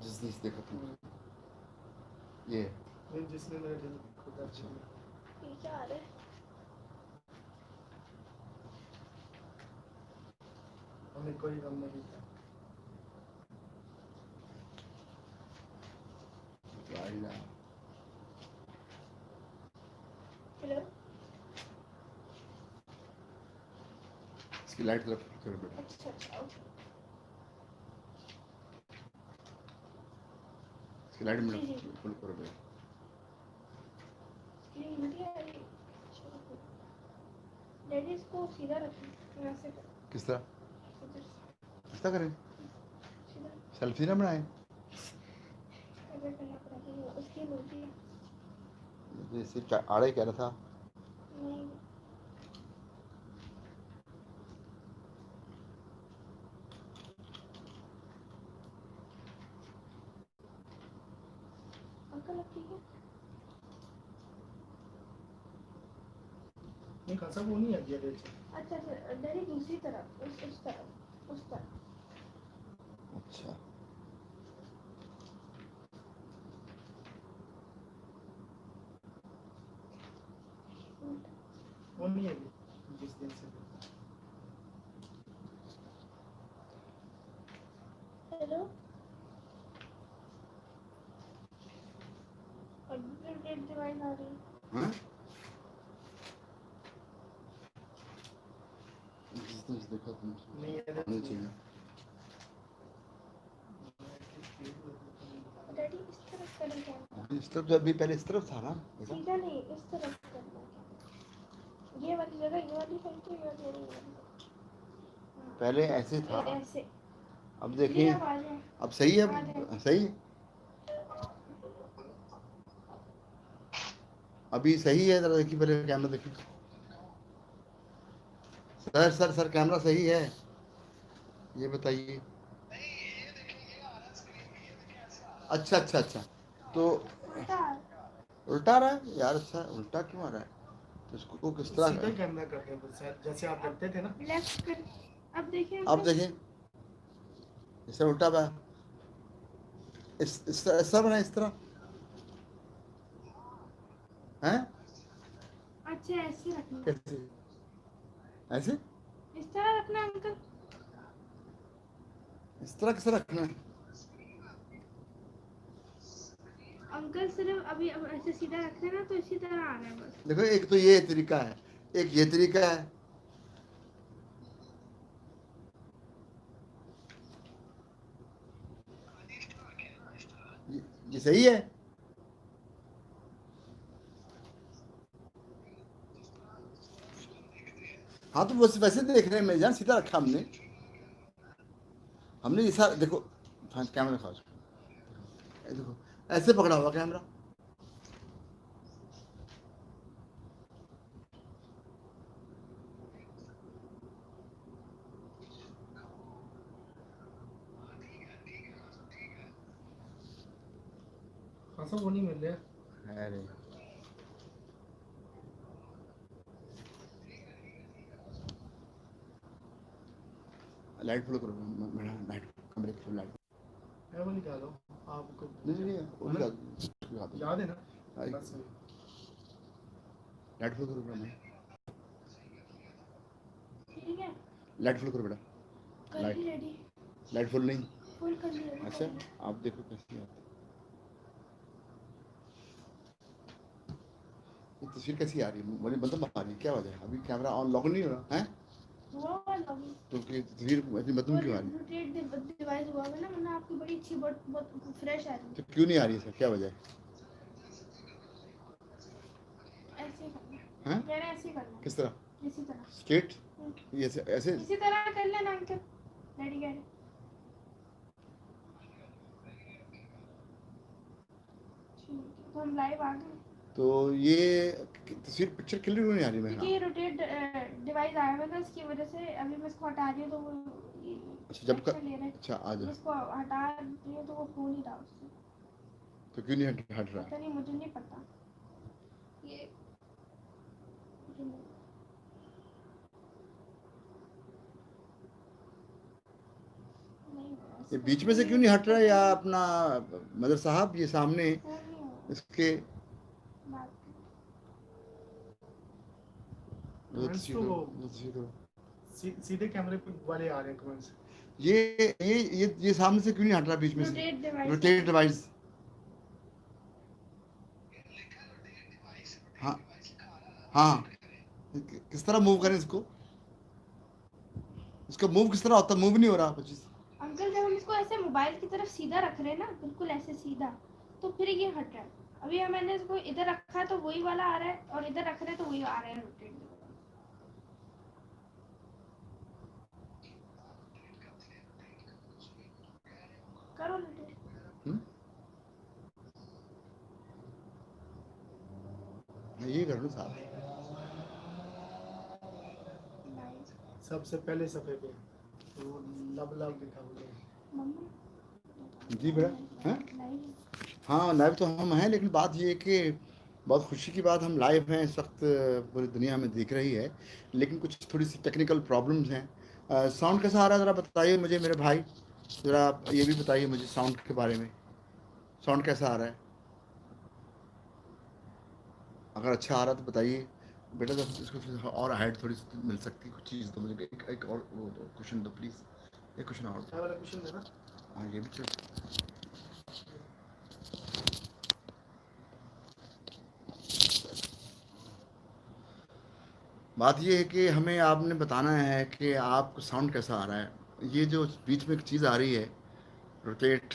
जिसने देखा तुम ये जिसने मेरा दिल खुद अच्छा ये क्या आ रहा है? हमें कोई गम नहीं था। वाइला हेलो इसकी लाइट तरफ करो बेटा अच्छा अच्छा ओके इसकी लाइट में जी, जी। फुल करो बेटा स्क्रीन उल्टी आ रही है। चलो डैडी इसको सीधा रखो यहाँ से करो किस तरह इधर से ऐसा करें सीधा सेल्फी ना बनाए ऐसे करना पड़ेगा उसकी उल्टी है। जैसे आड़े कह रहा था नहीं अंकल अब ठीक है? नहीं खासा वो नहीं है दिया डेढ़ से। अच्छा अच्छा डैडी दूसरी तरफ उस तरफ उस तरफ अच्छा उल्टा। वो नहीं है जिस दिन से। हेलो अपडेट डिवाइस आ रही है हाँ जिसने देखा तुम नहीं है आनी चाहिए डैडी इस तरफ करें क्या? इस तरफ जब भी पहले इस तरफ था ना ऐसा सीधा नहीं इस तरफ करना है। ये वाली जगह ये वाली साइड पे ये वाली साइड। पहले ऐसे था ऐसे अब देखिए अब आ जाए अब सही है आ जाए। सही है अभी सही है जरा देखिए पहले कैमरा देखिए सर सर सर कैमरा सही है ये बताइए अच्छा अच्छा अच्छा तो उल्टा उल्टा आ रहा है यार अच्छा उल्टा क्यों आ रहा है तो इसको किस सीधा तरह कैमरा करते हैं बस शायद जैसे आप रखते थे ना। लेफ्ट कर अब देखिए अब देखें इसे उल्टा बा इस तरह बना इस तरह हैं अच्छा ऐसे रखना कैसे ऐसे इस तरह रखना अंकल इस तरह कैसे रखना है अंकल सिर्फ अभी अब ऐसे सीधा रखना है ना तो इसी तरह आना है बस देखो एक तो ये तरीका है एक ये तरीका है ये सही है हाँ तो बस वैसे देख रहे हैं मेरे जान सीधा रखा हमने ऐसा देखो हाँ, कैमरा दिखाओ उसको। ये देखो ऐसे पकड़ा हुआ कैमरा खासा वो नहीं मिल रहा। अरे लाइट फॉलो करो मेरा लाइट कमरे की लाइट है वो निकालो आपको। नहीं वो है ना? दिखा दो याद है ना आई। बस लाइट फॉलो करो बेटा ठीक है लाइट फॉलो करो बेटा कर लाइट ली रेडी लाइट फुल नहीं फुल कर लिया अच्छा आप देखो कैसी आती ये तस्वीर कैसी आ रही है मुझे मतलब आ रही है क्या वजह है अभी कैमरा ऑन लॉक नहीं हो रहा है हुआ लॉगिन तो कि तस्वीर ऐसी मतलब क्यों आ रही है रोटेट डिवाइस हुआ है ना वरना आपकी बड़ी अच्छी बहुत फ्रेश आ रही तो क्यों नहीं आ रही है सर क्या वजह है है ऐसे करना हैं यार ऐसे करना किस तरह इसी तरह स्ट्रेट ये ऐसे इसी तरह कर लेना अंकल डैडी कह रहे ठीक है तो हम लाइव आ गए तो ये तस्वीर पिक्चर क्लियर क्यों नहीं आ रही क्योंकि मैं ये रोटेट डिवाइस आया हुआ था इसकी वजह से अभी मैं इसको हटा रही हूँ तो वो अच्छा जब लेक्चर ले रहे अच्छा आ जा इसको हटा रही हूँ तो वो हो नहीं रहा उससे तो क्यों नहीं हट रहा पता नहीं मुझे नहीं पता ये नहीं ये बीच में से क्यों नहीं हट रहा है? या अपना मदर साहब ये सामने फोन नहीं हो इसके बात कमेंट्स तो वो सीधे कैमरे पे वाले आ रहे हैं कमेंट्स। ये सामने से क्यों नहीं हट रहा बीच में से? Rotate device rotate device. हाँ हाँ, किस तरह मूव करें इसको? इसका मूव किस तरह होता है? मूव नहीं हो रहा 25। अंकल जब हम इसको ऐसे मोबाइल की तरफ सीधा रख रहे हैं ना, बिल्कुल ऐसे सीधा, तो फिर ये हट रहा है। अभी मैंने इसको इधर रखा है तो वही वाला आ रहा है, और इधर रख रहे हैं तो वही आ रहा है रोटेट। करो रोटेट। मैं ये कर लूँ साहब। सबसे पहले सफे पे वो लब लब लिखा हुआ है। मम्मी जी बेटा। हैं? नहीं हाँ, लाइव तो हम हैं, लेकिन बात ये है कि बहुत खुशी की बात, हम लाइव हैं इस वक्त, पूरी दुनिया में दिख रही है, लेकिन कुछ थोड़ी सी टेक्निकल प्रॉब्लम्स हैं। साउंड कैसा आ रहा है ज़रा बताइए मुझे मेरे भाई, ज़रा ये भी बताइए मुझे साउंड के बारे में। साउंड कैसा आ रहा है? अगर अच्छा आ रहा है तो बताइए बेटा। तो इसको फिर और हाइट थोड़ी सी मिल सकती है, कुछ चीज़ तो मुझे एक और वो क्वेश्चन दो प्लीज़, एक क्वेश्चन और। क्या वाला क्वेश्चन देना? हाँ ये भी चल। बात ये है कि हमें आपने बताना है कि आपको साउंड कैसा आ रहा है। ये जो बीच में एक चीज़ आ रही है रोटेट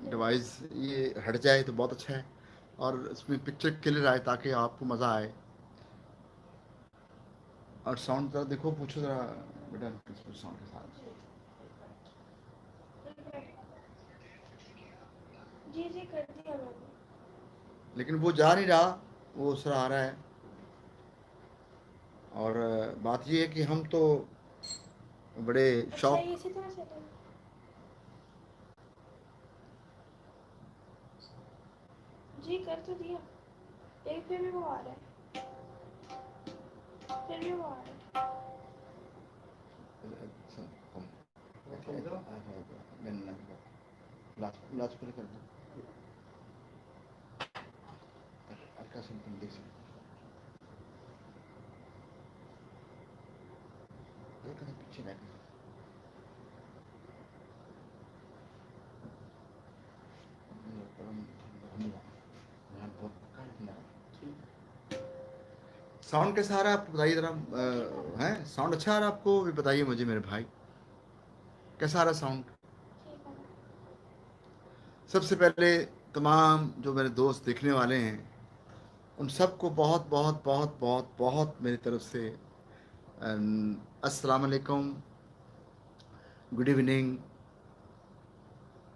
डिवाइस, ये हट जाए तो बहुत अच्छा है, और इसमें पिक्चर क्लियर आए ताकि आपको मज़ा आए। और साउंड ज़रा देखो, पूछो ज़रा बेटा साउंड के साथ। जी जी कर दिया मैंने। लेकिन वो जा नहीं रहा, वो सर आ रहा है। और बात ये है कि हम तो बड़े अच्छा शौक। ये इसी तरह चलेगा। जी कर तो दिया, एक फिर भी वो आ रहा है, फिर भी वो आ रहा है। लास्ट कर दो। आपका सिंपल देख सकते पीछे बैठ साउंड कैसा आ रहा है आपको बताइए ज़रा। है साउंड अच्छा आ रहा है आपको? भी बताइए मुझे मेरे भाई, कैसा आ रहा है साउंड? ठीक है। सबसे पहले तमाम जो मेरे दोस्त देखने वाले हैं उन सबको बहुत बहुत बहुत बहुत बहुत मेरी तरफ से अस्सलाम वालेकुम, गुड इवनिंग,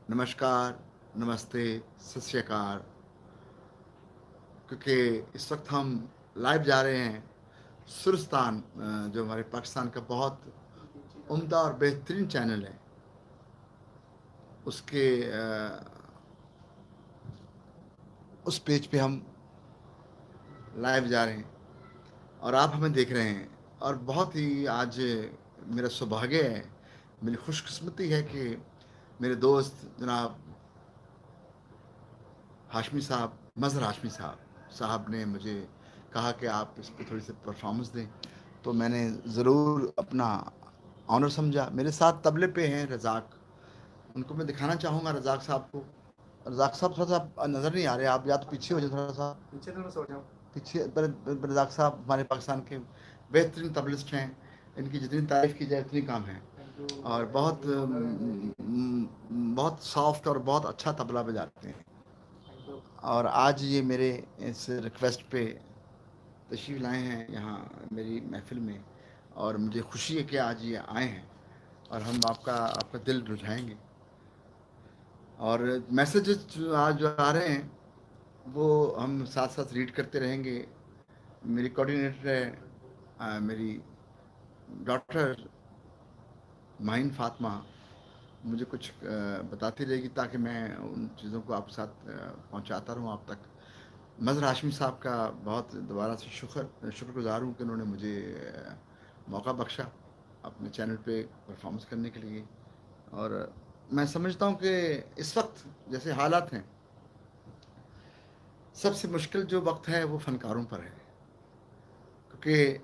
नमस्कार, नमस्ते, सत श्री अकाल। क्योंकि इस वक्त हम लाइव जा रहे हैं सुरस्तान, जो हमारे पाकिस्तान का बहुत उम्दा और बेहतरीन चैनल है, उसके उस पेज पे हम लाइव जा रहे हैं और आप हमें देख रहे हैं। और बहुत ही आज मेरा सौभाग्य है, मेरी खुशकिस्मती है कि मेरे दोस्त जनाब हाशमी साहब, मज़हर हाशमी साहब ने मुझे कहा कि आप इस पर थोड़ी सी परफॉर्मेंस दें, तो मैंने ज़रूर अपना ऑनर समझा। मेरे साथ तबले पे हैं रज़ाक, उनको मैं दिखाना चाहूँगा रज़ाक साहब को। रज़ाक साहब थोड़ा सा नज़र नहीं आ रहे, आप या तो पीछे हो जाए थोड़ा सा पीछे थोड़ा सो जाओ। पीछे। रज़ाक साहब हमारे पाकिस्तान के बेहतरीन तबलिस्ट हैं, इनकी जितनी तारीफ़ की जाए उतनी कम है, और बहुत सॉफ्ट और बहुत अच्छा तबला बजाते हैं। और आज ये मेरे इस रिक्वेस्ट पे तशरीफ़ लाए हैं यहाँ मेरी महफ़िल में, और मुझे खुशी है कि आज ये आए हैं और हम आपका दिल रुझाएंगे। और मैसेजेस आज जो आ रहे हैं वो हम साथ साथ रीड करते रहेंगे। मेरी कोऑर्डिनेटर है मेरी डॉक्टर माहिन फातिमा, मुझे कुछ बताती रहेगी ताकि मैं उन चीज़ों को आप साथ पहुंचाता रहूं आप तक। मज़हर हाशमी साहब का बहुत दोबारा से शुक्रगुज़ार हूँ कि उन्होंने मुझे मौका बख्शा अपने चैनल पे परफॉर्मेंस करने के लिए। और मैं समझता हूँ कि इस वक्त जैसे हालात हैं, सबसे मुश्किल जो वक्त है वो फनकारों पर है, क्योंकि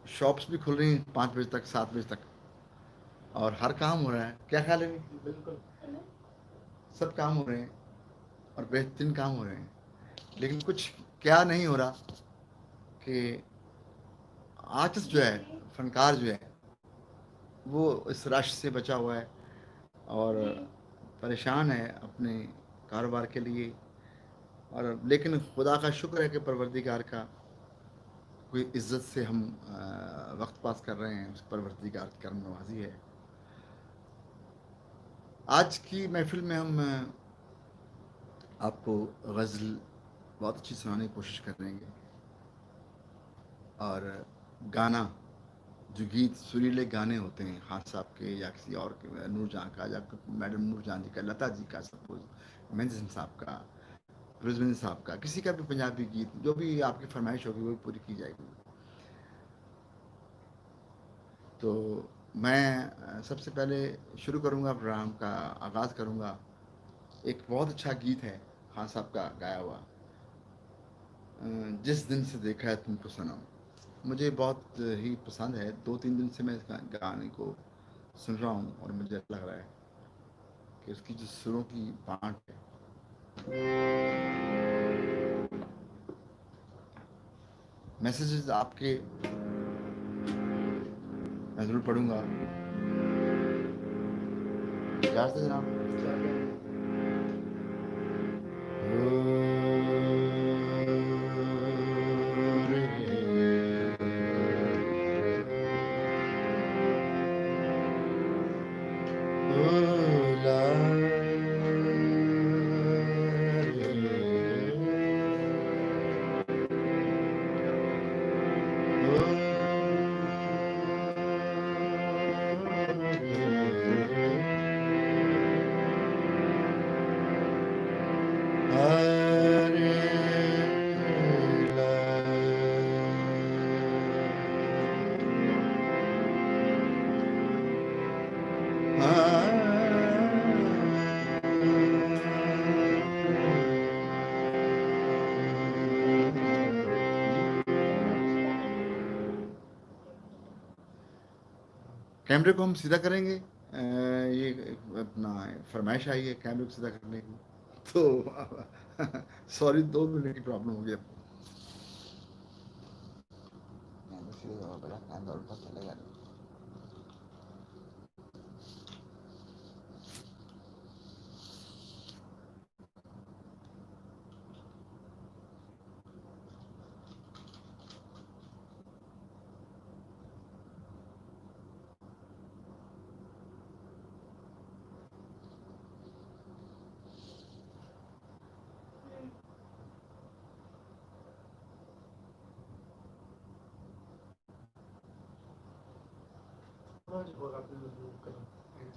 शॉप्स भी खुल रही हैं 5 बजे तक, 7 बजे तक, और हर काम हो रहा है। क्या ख्याल है? बिल्कुल। सब काम हो रहे हैं और बेहतरीन काम हो रहे हैं, लेकिन कुछ क्या नहीं हो रहा कि आर्टिस्ट जो है, फनकार जो है, वो इस रश से बचा हुआ है और परेशान है अपने कारोबार के लिए। और लेकिन खुदा का शुक्र है कि परवरदिगार का कोई इज़्ज़त से हम वक्त पास कर रहे हैं, उस परवरदिगार की करम नवाजी है। आज की महफिल में हम आपको गज़ल बहुत अच्छी सुनाने की कोशिश करेंगे, और गाना, जो गीत सुरीले गाने होते हैं खान साहब के या किसी और के, नूरजहां का या मैडम नूरजहां जी का, लता जी का, सपोज मेहंदी हसन साहब का, फिरोजबिंद साहब का, किसी का भी पंजाबी गीत, जो भी आपकी फरमाइश होगी वो पूरी की जाएगी। तो मैं सबसे पहले शुरू करूंगा, प्रोग्राम का आगाज़ करूंगा। एक बहुत अच्छा गीत है खान साहब का गाया हुआ, जिस दिन से देखा है तुमको सनम। मुझे बहुत ही पसंद है, 2-3 दिन से मैं इस गाने को सुन रहा हूँ और मुझे लग रहा है कि उसकी जो सुरों की बाँट है, मैसेजेस आपके मैं ज़रूर पढ़ूंगा। इजाज़त है जनाब। कैमरे को हम सीधा करेंगे। ये अपना फरमाइश आई है कैमरे को सीधा करने की, तो सॉरी 2 मिनट की प्रॉब्लम हो गई आपको। चलेगा। और आपने जो करा ये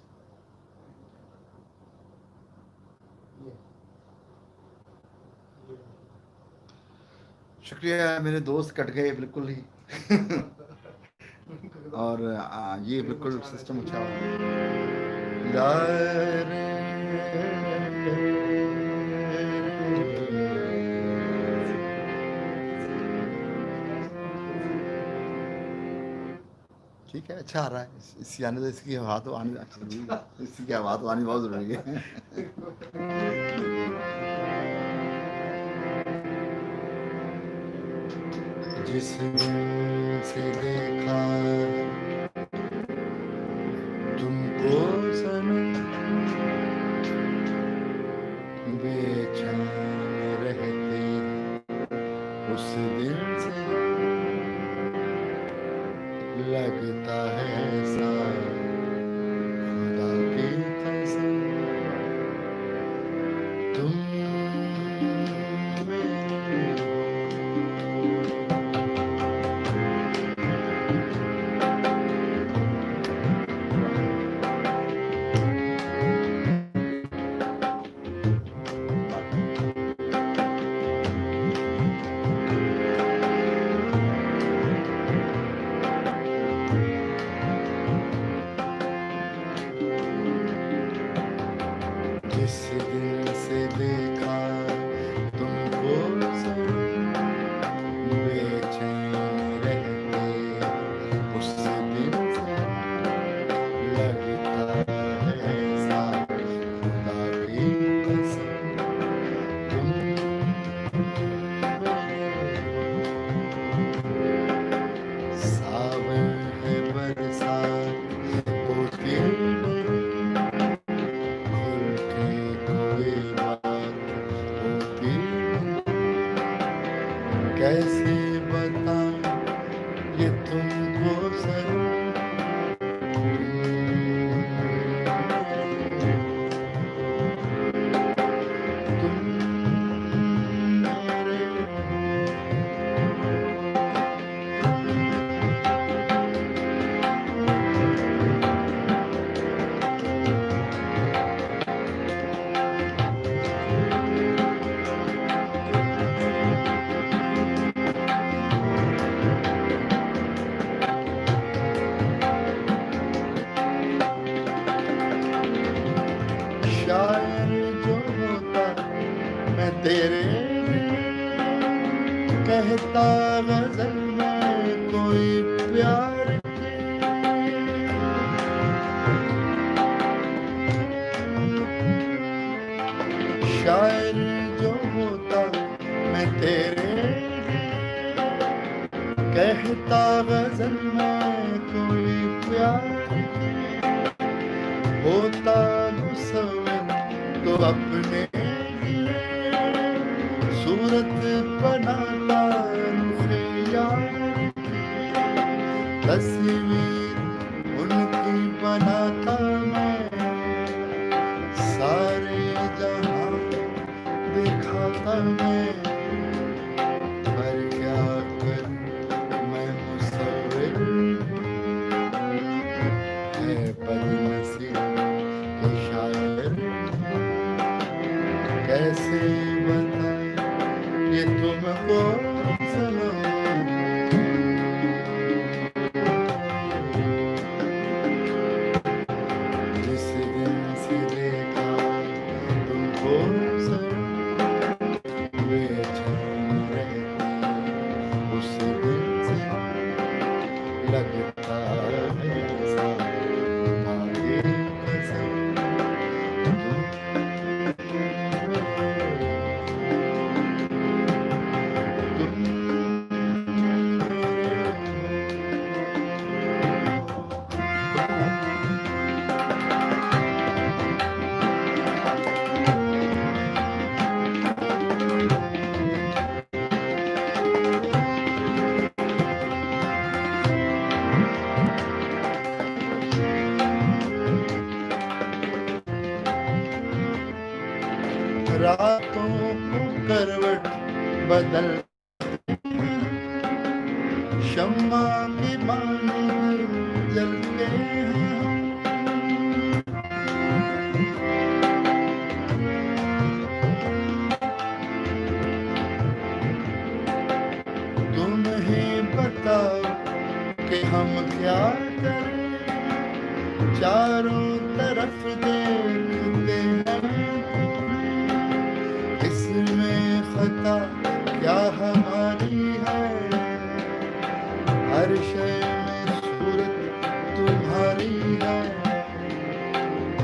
शुक्रिया, मेरे दोस्त कट गए बिल्कुल ही। और ये बिल्कुल सिस्टम अच्छा ठीक है, अच्छा आ रहा है। इसकी आने तो, इसकी हवा तो आनी जरूरी है, इसकी हवा तो आनी बहुत जरूरी है। जिस दिन से देखा तुमको सनम, बेचैन रहते उस दिन से, लगता है ऐसा खुदा की कसम, तुम जिस दिन से देखा तुमको सनम बेचैन रहते, उस दिन से लगता है ऐसा खुदा की कसम तुम सावन है बरसात होती नहीं, खुल के कोई बात होती नहीं, कैसे बताऊं ये तुमको सनम तुम मेरे शायर जो होता मैं तेरे कहता गजल में कोई प्यार की, शायर जो होता मैं तेरे कहता गजल में कोई प्यार की, होता मुसव्विर तो अपने लिए सूरत बनाता रुखे यार की, तस्वीर उनकी बनाता मैं सारे जहां दिखाता मैं, पर क्या करूं मैं मुसव्विर है बदनसीब के शायर, कैसे बताएं ये तुमको सनम जिस दिन से देखा तुमको सनम बेचैन रहते, उस दिन से लगता है ऐसा खुदा की कसम तुम रातों को करवट बदल शम्मा की मानी जलते हैं तुम ही बताओ कि हम क्या करें, चारों तरफ देखते हैं इसमें खता क्या हमारी है, हर शय में सूरत तुम्हारी है,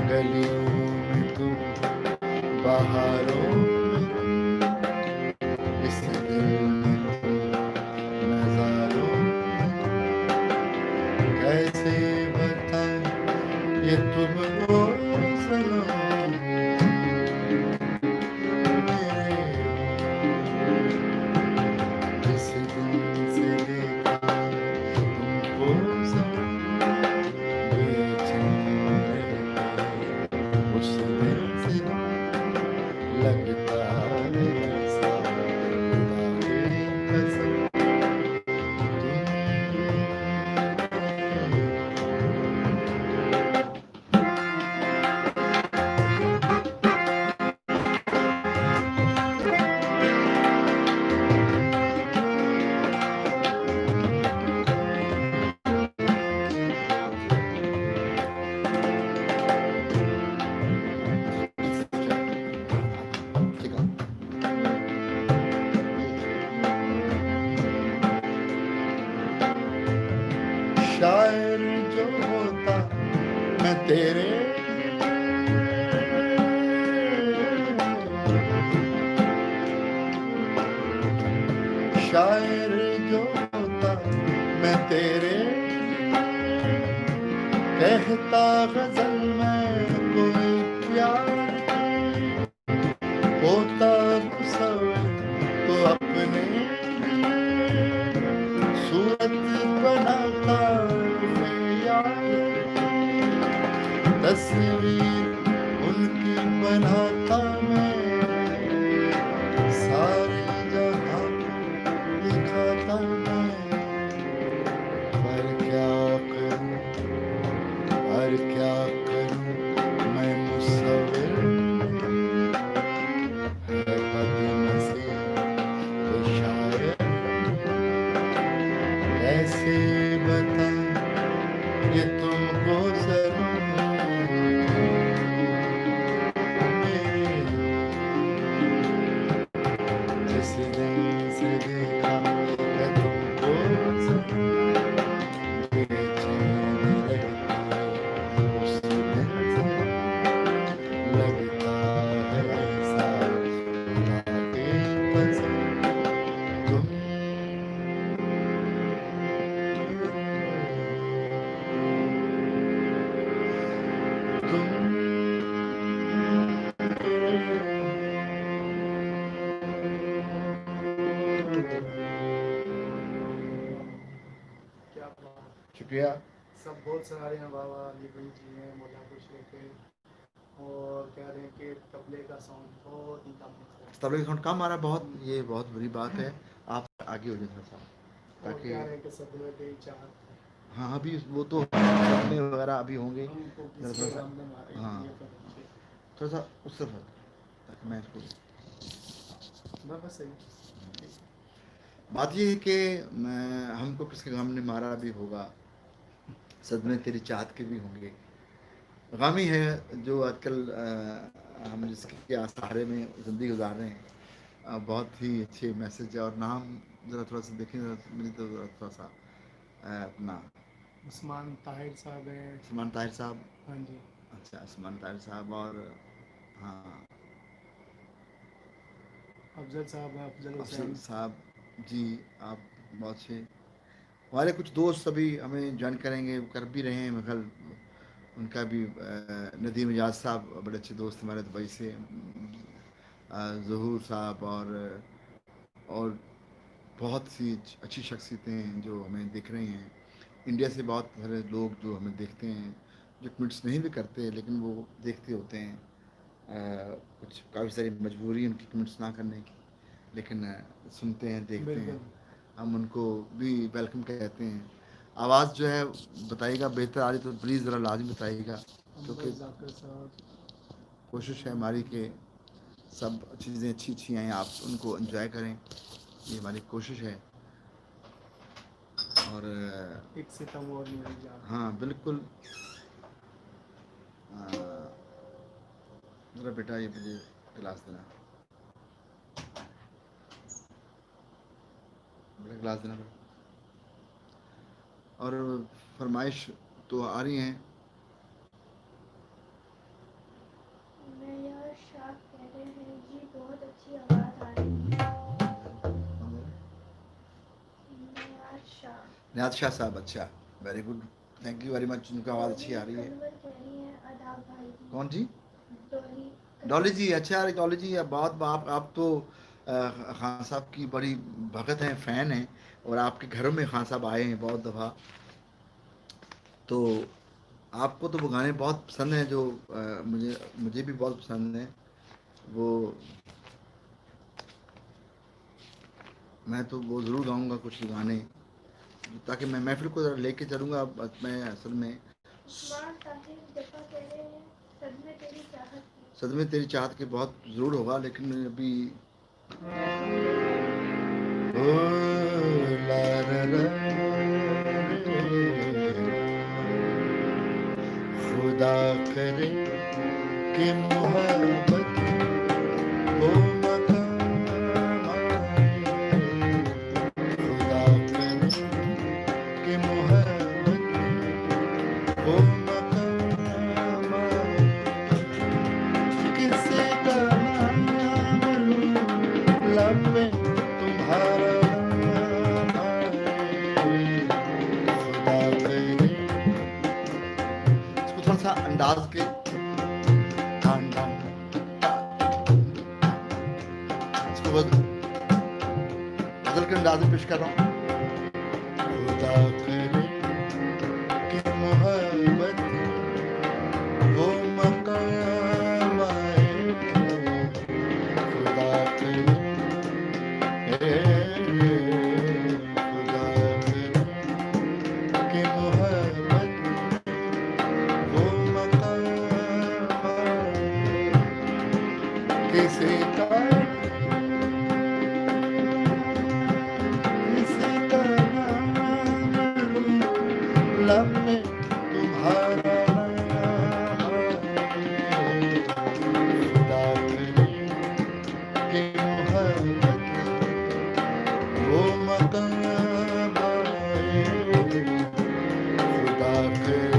गलियों में तुम बहारों में तुम, इस दिल में तुम नजारों में तुम, कैसे बताएं ये तुमको सनम जिस दिन से देखा तुमको सनम बेचैन रहते, उस दिन से लगता गजल में कोई प्यार होता सब तो अपने सूरत बनाता मैं यार, तस्वीर उनकी बनाता मैं, सारे जहां दिखाता मैं। पर क्या करूं, पर क्या करूं मैं मुसव्विर है बदनसीब तो शायर, कैसे बताऊं ये तुमको जरूर जिस दिन से देखा है तुमको जरूर बेचैन रहती है, उस दिन से लगता है ऐसा खुदा की कसम तुम क्या बात। शुक्रिया। सब बहुत सराह रहे हैं बाबा अली भाई जी हैं मोला खुश लेके, और कह रहे हैं कि तबले का साउंड बहुत ही कम है। तबले का साउंड कम आ रहा है बहुत, ये बहुत बुरी बात है। आप आगे हो जाए थोड़ा सा और ताकि, कह रहे हैं कि सदमे तेरी चाहत हाँ अभी वो तो सदमे वगैरह अभी होंगे, हमको थोड़ा किसी सा राम ने मारे हाँ। ये कर थोड़ा सा उस तरफ हट, ताकि मैं इसको, बस सही। बात ये है कि हमको किसके गम ने मारा भी होगा, सदमे तेरी चाहत के भी होंगे। गामी है जो आजकल हम जिसके सहारे में ज़िंदगी गुजार रहे हैं। बहुत ही अच्छे मैसेज है, और नाम ज़रा थोड़ा सा देखें मुझे तो थोड़ा सा अपना उस्मान ताहिर साहब हैं। उस्मान ताहिर साहब, हाँ जी। अच्छा उस्मान ताहिर साहब, और हाँ अफजल साहब हैं, अफजल अफजल हुसैन। साहब जी, आप बहुत अच्छे। हमारे कुछ दोस्त अभी हमें ज्वाइन करेंगे, कर भी रहे हैं मगर उनका भी नदीम इजाज साहब बड़े अच्छे दोस्त हमारे दुबई से, ज़हूर साहब, और बहुत सी अच्छी शख्सियतें हैं जो हमें दिख रही हैं। इंडिया से बहुत सारे लोग जो हमें देखते हैं, जो कमेंट्स नहीं भी करते लेकिन वो देखते होते हैं। कुछ काफ़ी सारी मजबूरी उनकी कमेंट्स ना करने की, लेकिन सुनते हैं, देखते हैं। हम उनको भी वेलकम कहते हैं। आवाज़ जो है बताइएगा बेहतर आ रही तो प्लीज़ ज़रा लाजमी बताइएगा, क्योंकि कोशिश है हमारी कि सब चीज़ें अच्छी अच्छी आएँ, आप उनको एंजॉय करें, ये हमारी कोशिश है। और एक सितम और मेरी जान। हाँ बिल्कुल। ज़रा बेटा ये मुझे गिलास देना, बड़ा गिलास देना बेटा। और फरमाइश तो आ रही हैं। नया शाह कह रहे हैं जी बहुत अच्छी आवाज़ आ रही है। नया शाह, नियाज शाह साहब, अच्छा very good, thank you very much, उनकी आवाज़ अच्छी आ रही है। कन्वर कह रही हैं आदाब भाई जी। कौन जी? डॉली डॉली जी, अच्छा अरे डॉली जी बहुत, आप तो खान साहब की बड़ी भगत हैं, फ़ैन हैं, और आपके घरों में खान साहब आए हैं बहुत दफ़ा, तो आपको तो वो गाने बहुत पसंद हैं जो मुझे भी बहुत पसंद हैं। वो मैं तो वो ज़रूर गाऊंगा कुछ गाने, ताकि मैं महफिल को ज़रा लेके चलूँगा। मैं असल में उस्मान ताहिर दफा कह रहे हैं सदमे तेरी चाहत की। सदमे तेरी चाहत के बहुत ज़रूर होगा, लेकिन अभी ओ ला ला ला खुदा करे कि मोहब्बत को मकाम आए, खुदा करे कि मोहब्बत को मकाम आए, किसी का नाम लूं लब पे तुम्हारा नाम आए, खुदा करे। इसको थोड़ा सा गजल के अंदाज में पेश कर रहा हूँ। खुदा करे कि मोहब्बत वो मकाम आए, खुदा करे, खुदा करे कि मोहब्बत वो मकाम आए, किसी का लब में तुम्हारा नाम आए, खुदा करे कि मोहब्बत वो मकाम आए, खुदा करे।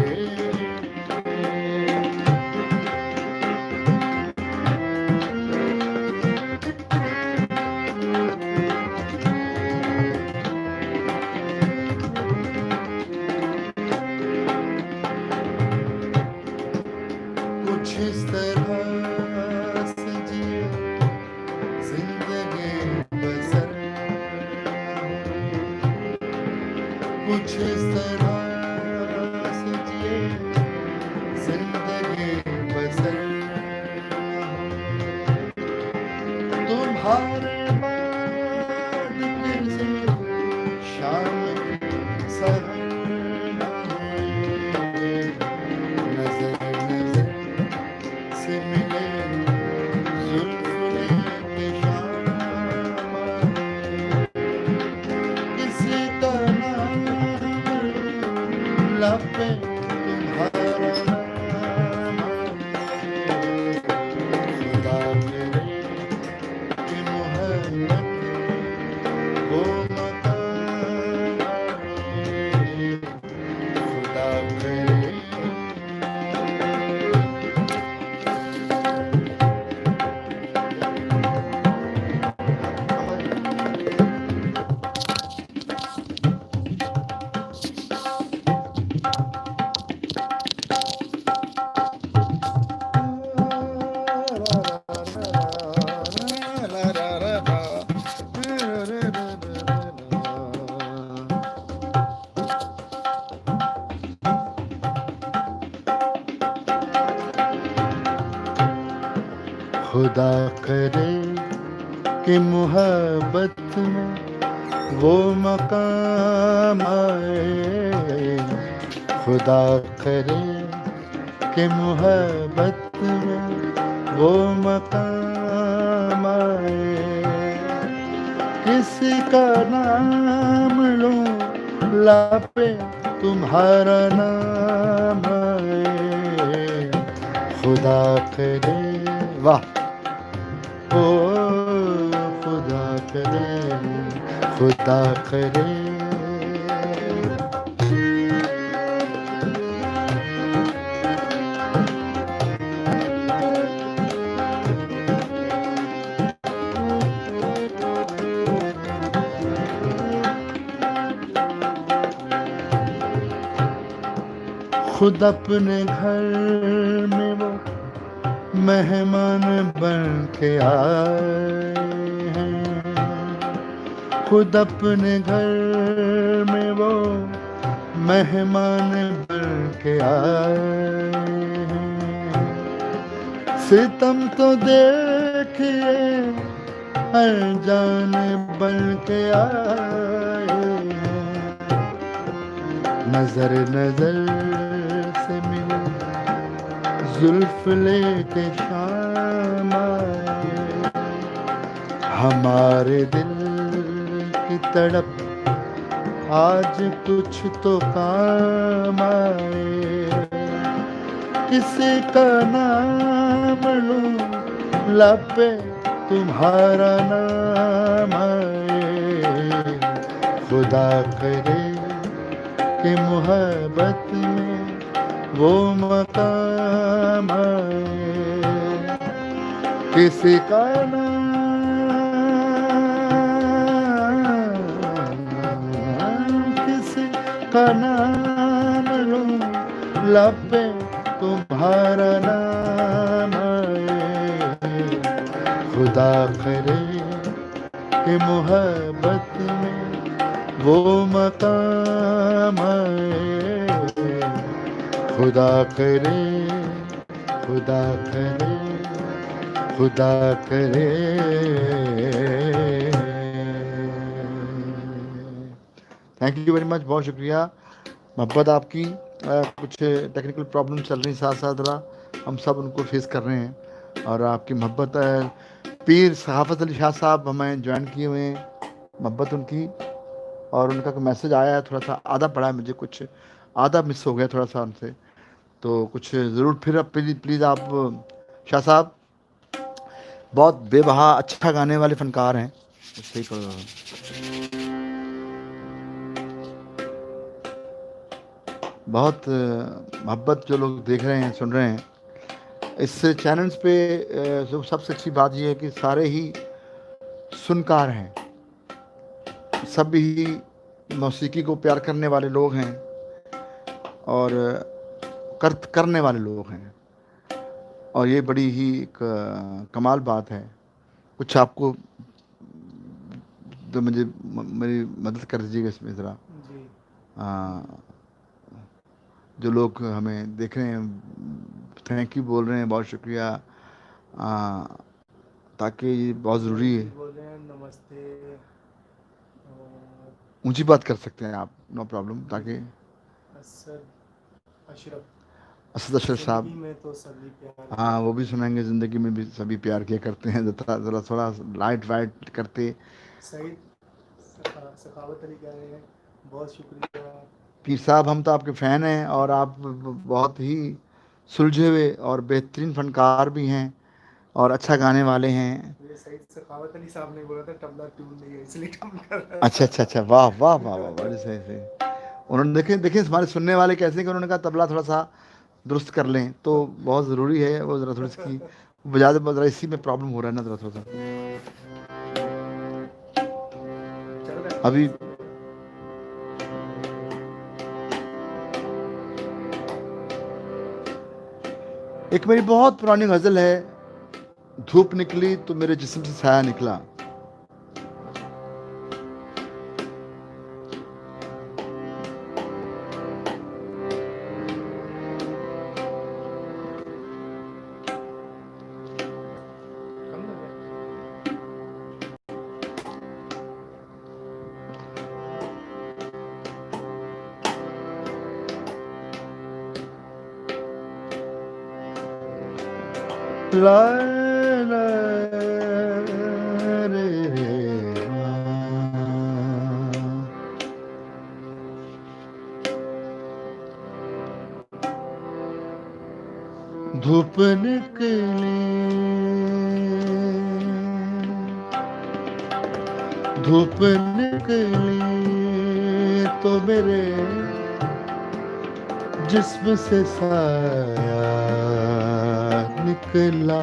कुछ इस तरह से जिए जिंदगी बसर, कुछ इस तरह से जिए जिंदगी बसर, तुम्हारे बाद फिर से शाम सहर नजर नजर से मिले जुल्फ लेके शाम किसी का नाम लब पे तुम्हारा नाम खुदा करे कि मोहब्बत वो मकाम आए, खुदा करे। खुदा करे कि मोहब्बत में वो मकाम आए, खुदा करे कि मोहब्बत में वो मकाम आए, किसी का नाम लो लब पे तुम्हारा नाम आए, खुदा करे। वाह, ओ खुदा करे, खुदा करे। खुद अपने घर में वो मेहमान बन के आए हैं, खुद अपने घर में वो मेहमान बन के आए हैं, सितम तो देखिए अनजान बन के आए हैं, नजर नजर से मिले जुल्फ लेके शाम आए, हमारे दिल की तड़प आज कुछ तो काम आए, किसी का नाम लूं लब पे तुम्हारा नाम आए, खुदा करे कि मोहब्बत में वो मकाम आए, किसी का नाम लूं लब पे तुम्हारा नाम आए, खुदा करे कि मोहब्बत में वो मकाम है। खुदा करे, खुदा करे, खुदा करे। थैंक यू वेरी मच, बहुत शुक्रिया। मोहब्बत आपकी कुछ टेक्निकल प्रॉब्लम चल रही साथ साथ ज़रा हम सब उनको फेस कर रहे हैं। और आपकी मोहब्बत पीर सहाफ़त अली शाह साहब हमें ज्वाइन किए हुए हैं, मोहब्बत उनकी। और उनका कोई मैसेज आया है, थोड़ा सा आधा पड़ा है मुझे, कुछ आधा मिस हो गया थोड़ा सा उनसे, तो कुछ ज़रूर फिर अब प्लीज़ आप शाह साहब बहुत बेबहा अच्छा गाने वाले फ़नकार हैं, सही करो। बहुत मोहब्बत जो लोग देख रहे हैं, सुन रहे हैं इस चैनल्स पे, जो सबसे अच्छी बात ये है कि सारे ही सुनकार हैं, सभी मौसीकी को प्यार करने वाले लोग हैं और करने वाले लोग हैं। और ये बड़ी ही एक कमाल बात है। कुछ आपको तो मुझे मेरी मदद कर दीजिएगा इसमें ज़रा। जी जो लोग हमें देख रहे हैं थैंक यू बोल रहे हैं, बहुत शुक्रिया। ताकि ये बहुत ज़रूरी है। बोल रहे हैं नमस्ते, और ऊंची बात कर सकते हैं आप, नो प्रॉब्लम। ताकि असद अशरफ, असद अशरफ साहब, जिंदगी में तो सभी प्यार हाँ वो भी सुनाएंगे, ज़िंदगी में भी सभी प्यार किया करते हैं, ज़रा थोड़ा लाइट वाइट करते। सईद सखावत अली कह रहे हैं बहुत शुक्रिया पीर साहब, हम तो आपके फ़ैन हैं और आप बहुत ही सुलझे हुए और बेहतरीन फ़नकार भी हैं और अच्छा गाने वाले हैं। ये सईद सखावत अली साहब ने बोला था तबला ट्यून नहीं है इसलिए ट्यून कर रहा है। अच्छा, वाह वाह वाह वाह, बड़ी सही सही। उन्होंने देखे हमारे सुनने वाले कैसे कि उन्होंने कहा तबला थोड़ा सा दुरुस्त कर लें, तो बहुत ज़रूरी है वो ज़रा थोड़ी सी बजा दे, ज़रा इसी में प्रॉब्लम हो रहा है ना थोड़ा सा अभी। एक मेरी बहुत पुरानी गज़ल है, धूप निकली तो मेरे जिस्म से साया निकला। ला ला रे रे धूप निकली, धूप निकली तो मेरे जिस्म से साया निकला।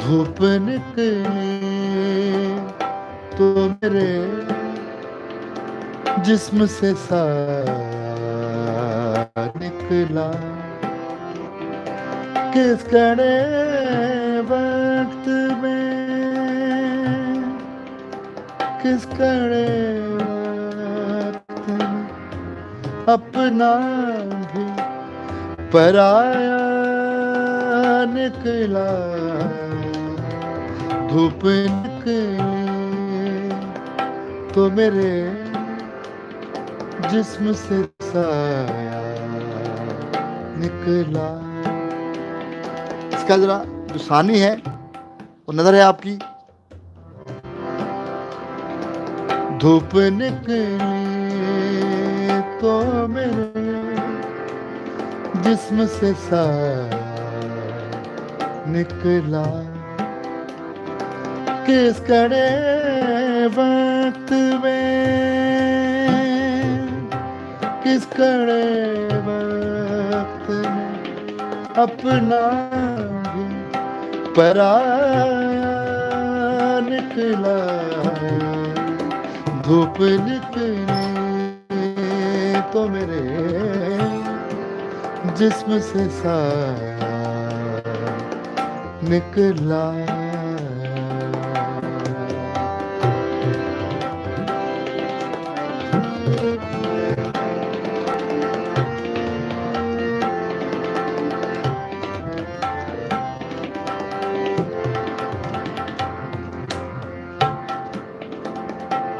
धूप निकली तो मेरे जिस्म से साया निकला। किस कड़े वक्त में, किस कड़े वक्त में अपना भी पराया निकला। धूप निकली तो मेरे जिस्म से साया निकला। इसका जरा जो सानी है वो नजर है आपकी। धूप निकली तो मेरे जिस्म से साया निकला। किस कड़े वक्त में, किस कड़े वक्त में अपना भी पराया निकला। धूप निकली तो मेरे जिस्म से साया निकला।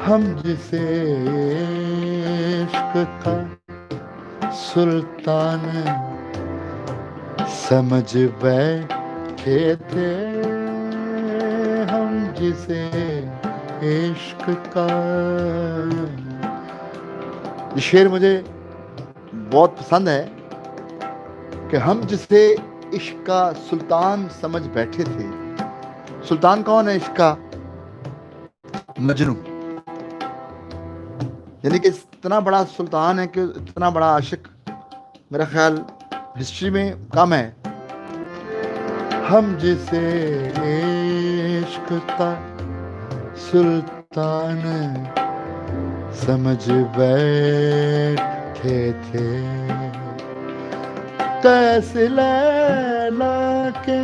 हम जिसे इश्क का सुल्तान समझ बैठे थे, हम जिसे इश्क का, ये शेर मुझे बहुत पसंद है कि हम जिसे इश्क का सुल्तान समझ बैठे थे। सुल्तान कौन है इश्क का? मजनू। यानी कि इतना बड़ा सुल्तान है कि इतना बड़ा आशिक मेरा ख्याल हिस्ट्री में कम है। हम जिसे इश्क का सुल्तान समझ बैठे थे, कैसे लैला के,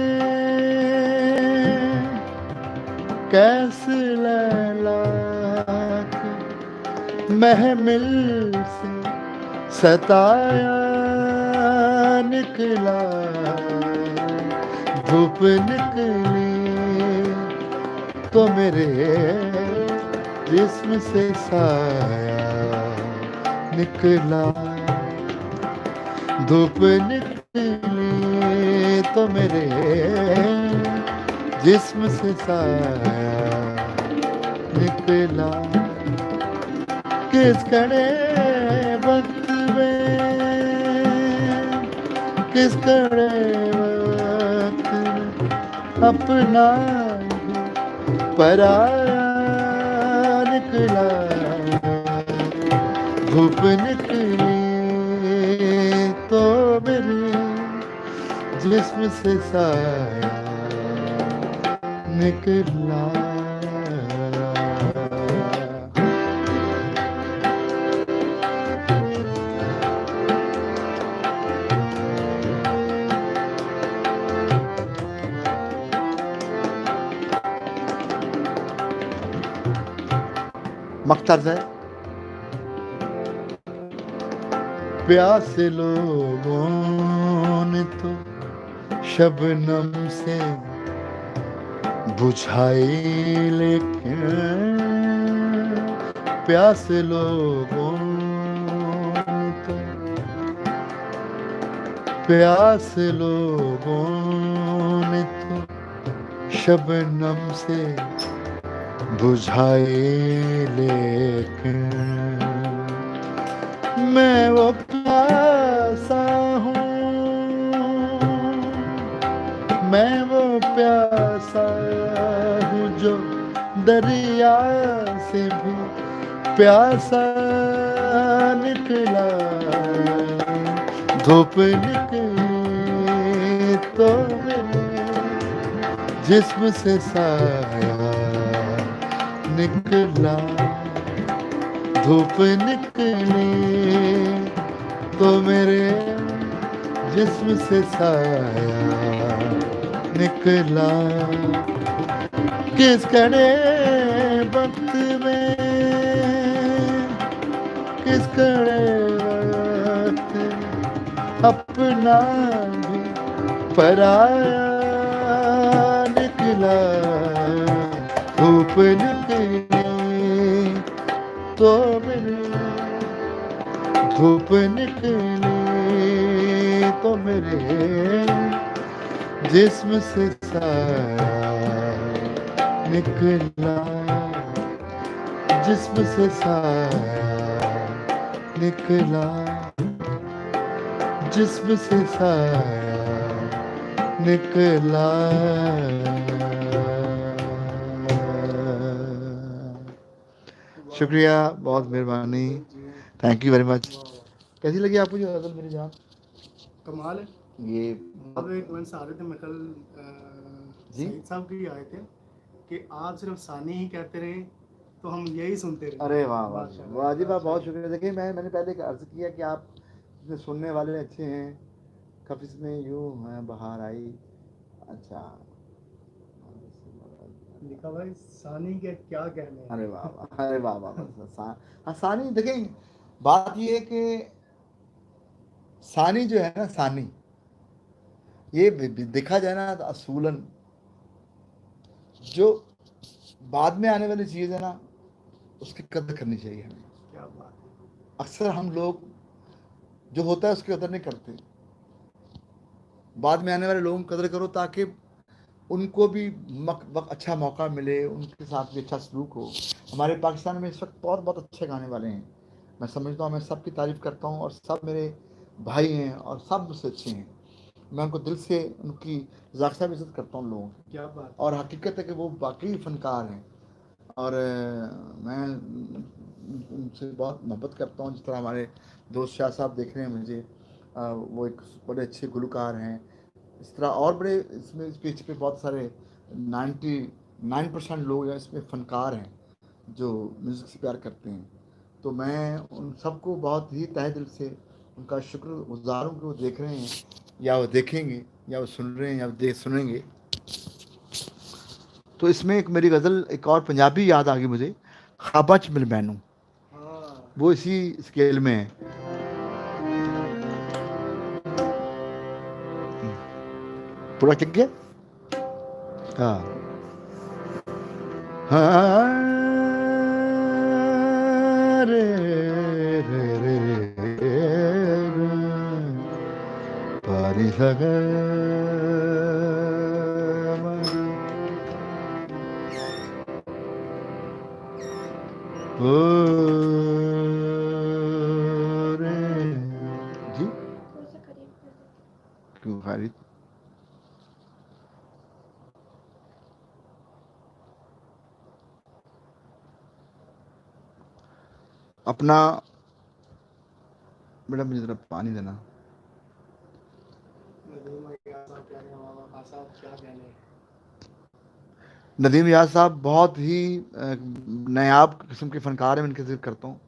कैसे लैला के महमिल से सताया निकला, धूप निकली तो मेरे जिस्म से साया निकला, धूप निकली तो मेरे जिस्म से साया निकला। किस कड़े वक्त में, किस कड़े वक्त में अपना पराया निकला, धूप निकली तो मेरे जिस्म से साया निकला। मकतर्ज है। प्यासे लोगों ने तो शबनम से बुझाई, लेकिन प्यासे लोगों ने तो, प्यासे लोगों ने तो शबनम से बुझाए, लेकिन मैं वो प्यासा हूँ, मैं वो प्यासा हूँ जो दरिया से भी प्यासा निकला, धूप निकली तो मेरे जिस्म से साया निकला, धूप निकली तो मेरे जिस्म से साया निकला। किस कड़े वक्त में, किस कड़े वक्त अपना भी पराया निकला, धूप निकली तो मेरे, धूप निकली तो मेरे जिस्म से साया निकला, जिस्म से साया निकला, जिस्म से साया निकला। शुक्रिया, बहुत मेहरबानी, थैंक यू वेरी मच। कैसी लगी आपको ये गज़ल मेरी जान? कमाल है। ये अब एक मन से आ रहे थे, मैं कल सईद साहब की आए थे कि आप सिर्फ सानी ही कहते रहे तो हम यही सुनते रहे। अरे वाह वाह वाह जी वाह, बहुत शुक्रिया। देखिए मैंने पहले अर्ज किया कि आप सुनने वाले अच्छे हैं। खफिस में यूं है बहार आई, अच्छा लिखा भाई सानी के क्या कहने हैं। अरे वाह वाह, अरे वाह वाह हाँ सानी देखें, बात ये है कि सानी जो है ना, सानी ये देखा जाए ना तो असूलन जो बाद में आने वाली चीज़ है ना, उसकी कदर करनी चाहिए हमें। क्या बात है। अक्सर हम लोग जो होता है उसकी कदर नहीं करते। बाद में आने वाले लोगों की कदर करो ताकि उनको भी अच्छा मौका मिले, उनके साथ भी अच्छा सलूक हो। हमारे पाकिस्तान में इस वक्त बहुत बहुत अच्छे गाने वाले हैं। मैं समझता हूँ, मैं सबकी तारीफ़ करता हूँ और सब मेरे भाई हैं और सब मुझसे अच्छे हैं। मैं उनको दिल से उनकी ज़ाक़िसा भी इज़्ज़त करता हूँ उन लोगों की। क्या बात है। और हकीकत है कि वो वाकई फ़नकार हैं और मैं उनसे बहुत मोहब्बत करता हूँ। जिस तरह हमारे दोस्त शाह साहब देख रहे हैं मुझे, वो एक बड़े अच्छे गुलकार हैं। इस तरह और बड़े इसमें इस पेज पे बहुत सारे 99% लोग हैं इसमें फ़नकार हैं जो म्यूज़िक से प्यार करते हैं। तो मैं उन सबको बहुत ही तहे दिल से उनका शुक्रगुज़ार हूँ कि वो देख रहे हैं या वो देखेंगे या वो सुन रहे हैं या वो सुनेंगे। तो इसमें एक मेरी गज़ल एक और पंजाबी याद आ गई मुझे, ख्वाबा च मिल मैनू, हाँ वो इसी स्केल में है। पूरा चक गया। हाँ हाँ रे रे रे रे पारी सगा ओ रे जी थोड़ा सा करीब कर दो। क्यों खारिज अपना बेटा मुझे जरा पानी देना। नदीम अय्याज साहब क्या कहने, मामा साहब क्या कहने। नदीम याद साहब बहुत ही नायाब किस्म के फनकार हैं, मैं इनकी जिक्र करता हूँ।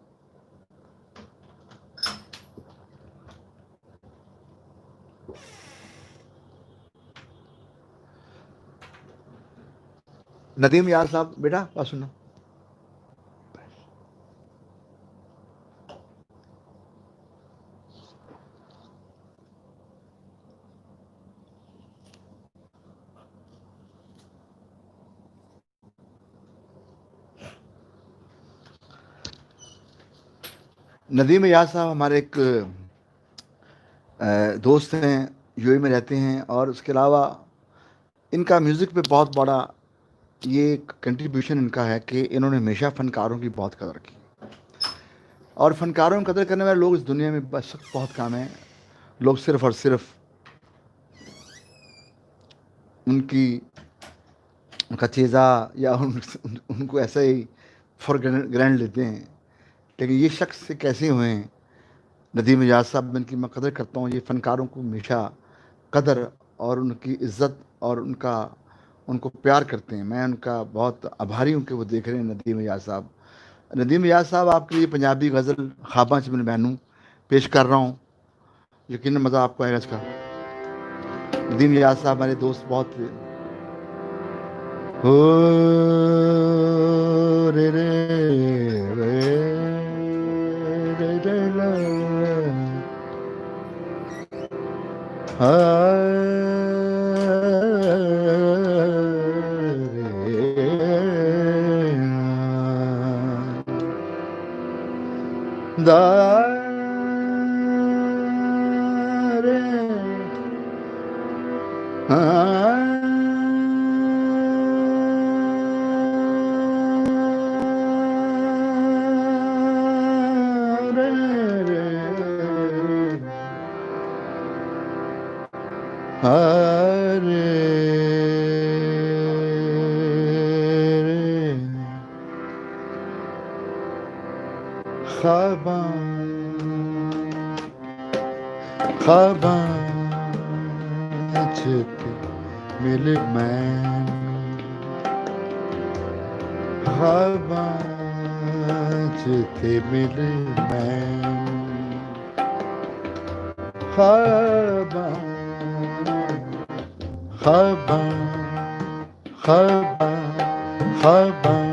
नदीम याद साहब बेटा बात सुनो। नदीम याद साहब हमारे एक दोस्त हैं, यूएई में रहते हैं और उसके अलावा इनका म्यूज़िक पे बहुत बड़ा ये कंट्रीब्यूशन इनका है कि इन्होंने हमेशा फ़नकारों की बहुत कदर की और फ़नकारों की कदर करने वाले लोग इस दुनिया में बस बहुत कम हैं। लोग सिर्फ़ और सिर्फ उनका चेज़ा या उनको ऐसे ही फॉर ग्रैंड लेते हैं। लेकिन ये शख्स कैसे हुए हैं नदीम याद साहब, इनकी मैं कदर करता हूँ। ये फ़नकारों को हमेशा कदर और उनकी इज़्ज़त और उनको प्यार करते हैं। मैं उनका बहुत आभारी हूँ कि वो देख रहे हैं नदीम याद साहब। नदीम याद साहब आपके लिए पंजाबी गज़ल ख्वाबा च मिल मैनू पेश कर रहा हूँ, यकीनन मज़ा आपको आएगा इसका। नदीम याद साहब हमारे दोस्त बहुत हो रे रे रे रे रे रे दा रे ख्वाबां च मिले मैनू, ख्वाबां च मिले मैनू, ख्वाबां ख्वाबां ख्वाबां ख्वाबां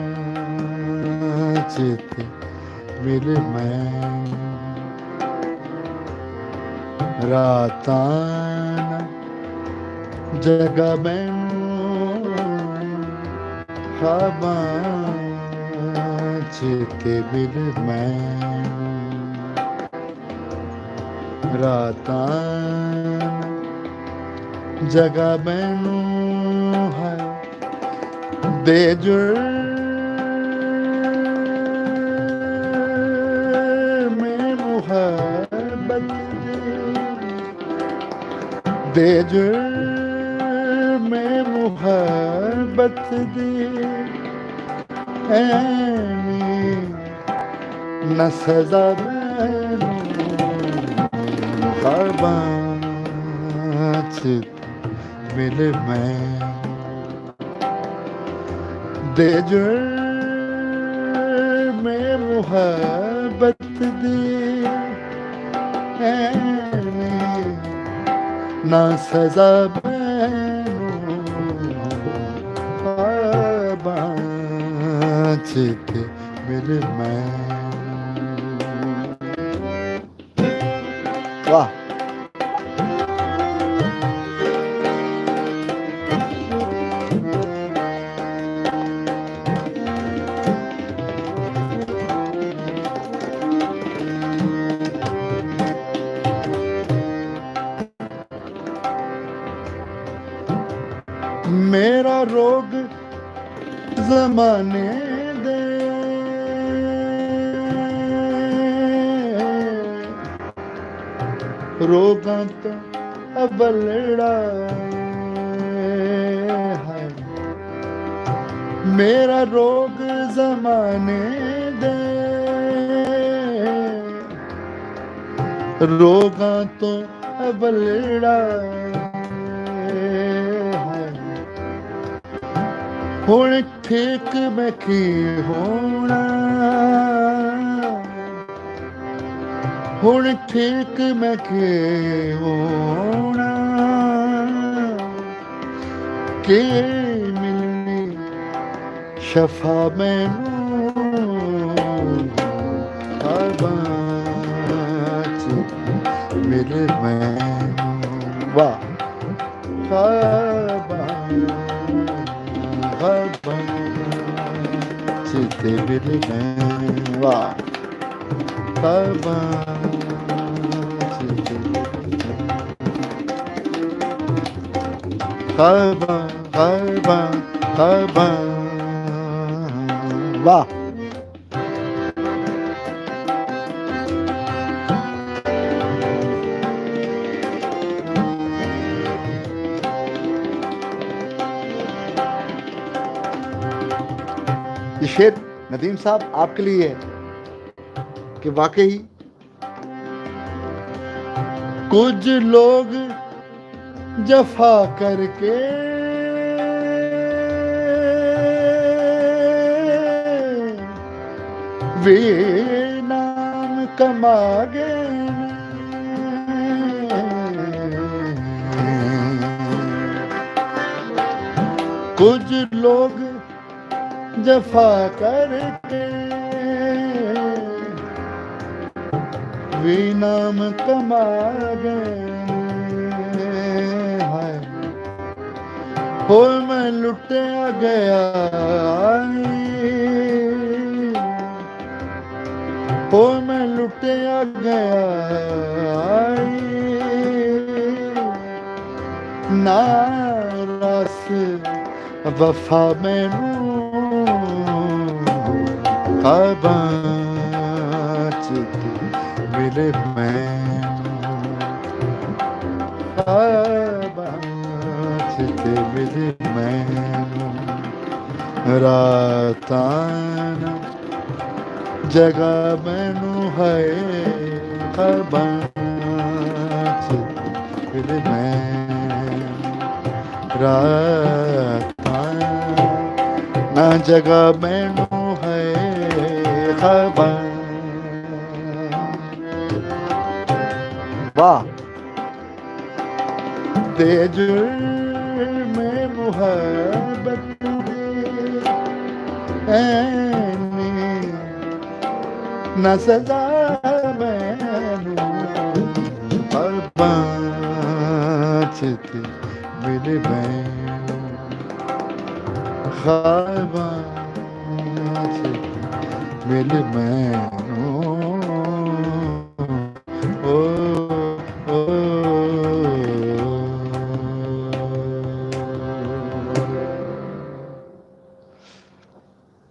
च ते मिल मैं रातां ना जगा मैनू ख्वाबां च ते मिल मैं रातां जगा मैनू है दे जुर्मे मुहब्बत दे जुर्मे मुहब्बत दे ऐनी न सजा मैनू ख्वाबां च मिल मैं दे जुर्मे मुहब्बत दे ऐनी ना सजा मैनू ख्वाबां च ते मिल मैं वाह मेरा रोग ज़माने दे रोगां तो अबलड़ा है मेरा रोग ज़माने दे रोगां तो अबलड़ा हुण ठीक मैं की होना हुण ठीक मैं की होना के मिलनी शफा मैनू ख्वाबां च मिल मैनू वाह ख्वाबां ख्वाबां च ते मिल मैं वाह ख्वाबां च ते ख्वाबां ख्वाबां ख्वाबां वाह ये शेर नदीम साहब आपके लिए है कि वाकई कुछ लोग जफा करके वे नाम कमा गए कुछ लोग जफा करके वे नाम कमा गए हो मैं लुटिया गया हो मैं लुटिया गया ना रस वफा मैनू ख्वाबां च मिल मैनू ख्वाबां च मिल मैनू रातां जगा मैनू है ख्वाबां च मिल मैनू रातां ना जगा मैनू है ख्वाबां वाह दे जुर्मे मुहब्बत दे ਐਨੀ ਨਾ ਸਜ਼ਾ ਮੈਨੂੰ ਖਾਬਾਂ 'ਚ ਤੇ ਮੇਰੇ ਮੈਨੂੰ ਖਾਬਾਂ 'ਚ ਮੇਰੇ ਮੈਨੂੰ ਓ ਓ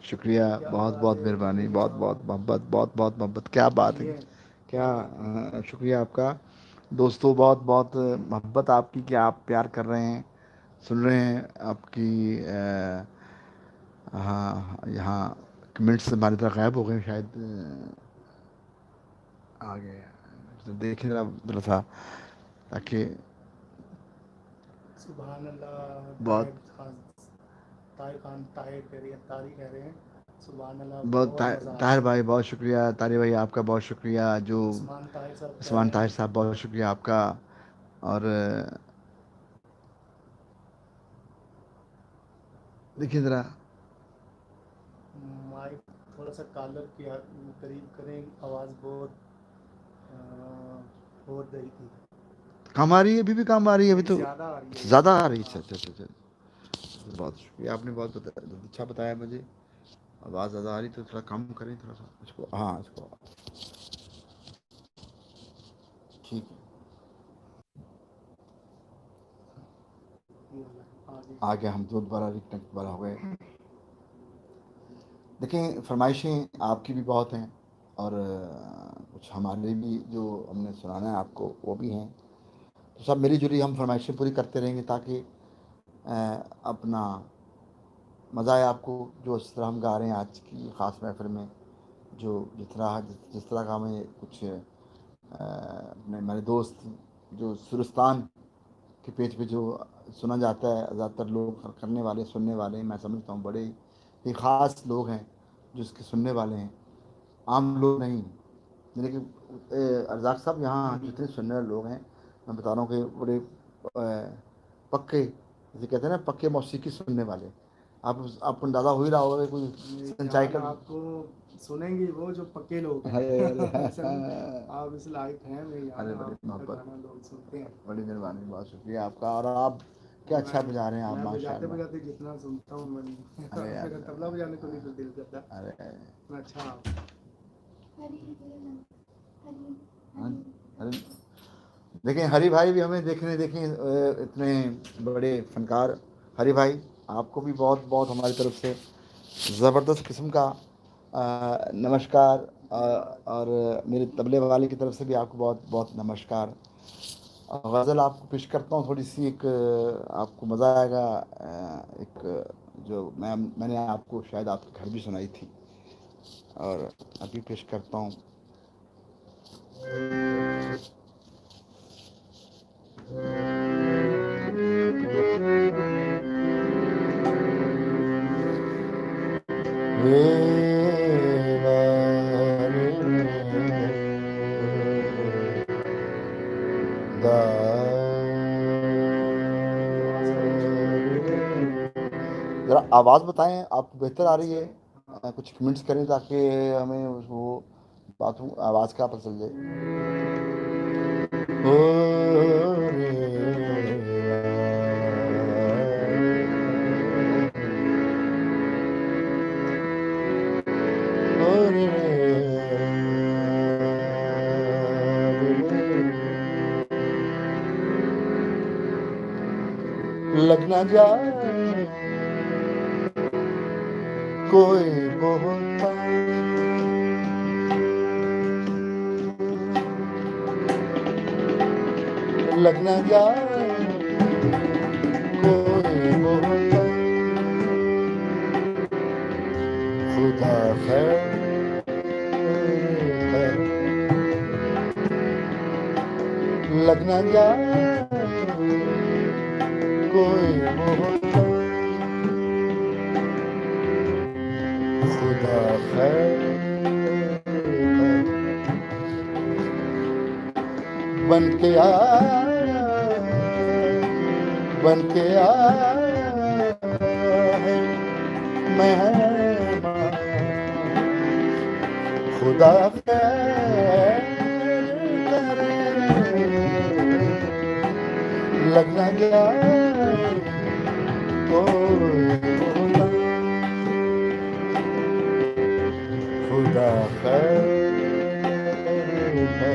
शुक्रिया, बहुत बहुत मेहरबानी, बहुत बहुत मोहब्बत, बहुत बहुत मोहब्बत। क्या बात है, क्या शुक्रिया आपका दोस्तों, बहुत बहुत मोहब्बत आपकी कि आप प्यार कर रहे हैं, सुन रहे हैं आपकी हाँ यहाँ कमेंट्स हमारी तरह गायब हो गए शायद आ गए तो देखें जरा था ताकि सुभान अल्लाह। बहुत ताहिर खान ताहिर कह रही है, तारी कह रहे हैं सुभान अल्लाह, बहुत बहुत मज़ा आ ताहिर रहा भाई बहुत शुक्रिया, तारिर भाई आपका बहुत शुक्रिया, जो है। उस्मान ताहिर साहब कह उस्मान रहे ताहिर हैं साहब बहुत शुक्रिया आपका। और देखिए ज़रा माइक थोड़ा सा कॉलर के करीब करें, आवाज़ बहुत हो रही थी, काम आ रही है, अभी भी काम आ रही है, अभी तो ज़्यादा आ रही है, ज़्यादा आ रही है। अच्छा अच्छा अच्छा, बहुत शुक्रिया, आपने बहुत अच्छा बताया मुझे। आवाज़ ज़्यादा आ रही तो थोड़ा कम करें, थोड़ा सा इसको, हाँ इसको, ठीक है, आगे हम दोबारा रिकनेक्ट वाला हो गए। देखें, फरमाइशें आपकी भी बहुत हैं और कुछ हमारे भी जो हमने सुनाना है आपको वो भी हैं, तो सब मिली जुली हम फरमाइशें पूरी करते रहेंगे ताकि अपना मज़ा आए आपको, जो इस तरह हम गा रहे हैं आज की ख़ास महफिल में, जो जिस तरह का हमें कुछ अपने हमारे दोस्त जो सुरस्तान के पेज पे जो सुना जाता है, ज़्यादातर लोग करने वाले सुनने वाले, मैं समझता हूँ बड़े ही ख़ास लोग हैं जो इसके सुनने वाले हैं, आम लोग नहीं। लेकिन अर्ज़ाक साहब यहाँ जितने सुनने वाले लोग हैं, मैं बता रहा हूँ कि बड़े पक्के, जैसे कहते हैं ना पक्के मौसीकी सुनने वाले। आपको अंदाज़ा हो ही रहा होगा कि कोई संचाई कर आपको सुनेंगे वो जो पक्के लोग हैं। आप इस लाइफ हैं मेरे यार, अरे बड़ी आपका मोहब्बत, गाना लोग सुनते हैं। बड़ी मेहरबानी, बहुत शुक्रिया आपका। और आप क्या अच्छा बजा रहे हैं आप, मैं बजाते माशाल्लाह। बजाते जितना सुनता हूँ मैं, अरे यार, मेरा तबला बजाने को नहीं तो दिल करता। अरे मैं अच्छा हाँ, अरे देखें हरी भाई भी हमें देखने, देखें इतने बड़े फनकार हरी भाई, आपको भी बहुत बहुत हमारी तरफ से ज़बरदस्त किस्म का नमस्कार, और मेरे तबले वाले की तरफ से भी आपको बहुत बहुत नमस्कार। गज़ल आपको पेश करता हूँ थोड़ी सी, एक आपको मज़ा आएगा, एक जो मैंने आपको शायद आपके घर भी सुनाई थी और अभी पेश करता हूँ। ज़रा आवाज़ बताएं आपको बेहतर आ रही है, कुछ कमेंट्स करें ताकि हमें वो बात आवाज़ का पता चल जाए। लग ना जाए कोई बहुत लग ना जाए कोई बहुत, खुदा खैर है, लग ना जाए कोई बहुत, खुदा खैर है, बन के आया है मेहमान खुदा खैर करे, लग ना जाए कोई बोला, खुदा खैर करे,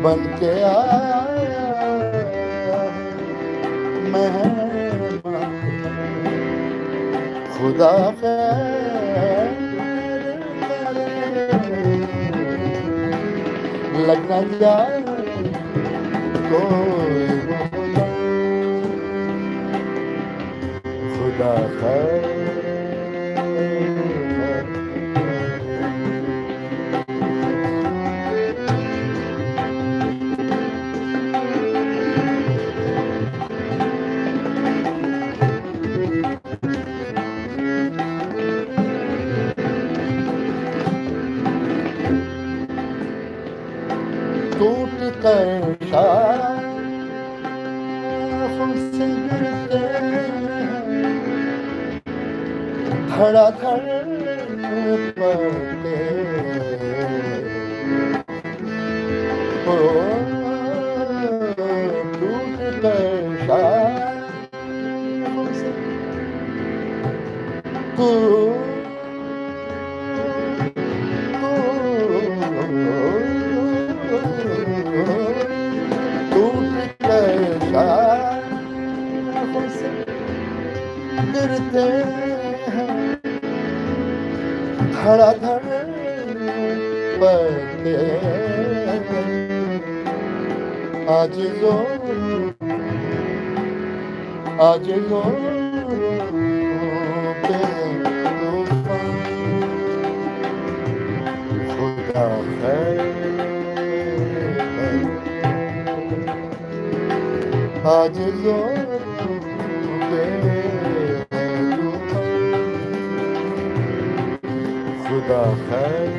बन के आया मेहमान, खुदा खैर करे, लग ना जाए कोई बोला, खुदा खैर टूट कर शाखों से गिरते धड़ाधड़ पड़ते, ओ टूट कर शाखों से टूट कर शाखों से गिरते हैं धड़ाधड़ पड़ते, आज पे तूफान, खुदा खैर, आज पे खुदा खैर,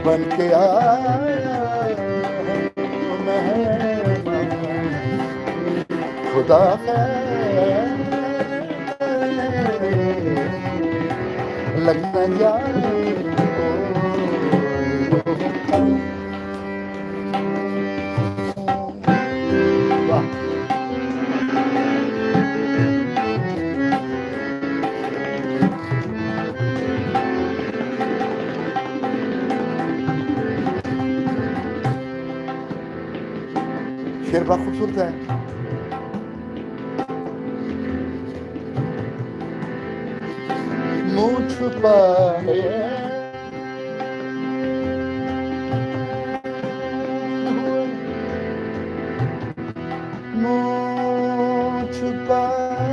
बन के आया मेहमान, खुदा खैर, लग न जाए वाह। शेर बड़ा खूबसूरत है। मुँह छुपाए मुँह छुपाए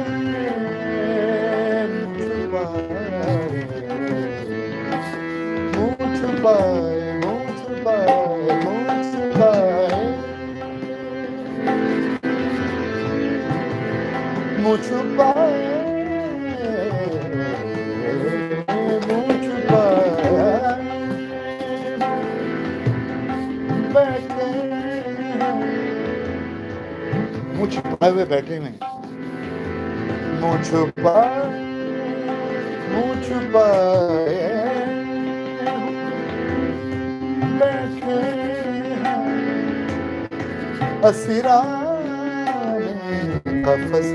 मुँह छुपाए मुँह छुपाए मुँह छुपाए मुँह छुपाए मुँह छुपाए बैठे मुँह छुपाए हुए बैठे में मुँह छुपाए बैठे असिराने कफस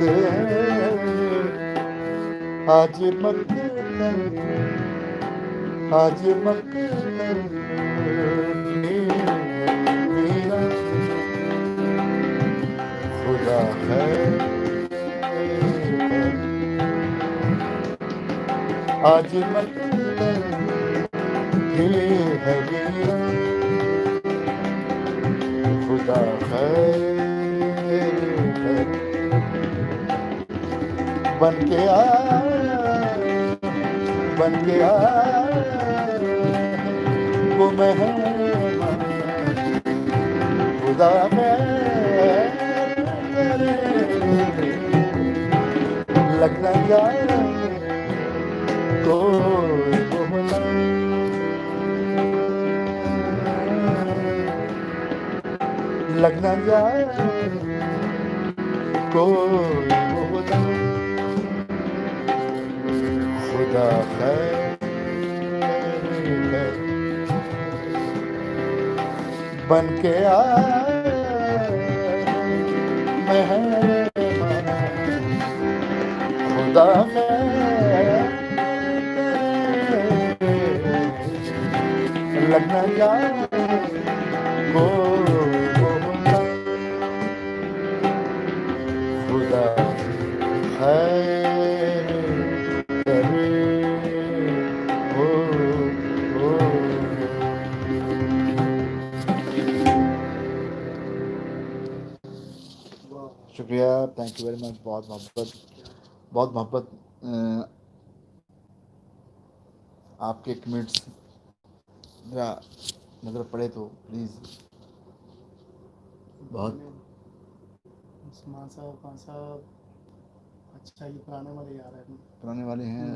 आज मकतल मेरा खुदा खैर आज मकतल है मेरा खुदा खैर बन के आया वो मेहमान, खुदा खैर करे, लग न जाए कोई बोला, लग न जाए कोई बोला, खुदा खैर बन के मेहरबान खुदा खैर लगना जा खुदा खैर करे हो शुक्रिया, थैंक यू वेरी मच। बहुत मोहब्बत आपके कमेंट्स जरा नज़र पड़े तो प्लीज़। बहुत उस्मान साहब खान साहब अच्छा, ये पुराने वाले यार हैं, पुराने वाले हैं।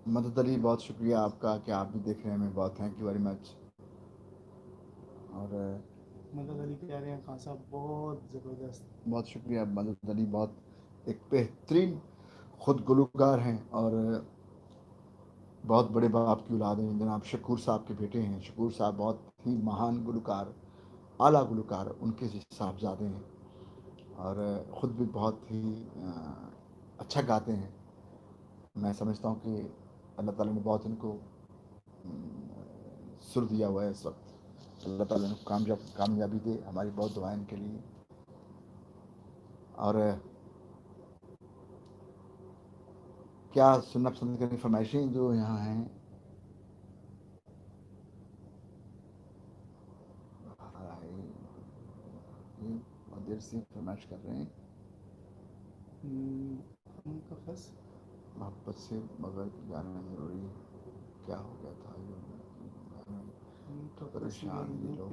मदद अली, बहुत शुक्रिया आपका कि आप भी देख रहे हैं हमें, बहुत थैंक यू वेरी मच। और मदद अली कह रहे हैं खान साहब बहुत ज़बरदस्त। बहुत शुक्रिया मदद अली, बहुत एक बेहतरीन खुद गुलकार हैं और बहुत बड़े बाप की औलाद हैं। जनाब शकूर साहब के बेटे हैं। शकूर साहब बहुत ही महान गुलकार, आला गुलकार, उनके साहबजादे हैं और ख़ुद भी बहुत ही अच्छा गाते हैं। मैं समझता हूँ कि अल्लाह ताला ने बहुत इनको सुर दिया हुआ है इस वक्त। अल्लाह ताला ने कामयाबी दे, हमारी बहुत दुआएं इनके लिए। और क्या सुनना पसंद करें फरमाइशें जो यहाँ हैं? बहुत देर से फरमाइश कर रहे हैं। मोहब्बत से मगर जाना जरूरी है, क्या हो गया था तो परेशान ये लोग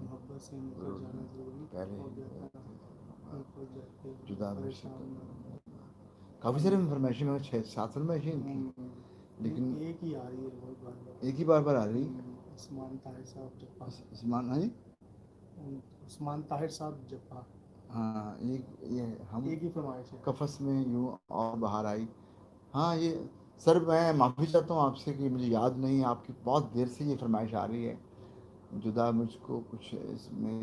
मोहब्बत से जाना जरूरी पहले हो गया था, जुदा। काफ़ी सारे फरमाइशें में 6-7 फरमाइशें थी, लेकिन एक ही आ रही है, बहुत बार एक ही बार आ रही। उस्मान ताहिर साहब जप्पा, उस्मान, हाँ जी, उस्मान ताहिर साहब जप्पा। हाँ, ये हम एक ही फरमाइश है, कफस में यूं और बाहर आई। हाँ, ये सर मैं माफ़ी चाहता हूँ आपसे कि मुझे याद नहीं, आपकी बहुत देर से ये फरमाइश आ रही है। जुदा मुझको कुछ इसमें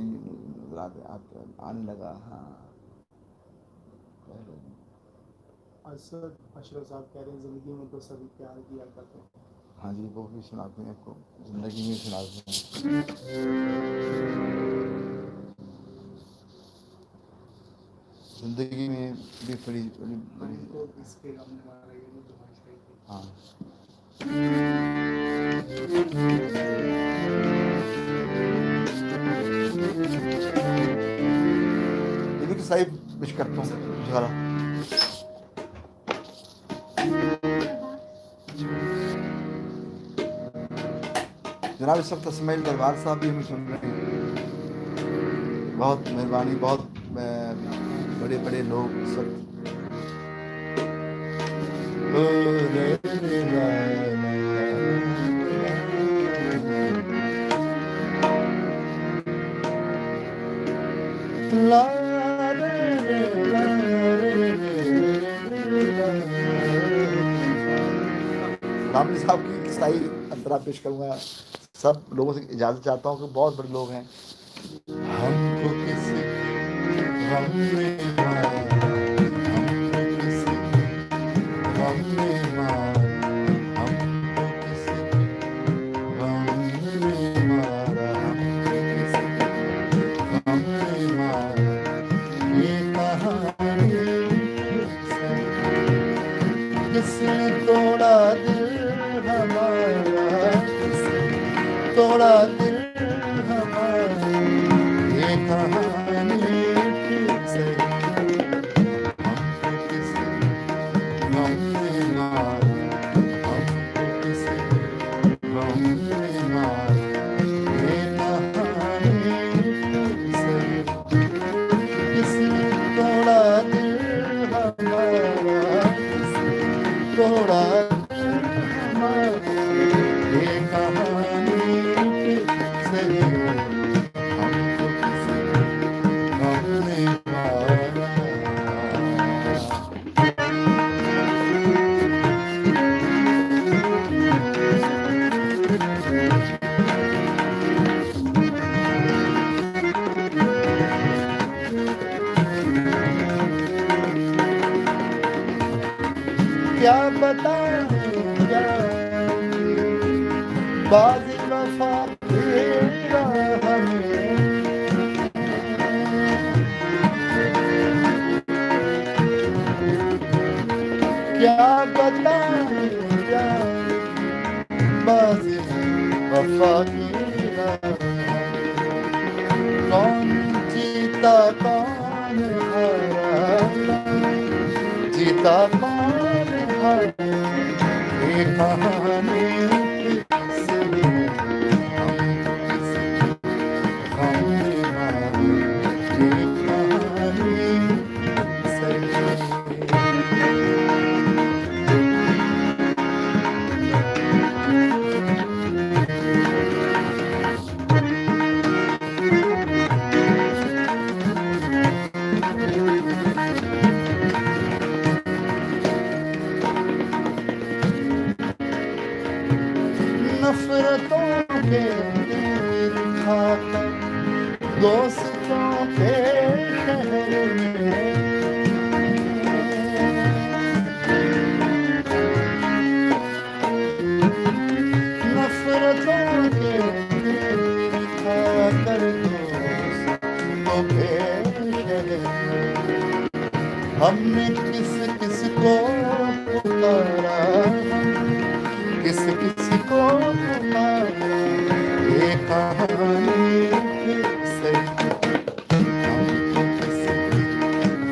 आने लगा। हाँ, असद अशरफ साहब कह रहे हैं ज़िंदगी में तो सभी प्यार किया करते हैं। हाँ जी, वो भी सुनाते हैं आपको, ज़िंदगी में सुनाते हैं। ज़िंदगी में भी बड़ी हाँ, ये भी सही विश करता हूँ ज़रा। जनाब इस वक्त इस्माइल दरबार साहब भी हमें सुन रहे हैं। बहुत मेहरबानी, बहुत बड़े बड़े लोग इस वक्त। रामली साहब की किसाई अंतरा पेश करूँगा। सब लोगों से इजाज़त चाहता हूँ कि बहुत बड़े लोग हैं। हमको किसी गम में मारा, हमको किसी गम में मारा, हमको किसी गम में मारा, हमको किसी गम में मारा। ये कहानी किसने तोड़ा दिल हमारा, तोड़ा दिल हमारा। ये कहानी ठीक से हमको किसी गम में मारा, हमको किसी गम में मारा। ये कहानी ठीक से किसने तोड़ा दिल हमारा, तोड़ा ये कहानी ठीक से हमको किसी गम क्या बताएं क्या बाज़ वफा की राह में, क्या बताएं क्या बाज़ वफा की राह में, कौन जीता कौन हारा, जीता कौन हारा, ये कहानी किससे हम किससे हम मारे, ये कहानी किससे। नफरतों के तीर खाकर दोस्तों के शहर में, नफरतों के तीर खाकर दोस्तों के शहर में, हमने किस किस को पुकारा, किस किस को पुकारा, ये कहानी फिर से हमको किसकी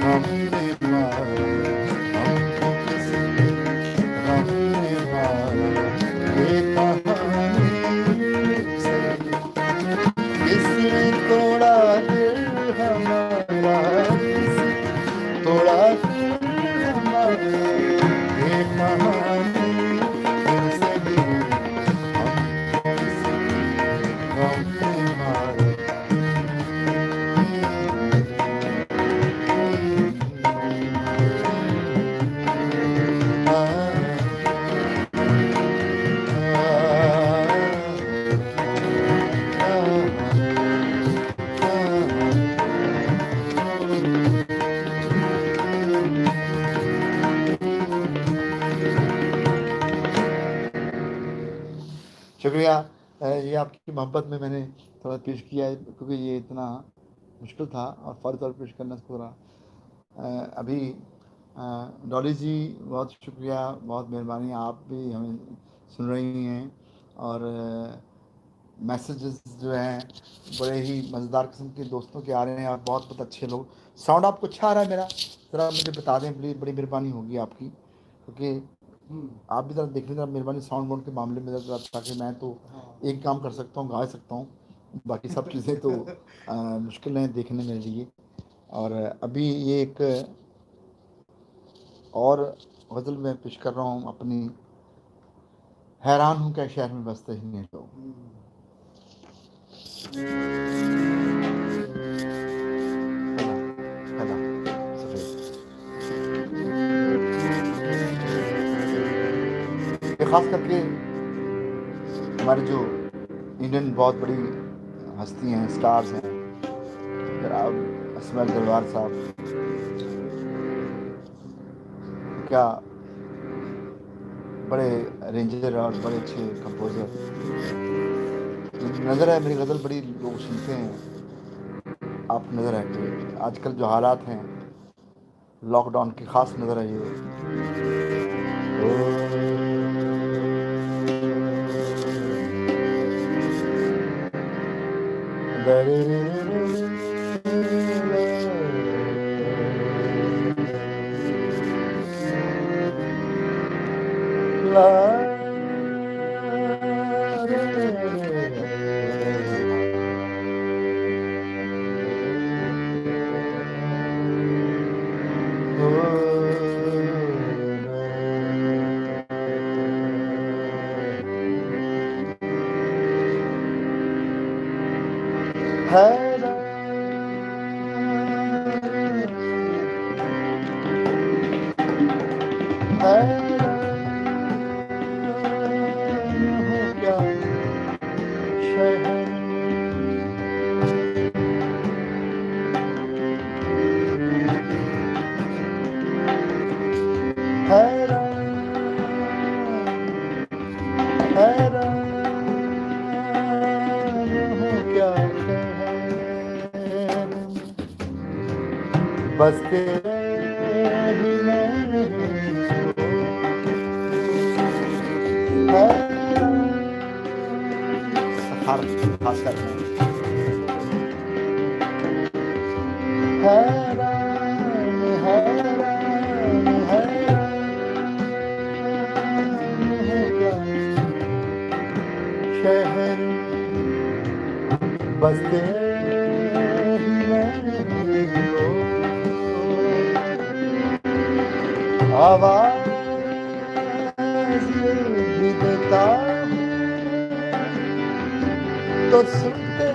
हमने मारा, हमको किसकी हमने मारा, ये कहानी फिर से। किसने तोड़ा दिल हमारा, किसने तोड़ा दिल हमारा, ये कहानी फिर से हमको किसकी हमने मारा। शुक्रिया। ये आपकी मोहब्बत में मैंने थोड़ा पेश किया है, क्योंकि ये इतना मुश्किल था और फौरी तौर पर पेश करना थोड़ा अभी डॉली जी बहुत शुक्रिया, बहुत मेहरबानी, आप भी हमें सुन रही हैं और मैसेजेस जो हैं बड़े ही मज़ेदार किस्म के दोस्तों के आ रहे हैं और बहुत बहुत अच्छे लोग। साउंड आपको अच्छा आ रहा है मेरा? ज़रा मुझे बता दें प्लीज़, बड़ी मेहरबानी होगी आपकी, क्योंकि आप भी ज़रा देखने ज़रा मेहरबानी साउंड वाउंड के मामले में ज़रा, ताकि मैं तो एक काम कर सकता हूँ, गा सकता हूँ, बाकी सब चीज़ें तो मुश्किल हैं देखने मेरे लिए। और अभी ये एक और गज़ल मैं पेश कर रहा हूँ अपनी, हैरान हूँ क्या शहर में बसते ही हैं लोग। खास करके हमारे जो इंडियन बहुत बड़ी हस्ती हैं, स्टार्स हैं, जनाब असमल दरबार साहब, क्या बड़े रेंजर और बड़े अच्छे कंपोजर। नज़र है मेरी गज़ल बड़ी लोग सुनते हैं, आप नज़र है कि आजकल जो हालात हैं लॉकडाउन की ख़ास नज़र है हैरान बसते ही नहीं सफर खास करना हैरान हैरान हैरान हो गया शहर बसते ही नहीं लोग आवाज भी देता तो सुनते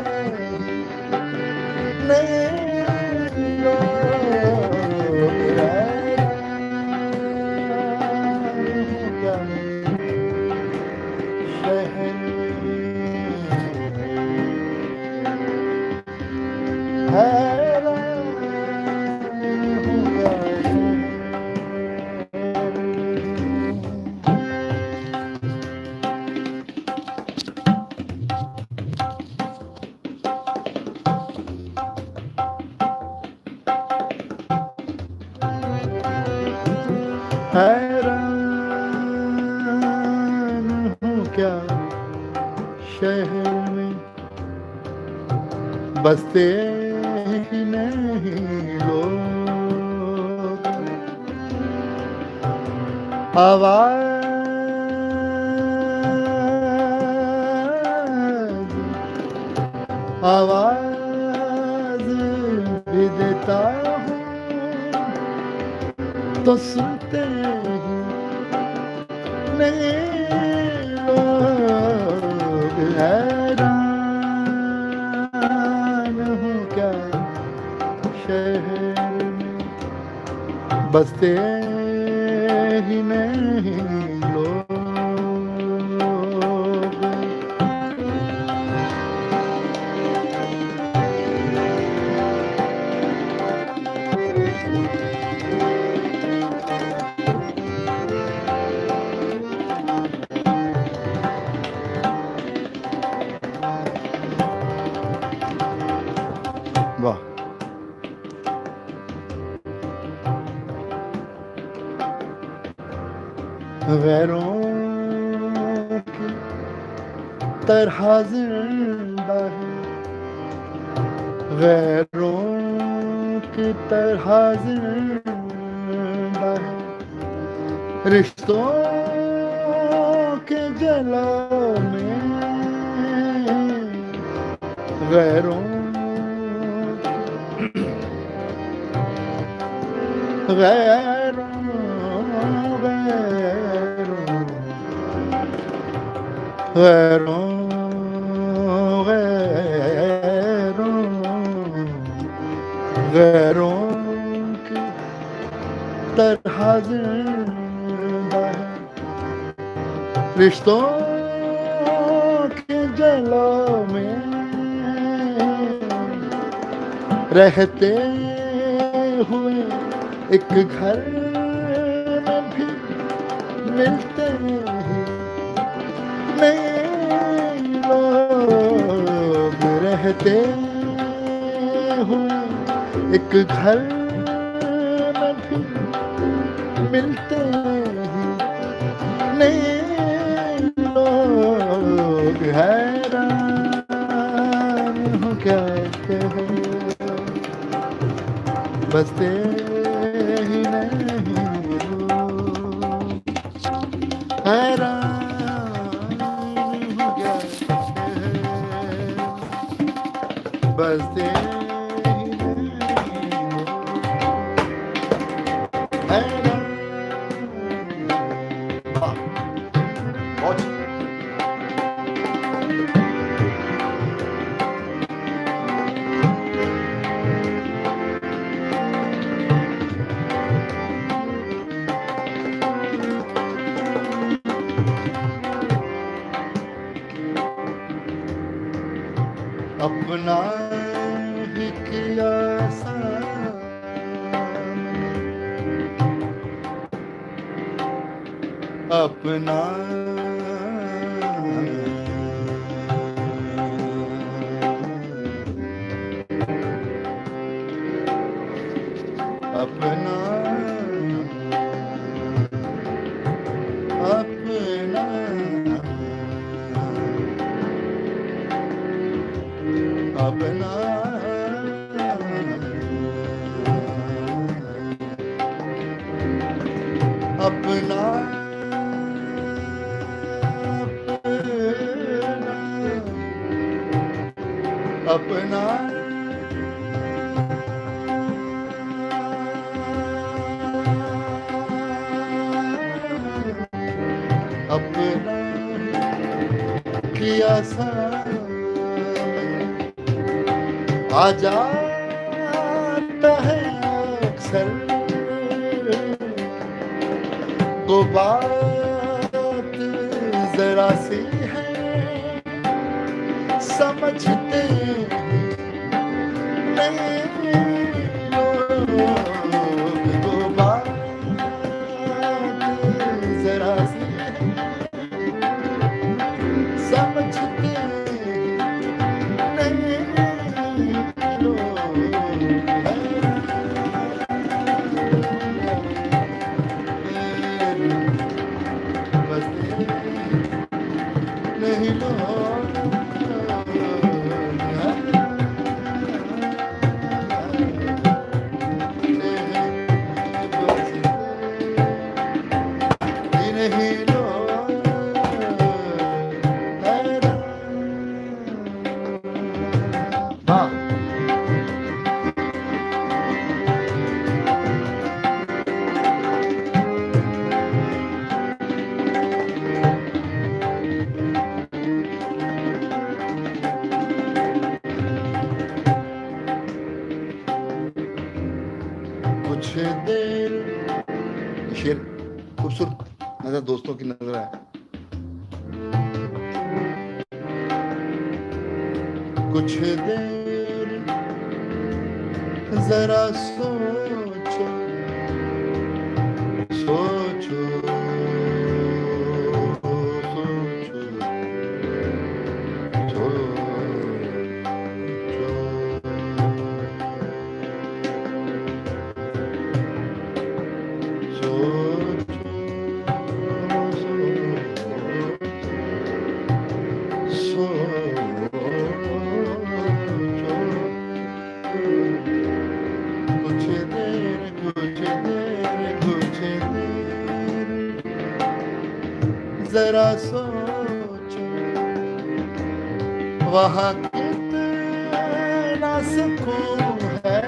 नहीं लोग क्या शहर हैरान हो गया हैरान हूँ क्या शहर में बसते ही नहीं लोग आवाज भी देता हूँ तो सुनते नहीं लोग हैरान हूँ क्या शहर में बसते ही नहीं लोग वाह गैरों की तरह जिंदा है गैरों की तरह जिंदा है रिश्तों के जलों में गैरों गैरों गैरों गैरों गैरों की तरह जिंदा है रिश्तों के जलों में रहते हुए एक घर में भी मिलते नहीं लोग रहते हुए एक घर में भी मिलते नहीं लोग हैरान हो क्या कहे बसते ही नहीं लोग हैरान हो गया बसते ही नहीं लोग हैरान अपना ही किया अपना अपना अपना अपना अपना अपना अपना किया सा आ जाता है अक्सर वो बात जरा सी है समझते नहीं लोग वो बात जरा सी है समझते नहीं लोग नहीं हाँ कुछ देर शेर खूबसूरत नजर दोस्तों की नजर है कुछ देर जरा सोचो सोचो जरा सोचो वहाँ कितना सुकून है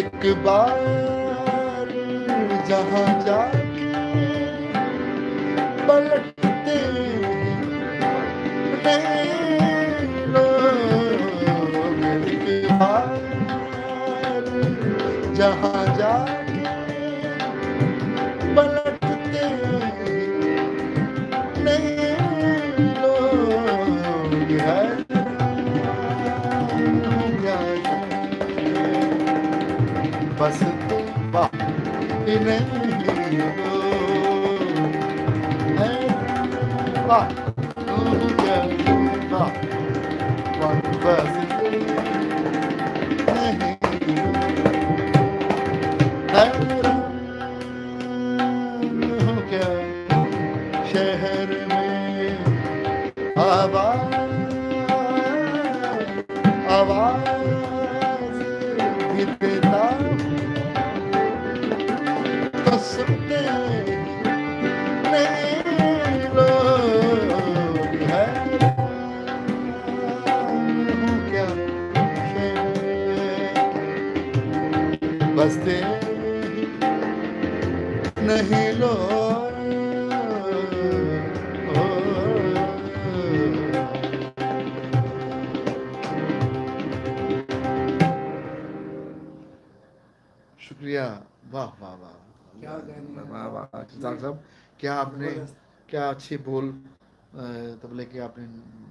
एक बार जहाँ जाके पलटते नहीं लोग एक बार जहाँ जाके पलटते नहीं लोग है बस वाह नहीं लोग है वाह वाह बस नहीं क्या शहर में आवाज गिरता तो सुनते नहीं लोग है क्या बसते नहीं लोग शुक्रिया वाह वाह वाह क्या कहने वाह वाह चित्रांग साहब क्या आपने क्या अच्छे बोल तबले के आपने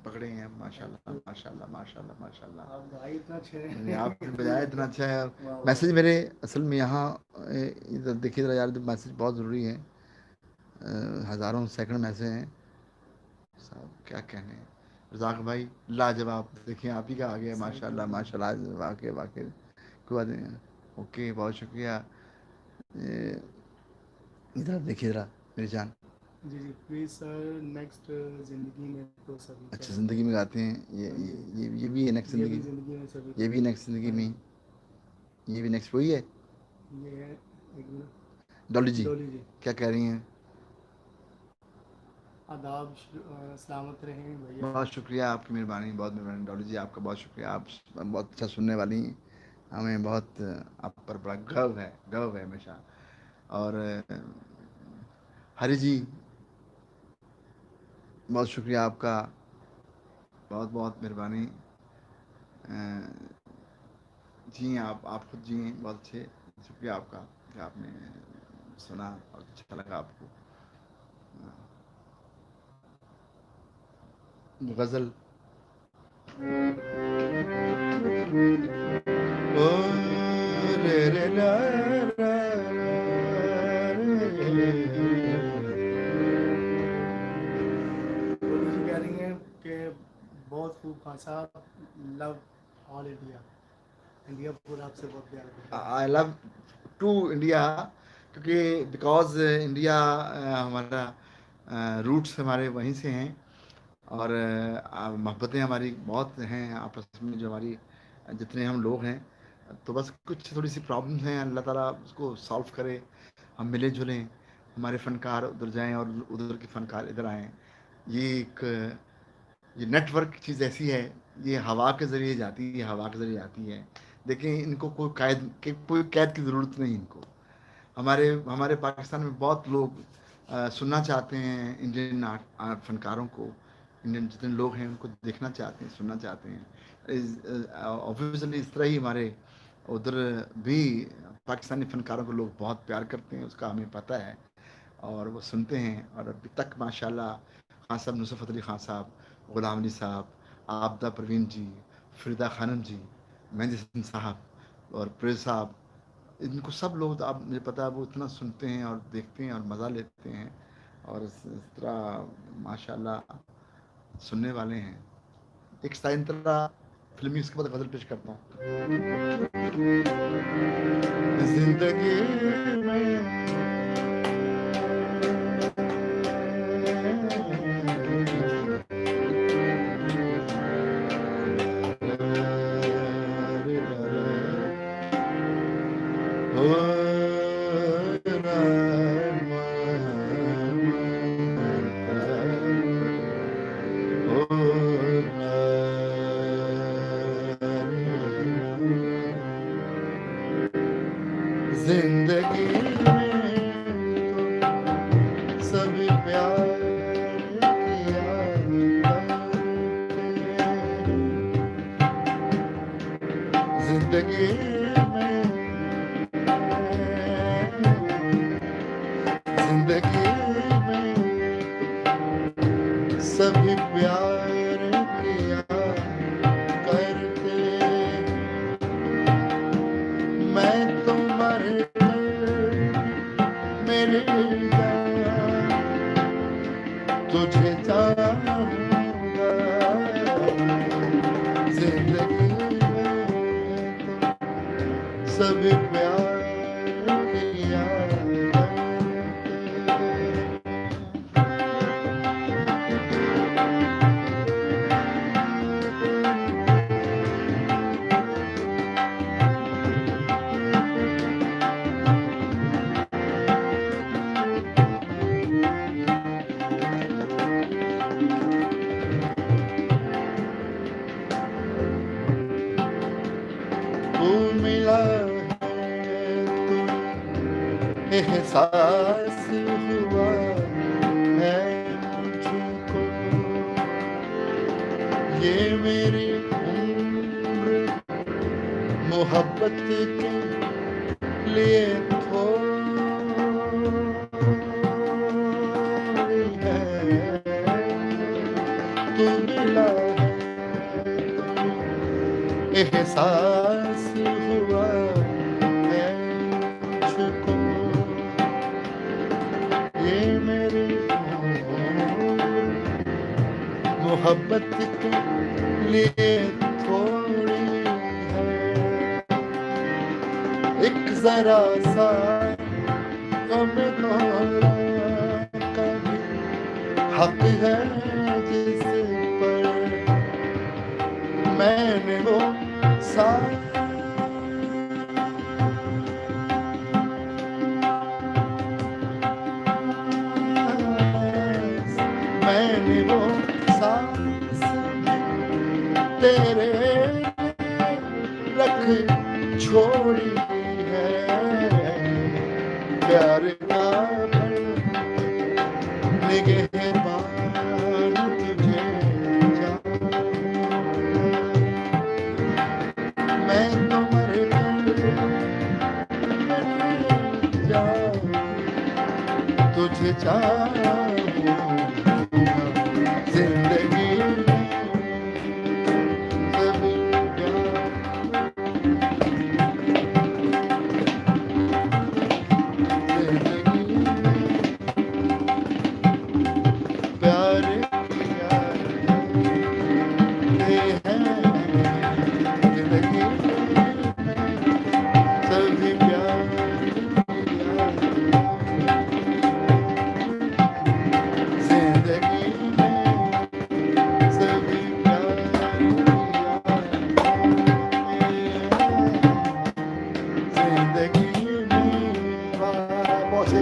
पकड़े हैं माशाल्लाह माशाल्लाह माशाल्लाह माशाल्लाह आप भाई इतना अच्छे नहीं, आपने बजाया इतना अच्छा है मैसेज मेरे असल में यहाँ इधर देखिए जरा यार मैसेज बहुत ज़रूरी है हज़ारों सेकंड मैसेज हैं साहब क्या कहने रज़ाक भाई लाजवाब देखिए आप ही का आ गया माशाल्लाह माशाल्लाह वाकई वाकई कोई बात नहीं। ओके, बहुत शुक्रिया। इधर देखिए ज़रा मेरी जान। जी जी प्लीज़ सर, नेक्स्ट ज़िंदगी में तो सभी का अच्छा, है। ज़िंदगी में गाते हैं ये हाँ जी, ये भी है नेक्स्ट ये भी ज़िंदगी। ज़िंदगी में सभी ये का भी है। नेक्स्ट ज़िंदगी हाँ में, जी, ये भी नेक्स्ट वही है। ये है एक मिनट। डॉली जी डोली जी, क्या कह रही हैं? आदाब, सलामत रहें भैया। बहुत शुक्रिया, आपकी मेहरबानी, बहुत मेहरबानी डॉली जी, आपका बहुत शुक्रिया। आप बहुत अच्छा सुनने वाली हैं। हमें बहुत आप पर बड़ा गर्व है हमेशा। और हरी जी, बहुत शुक्रिया आपका, बहुत बहुत मेहरबानी। जी आप खुद जी हैं बहुत अच्छे। शुक्रिया आपका कि आपने सुना और अच्छा लगा आपको। गज़ल ओ रे रे ला रा डोली जी कह रही हैं कि बहुत खूब खान साहब, लव ऑल इंडिया, इंडिया पूरा आपसे बहुत प्यार करता है। आई लव टू इंडिया, क्योंकि बिकॉज इंडिया हमारा रूट्स हमारे वहीं से हैं। और मोहब्बतें हमारी बहुत हैं आपस में, जो हमारी जितने हम लोग हैं। तो बस कुछ थोड़ी सी प्रॉब्लम्स हैं, अल्लाह ताला उसको सॉल्व करे, हम मिले जुलें, हमारे फ़नकार उधर जाएं और उधर के फ़नकार इधर आएं। ये एक ये नेटवर्क चीज़ ऐसी है, ये हवा के ज़रिए जाती है, हवा के ज़रिए आती है। देखें, इनको कोई कैद की ज़रूरत नहीं इनको। हमारे हमारे पाकिस्तान में बहुत लोग सुनना चाहते हैं इंडियन आर्ट फनकारों को। इंडियन जितने लोग हैं उनको देखना चाहते हैं, सुनना चाहते हैं। ऑब्वियसली इस तरह ही हमारे उधर भी पाकिस्तानी फनकारों को लोग बहुत प्यार करते हैं, उसका हमें पता है। और वो सुनते हैं, और अभी तक माशाल्लाह खान साहब, नुसरत अली खान साहब, ग़ुलाम अली साहब, आबदा परवीन जी, फरीदा खानम जी, मेहंदी हसन साहब और प्रेज साहब, इनको सब लोग तो आप मुझे पता है वो इतना सुनते हैं और देखते हैं और मज़ा लेते हैं। और इस तरह माशाल्लाह सुनने वाले हैं। एक साइन तरह फिल्मी, उसके बाद गज़ल पेश करता हूँ। जिंदगी में जिंदगी में तो सभी प्यार किया करते। जिंदगी में, जिंदगी में सभी प्यार किया करते। मैं तो मर मेरे जान तुझे चाहूंगा। जिंदगी में तो सभी प्यार किया तू मिला है तू एहसास हुआ है मुझको। ये मेरी उम्र मोहब्बत के लिए थोड़ी है। तू मिला है एहसास हुआ है मुझको। ये मेरी मोहब्बत के लिए थोड़ी है। जरा सा गम तोरा का भी हक है जिस पर मैंने वो मैंने वो सांस तेरे रख छोड़ी है प्यार का निगहबान तुझे मैं तो मर जाऊं तुझे चाहूं जिंदगी सभी प्यार जिंदगी सभी प्यार जिंदगी सभी जिंदगी बहुत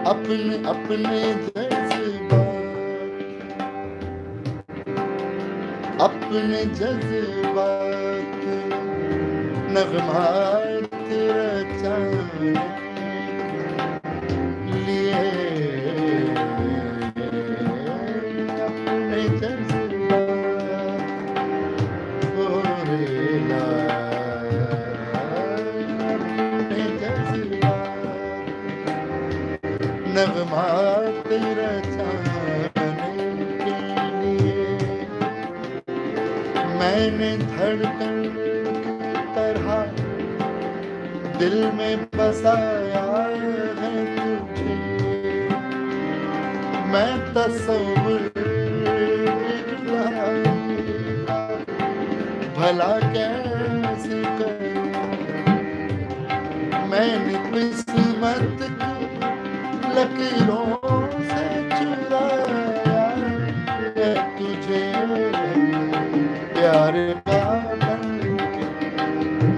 अपने अपने जज्बात अपने जज्बात नगमात रचाने लिए अपने जज्बात बोरेला अपने जज्बात नगमात रचाने के लिए मैंने धड़कन की तरह दिल में बसाया है तुझे मैं तस्वीर भला कैसे करूं मैंने किस्मत की लकीरों से चुराया है तुझे प्यार का बनके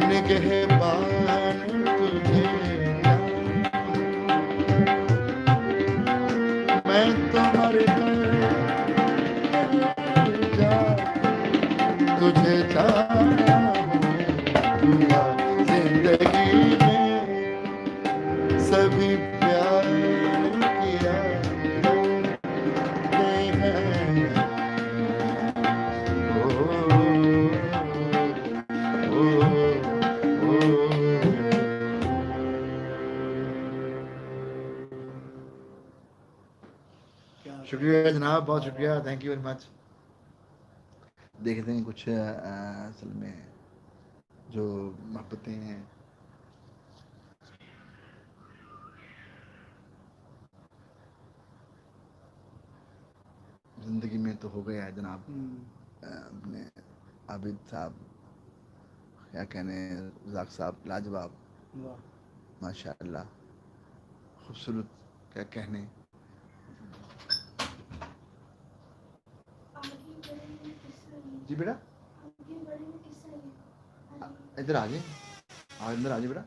निगहबान तुझे मैं तो मर जाऊं तुझे चाहूंगा जिंदगी में सभी प्यार किया शुक्रिया जनाब, बहुत शुक्रिया, थैंक यू वेरी मच। देखते हैं कुछ असल में जो मोहब्बतें हैं जिंदगी में तो हो गया है जनाब। अपने आबिद साहब क्या कहने, रज़ाक साहब लाजवाब, माशाअल्लाह, खूबसूरत, क्या कहने। जी बेटा इधर आ जाए, अंदर आ जाए बेटा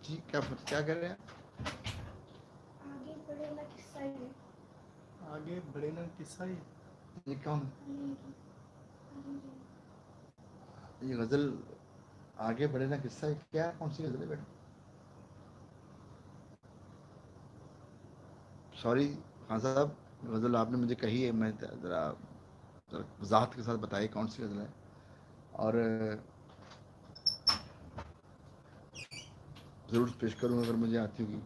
जी। क्या कह रहे हैं? आगे बढ़े ना किस्सा ही। ये कौन, ये गजल आगे बढ़े ना किस्सा है, क्या कौन सी गजल है बेटा? सॉरी खान साहब, गजल आपने मुझे कही है, मैं ज़रा वजाहत के साथ बताइए कौन सी गजल है, और ज़रूर पेश करूँगा अगर मुझे आती होगी।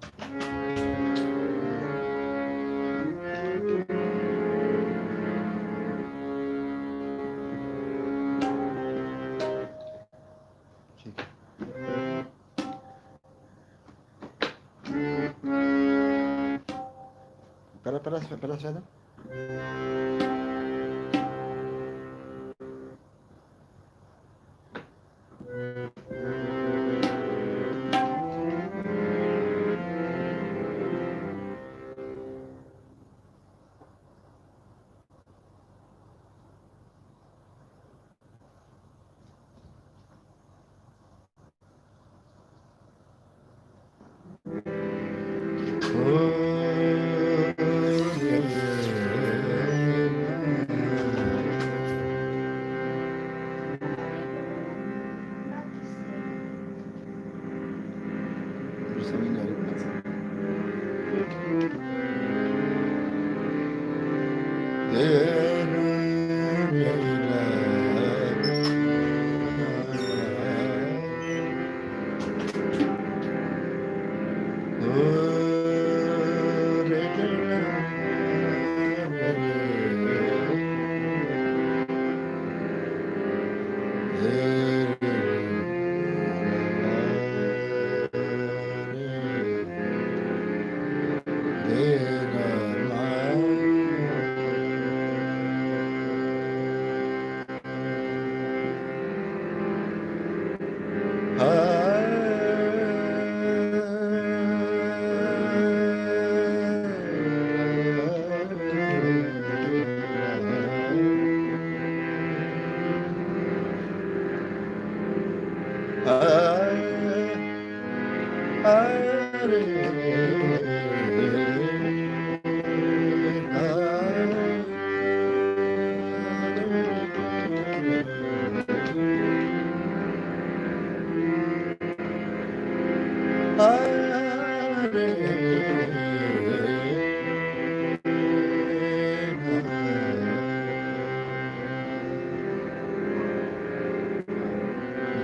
ठीक है। Espera, espera. समझ नहीं आ रही बात।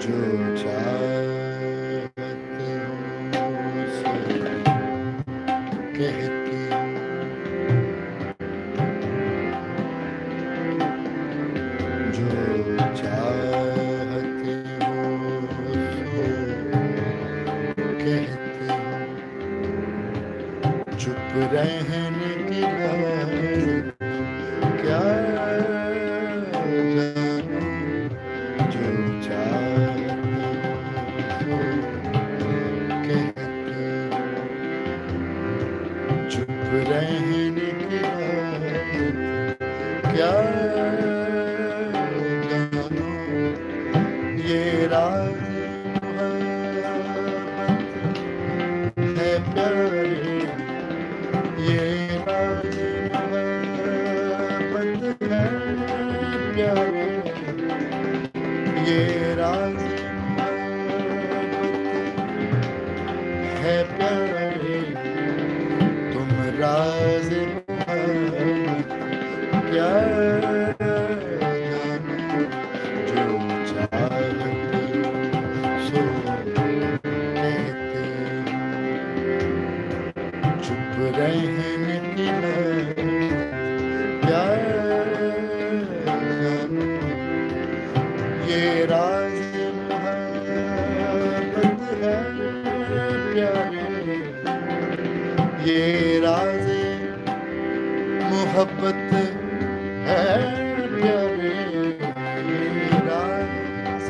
जो चाहते हो सो कहती जो चाहते हो सो कहती चुप रहने की बात क्या जानूं जो चाहते हो कहती चुप रहने की बात क्या जानूं ये राज मोहब्बत है प्यारे ये राज मोहब्बत है प्यारे ये राज मोहब्बत है प्यारे तुम राज मोहब्बत क्या जानो जो चाहते सो कहते चुप रहने की बात क्या जानूं ये राज मोहब्बत है प्यारे ये राज मोहब्बत है प्यारे ये राज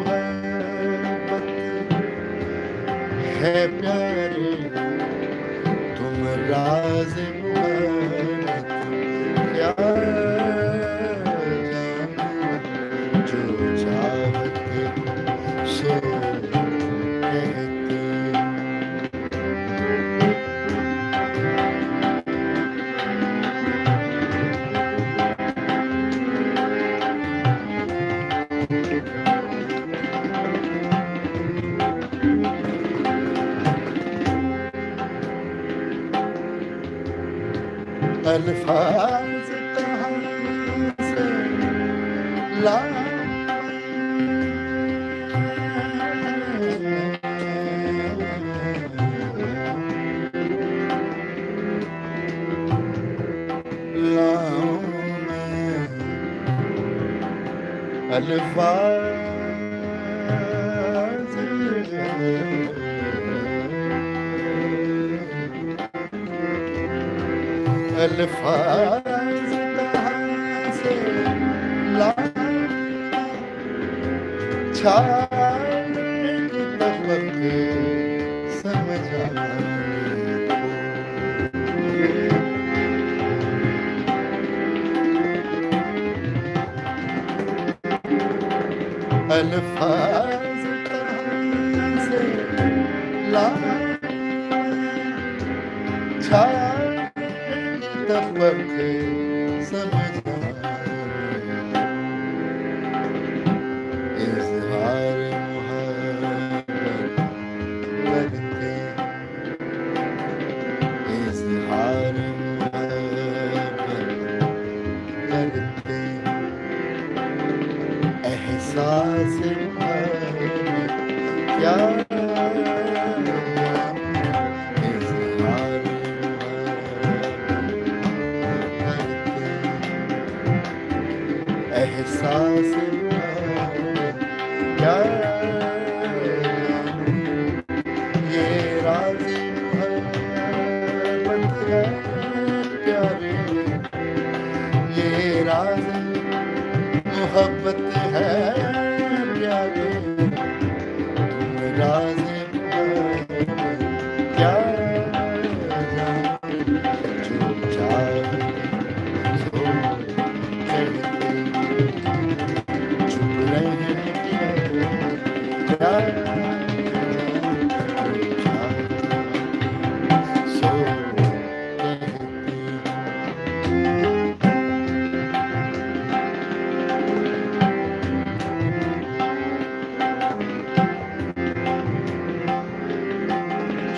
मोहब्बत है प्यारे तुम राज मोहब्बत क्या जानूं जो चाहते सो कहते अल्फाज कहाँ से लाऊं मैं अल्फाज अल्फाज कहाँ से लाऊं, छाने की तबक समझ आए तो। अल्फाज कहाँ से लाऊं, छाने की तबक समझ इज़हार मोहब्बत करते, इज़हार मोहब्बत करते, एहसास मोहब्बत क्या, इज़हार मोहब्बत करते, एहसास क्या, ये राज़ मोहब्बत है प्यारे, ये राज़ मोहब्बत है प्यारे, तुम राज़ मोहब्बत क्या जाने, जो चाहे सो कहते, चुप रहने क्या, सो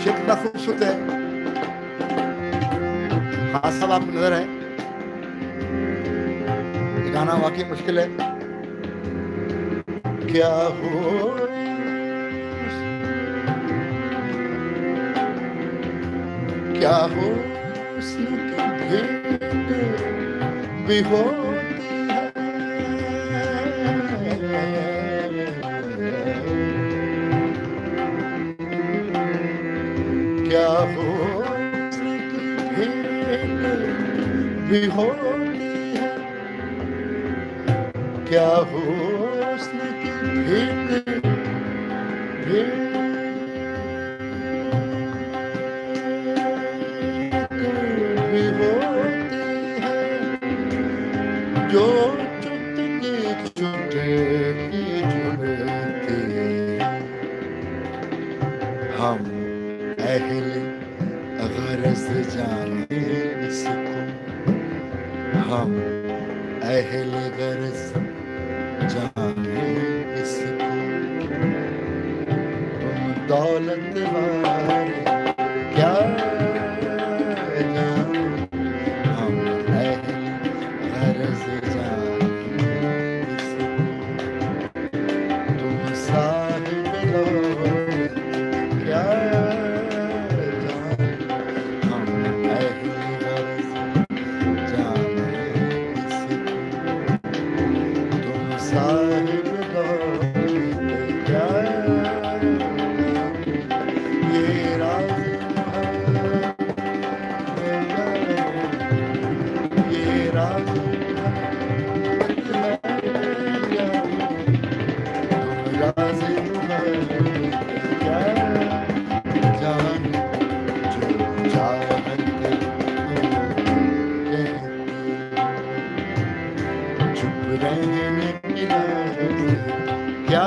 शेर कितना खूबसूरत है। हाँ साहब आपको नजर है, ये गाना वाकई मुश्किल है। क्या हो क्या हो उसकी भेंट भी होती है, क्या हो उसकी भेंट भी होती है, क्या हो उसकी भेंट भी होती है, जो चुटकी चुटकी जुड़ती, हम अहल गरज जाने इसको, हम अहल गरज जाने इसको, तुम दौलत वाले क्या जाने, हम अहल गरज जाने इसको, तुम साहिब दौलत क्या जाने, हम अहल गरज जाने इसको, तुम साहिब दौलत क्या, ये राज ये राज क्या, तुम राज क्या जाने, जो चाहत कहती, चुप रहने की राज़ क्या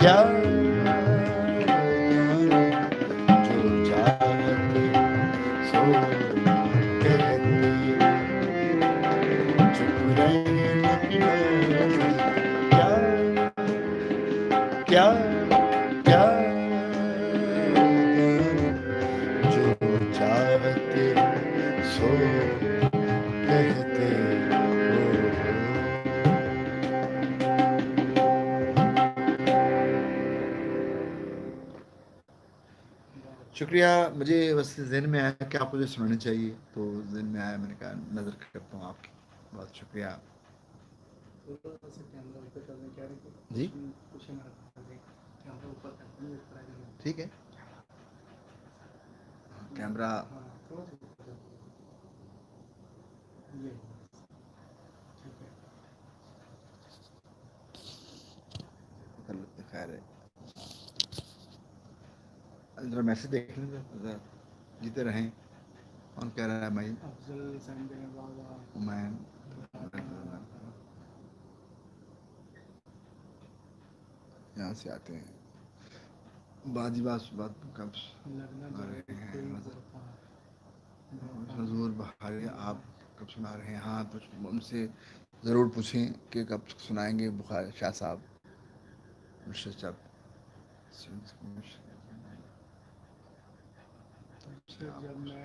क्या जाने, जो चाहत सो कहती, चुप रहने की राज़ क्या क्या क्या जाने, जो चाहते सो कहते हो। शुक्रिया। मुझे बस जहन में आया कि आपको जो सुनानी चाहिए, तो जहन में आया, मैंने कहा नज़र करता हूँ आपकी। बहुत शुक्रिया थोड़ा सा कैमरा ऊपर कर दें, क्या रहे जी। कुछ हमारा कैमरा ऊपर कर दें, ठीक है। कैमरा हाँ, थोड़ा सा ये ठीक है। कर लेते, खैर है। जरा मैसेज देख लें जरा, जीते रहें। कौन कह रहा है भाई? अफजल संजय बाबा हुमायूं यहाँ से आते हैं। बाजी बात कब लगना सुना रहे जरूरी हैं? कोई होता है। हजूर बहारी आप कब सुना रहे हैं? हाँ, तो उनसे ज़रूर पूछें कि कब सुनाएंगे बुखारी शाह साहब, मुर्शद साहब। जब मैं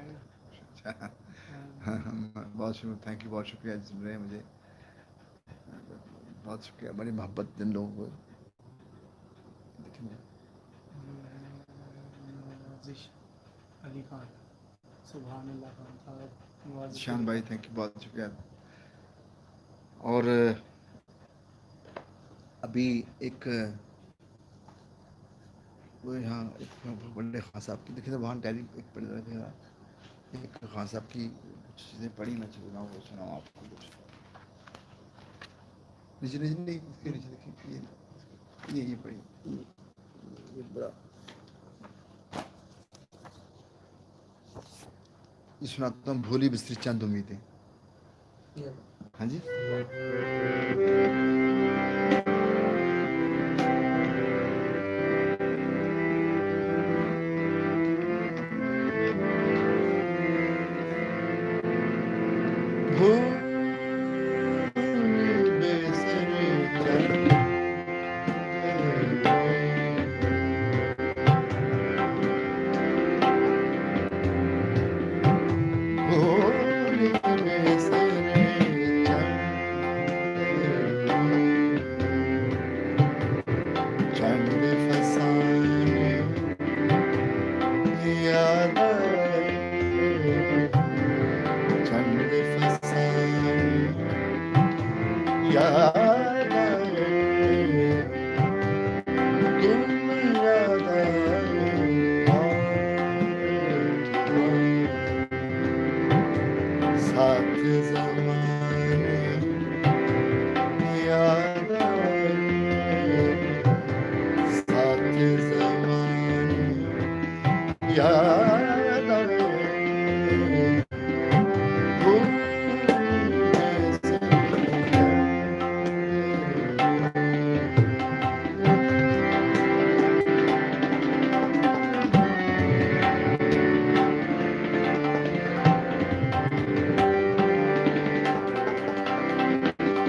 बहुत शुक्रिया, थैंक यू, बहुत शुक्रिया सुन रहे हैं मुझे, बहुत शुक्रिया, बड़ी मोहब्बत जिन लोगों को। नवाजिश अली खान, सुभान अल्लाह खान साहब, नवाजिश शान अली भाई खान। थैंक यू, बहुत शुक्रिया। और अभी एक वो यहाँ एक बड़े खान साहब की देखिए, तो वहाँ टैली एक पढ़ रहे थे, एक खान साहब की कुछ चीज़ें पढ़ी, मैं सुनाऊँ, वो सुनाऊँ आपको कुछ। नीचे नीचे नहीं, इसके नीचे देखिए, ये पढ़ी, ये बड़ा, ये सुनाता हूँ। भोली बिस्तरी चंद उम्मीदें। हाँ जी,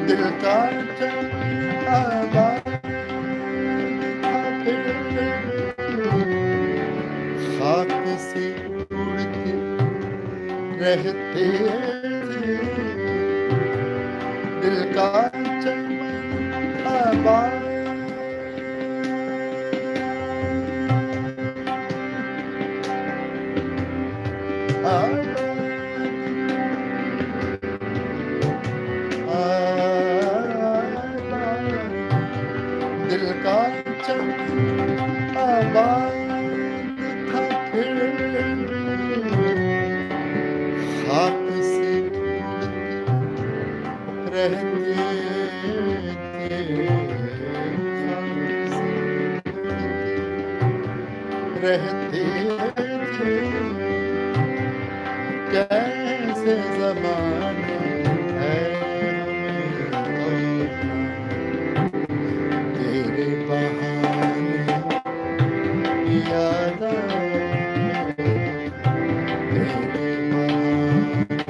दिल का आबाद था फिर खाक से उड़ते रहते थे, दिल का चमन आबाद दिल का चमन आबाद था फिर खाक से रहते थे, रहते थे। कैसे ज़माना है तेरे बहाने याद आए, तेरे बहाने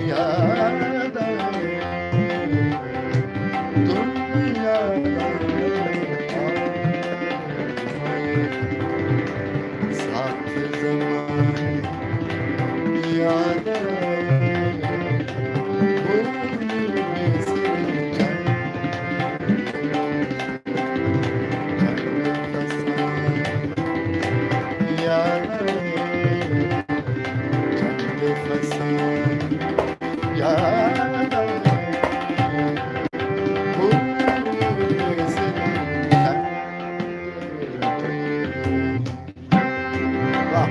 याद आए, तुम याद आए, साथ ज़माने याद वाह,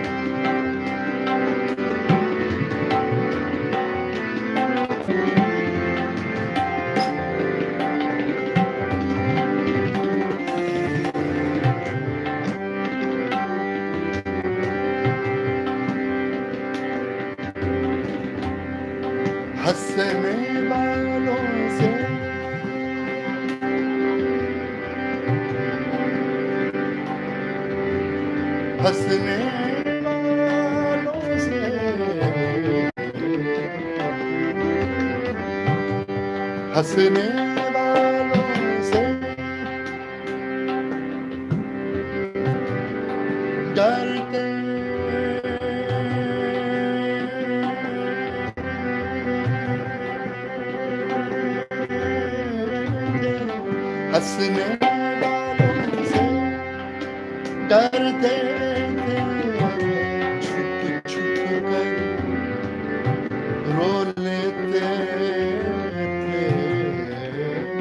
हंसने वालों से हंसने वालों से हंसने वालों से डरते हंसने वालों से डरते थे छुप छुप कर रो लेते थे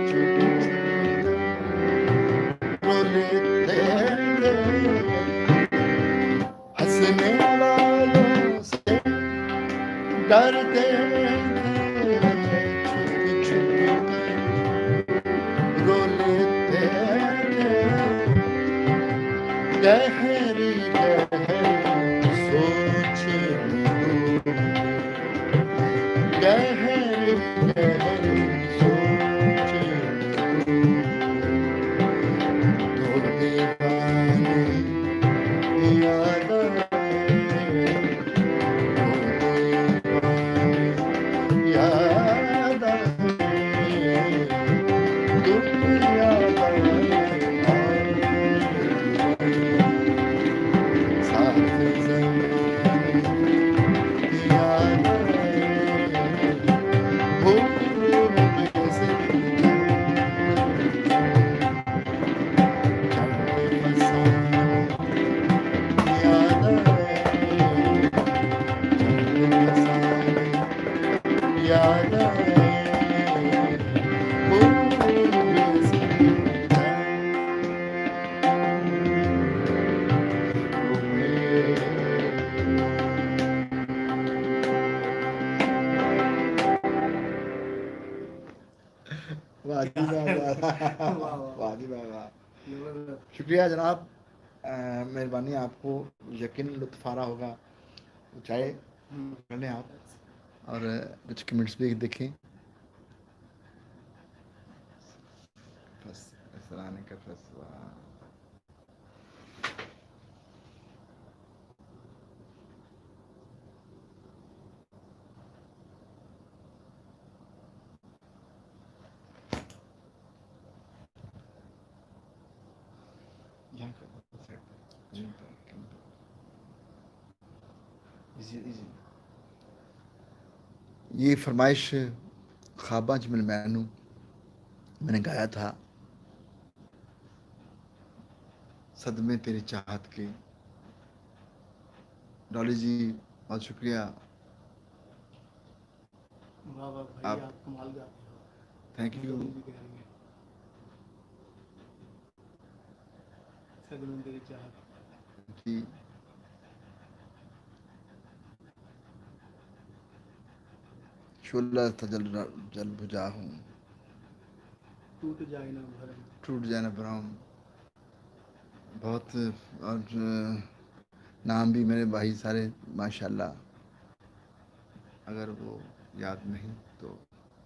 छुप छुप कर रो लेते थे हंसने वालों से डरते थे छुप छुप कर रो लेते थे गहरी गहरी सोच गहरी गहरी सोच तो दीवानी याद आए तो दीवानी याद आए तुम याद आए साथ ज़मीन याद आए भूल कैसे चढ़े फसाने याद आए चढ़े फसाने याद आए भूल कैसे वाह जी वाह वाह वाह जी वाह वाह जबरदस्त। शुक्रिया जनाब मेहरबानी आपको यकीन लुत्फ आ रहा होगा चाहे कर लें आप और कुछ कमेंट्स भी देखें बस सराहने का फैसला यहाँ का ये फरमाइश ख्वाबा जमिल मैनू मैंने गाया था सदमे तेरी चाहत के डॉली जी बहुत शुक्रिया वाह वाह भाई आप- आप कमाल गाते हो। थैंक यू डॉली भी कहेंगे। सदमे तेरी चाहत जी शोला था जल बुझा हूँ टूट जाए ना भरम टूट जाए ना भरम बहुत और नाम भी मेरे भाई सारे माशाल्लाह अगर वो याद नहीं तो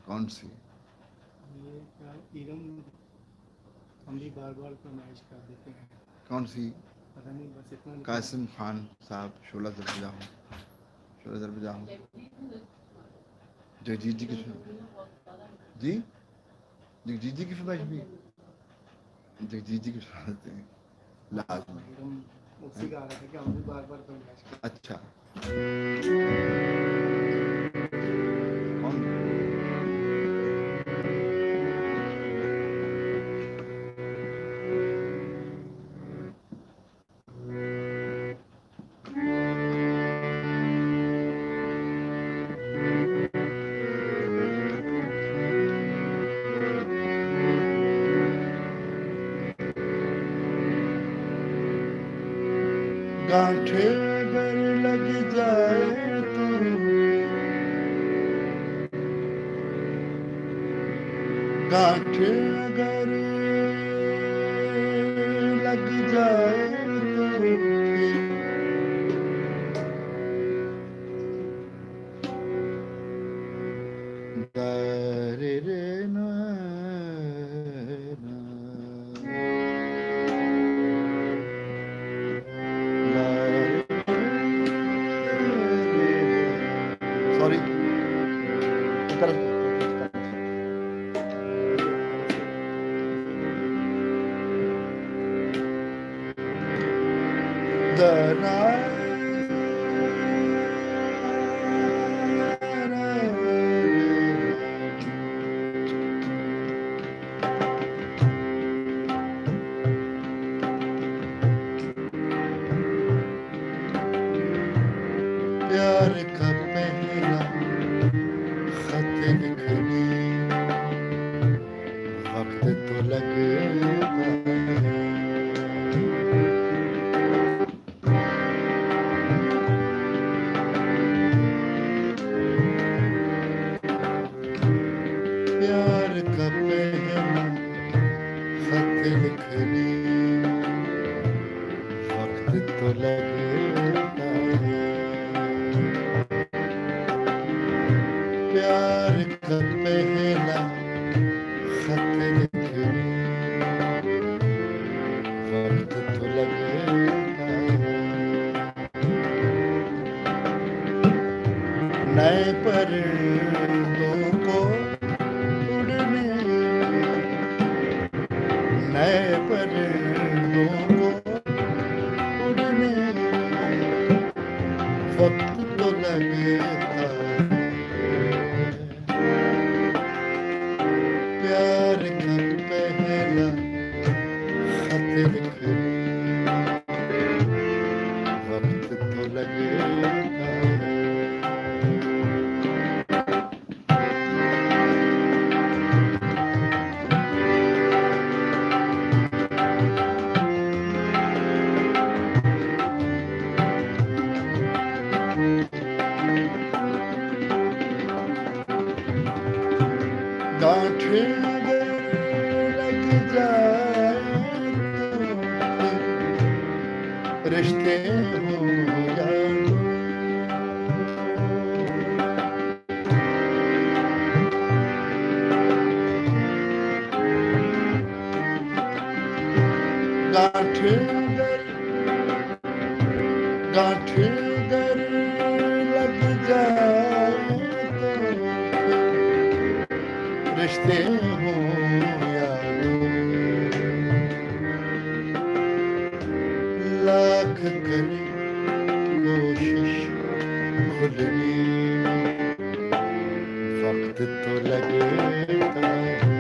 कौन सी ये क्या इरम हम भी बार बार फरमाइश कर देते हैं कौन सी पता नहीं बस इतना लिखा है। कासिम खान साहब शोला जल बुझा हूँ शोला जल बुझा हूँ जगजीत जी की जी जगजीत जी की फरमाइश भी जगजीत जी की फरमाइश हैं लाजमी इरम उसी का आ रहा था कि हम भी बार बार फरमाइश कर अच्छा कौन गांठे अगर लग जाए तो गांठे अगर लग जाए तो सॉरी the night प्यार का पहला खत लिखने वक्त तो लगता है प्यार का पहला खत लिखने वक्त तो लगता है प्यार का पहला खत लिखने वक्त तो लगता है नए परिंदों को उड़ने नए परिंदों को उड़ने वक्त तो लगता है प्यार का पहला खत लिखने वक्त तो लगता है गांठें अगर लग जाए तो फिर रिश्ते हो या गांठें अगर लग जाए तो फिर रिश्ते हो या लाख करे कोशिश खुलने वक्त तो लगता है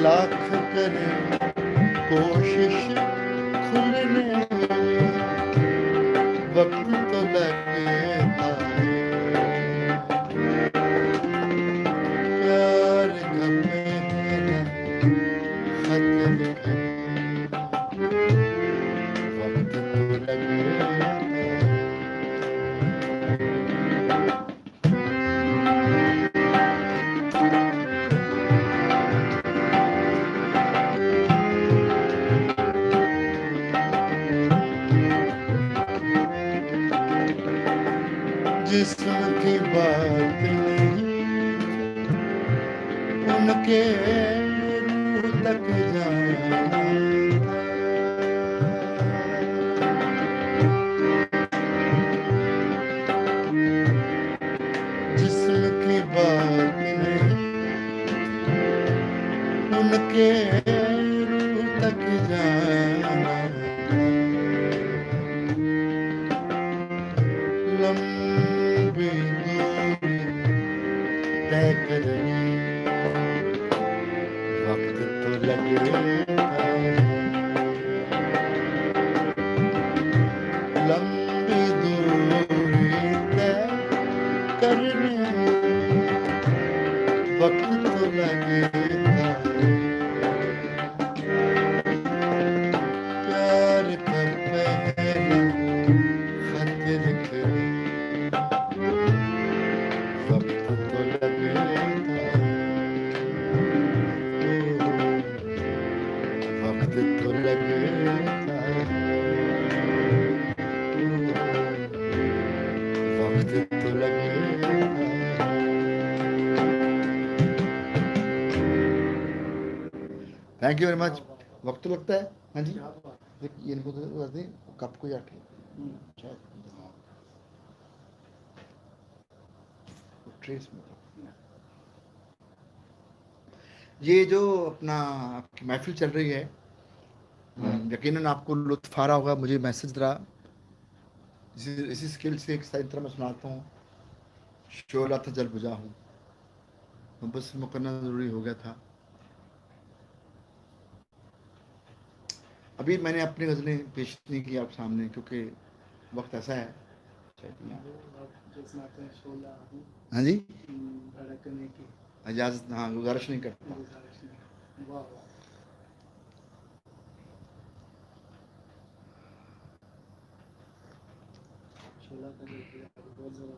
लाख करे कोशिश खुलने वक्त तो लगता है प्यार का पहला खत लिखने वक्त तो लगता है जिस्म की बात नहीं उनके रूह तक जाना जिस्म की बात नहीं उनके रूह तक जाना लंबी दूरी तय करनी वक्त तो लगता है लंबी दूरी तय करने वक्त तो लगता है प्यार का पहला खत लिखने वक्त तो लगता है वक्त तो लगता है वक्त तो लगता है थैंक यू वेरी मच वक्त तो लगता है हाँ जी ये इनको तो कर दें कप को जाके शायद फेस में। ये जो अपना आपकी महफिल चल रही है, यकीनन आपको लुत्फ आ रहा होगा। मुझे मैसेज रहा इसी स्किल से एक साइड तरह मैं सुनाता हूँ। शोला था जल बुझा हूँ, बस मुकन्ना ज़रूरी हो गया था। अभी मैंने अपनी गज़लें पेश नहीं की आप सामने, क्योंकि वक्त ऐसा है। शोला हाँ जी, धड़कने की इजाज़त, हाँ, गुजारिश नहीं करता। गुजारिश नहीं। वाह वाह। शोला का जो बहुत ज़्यादा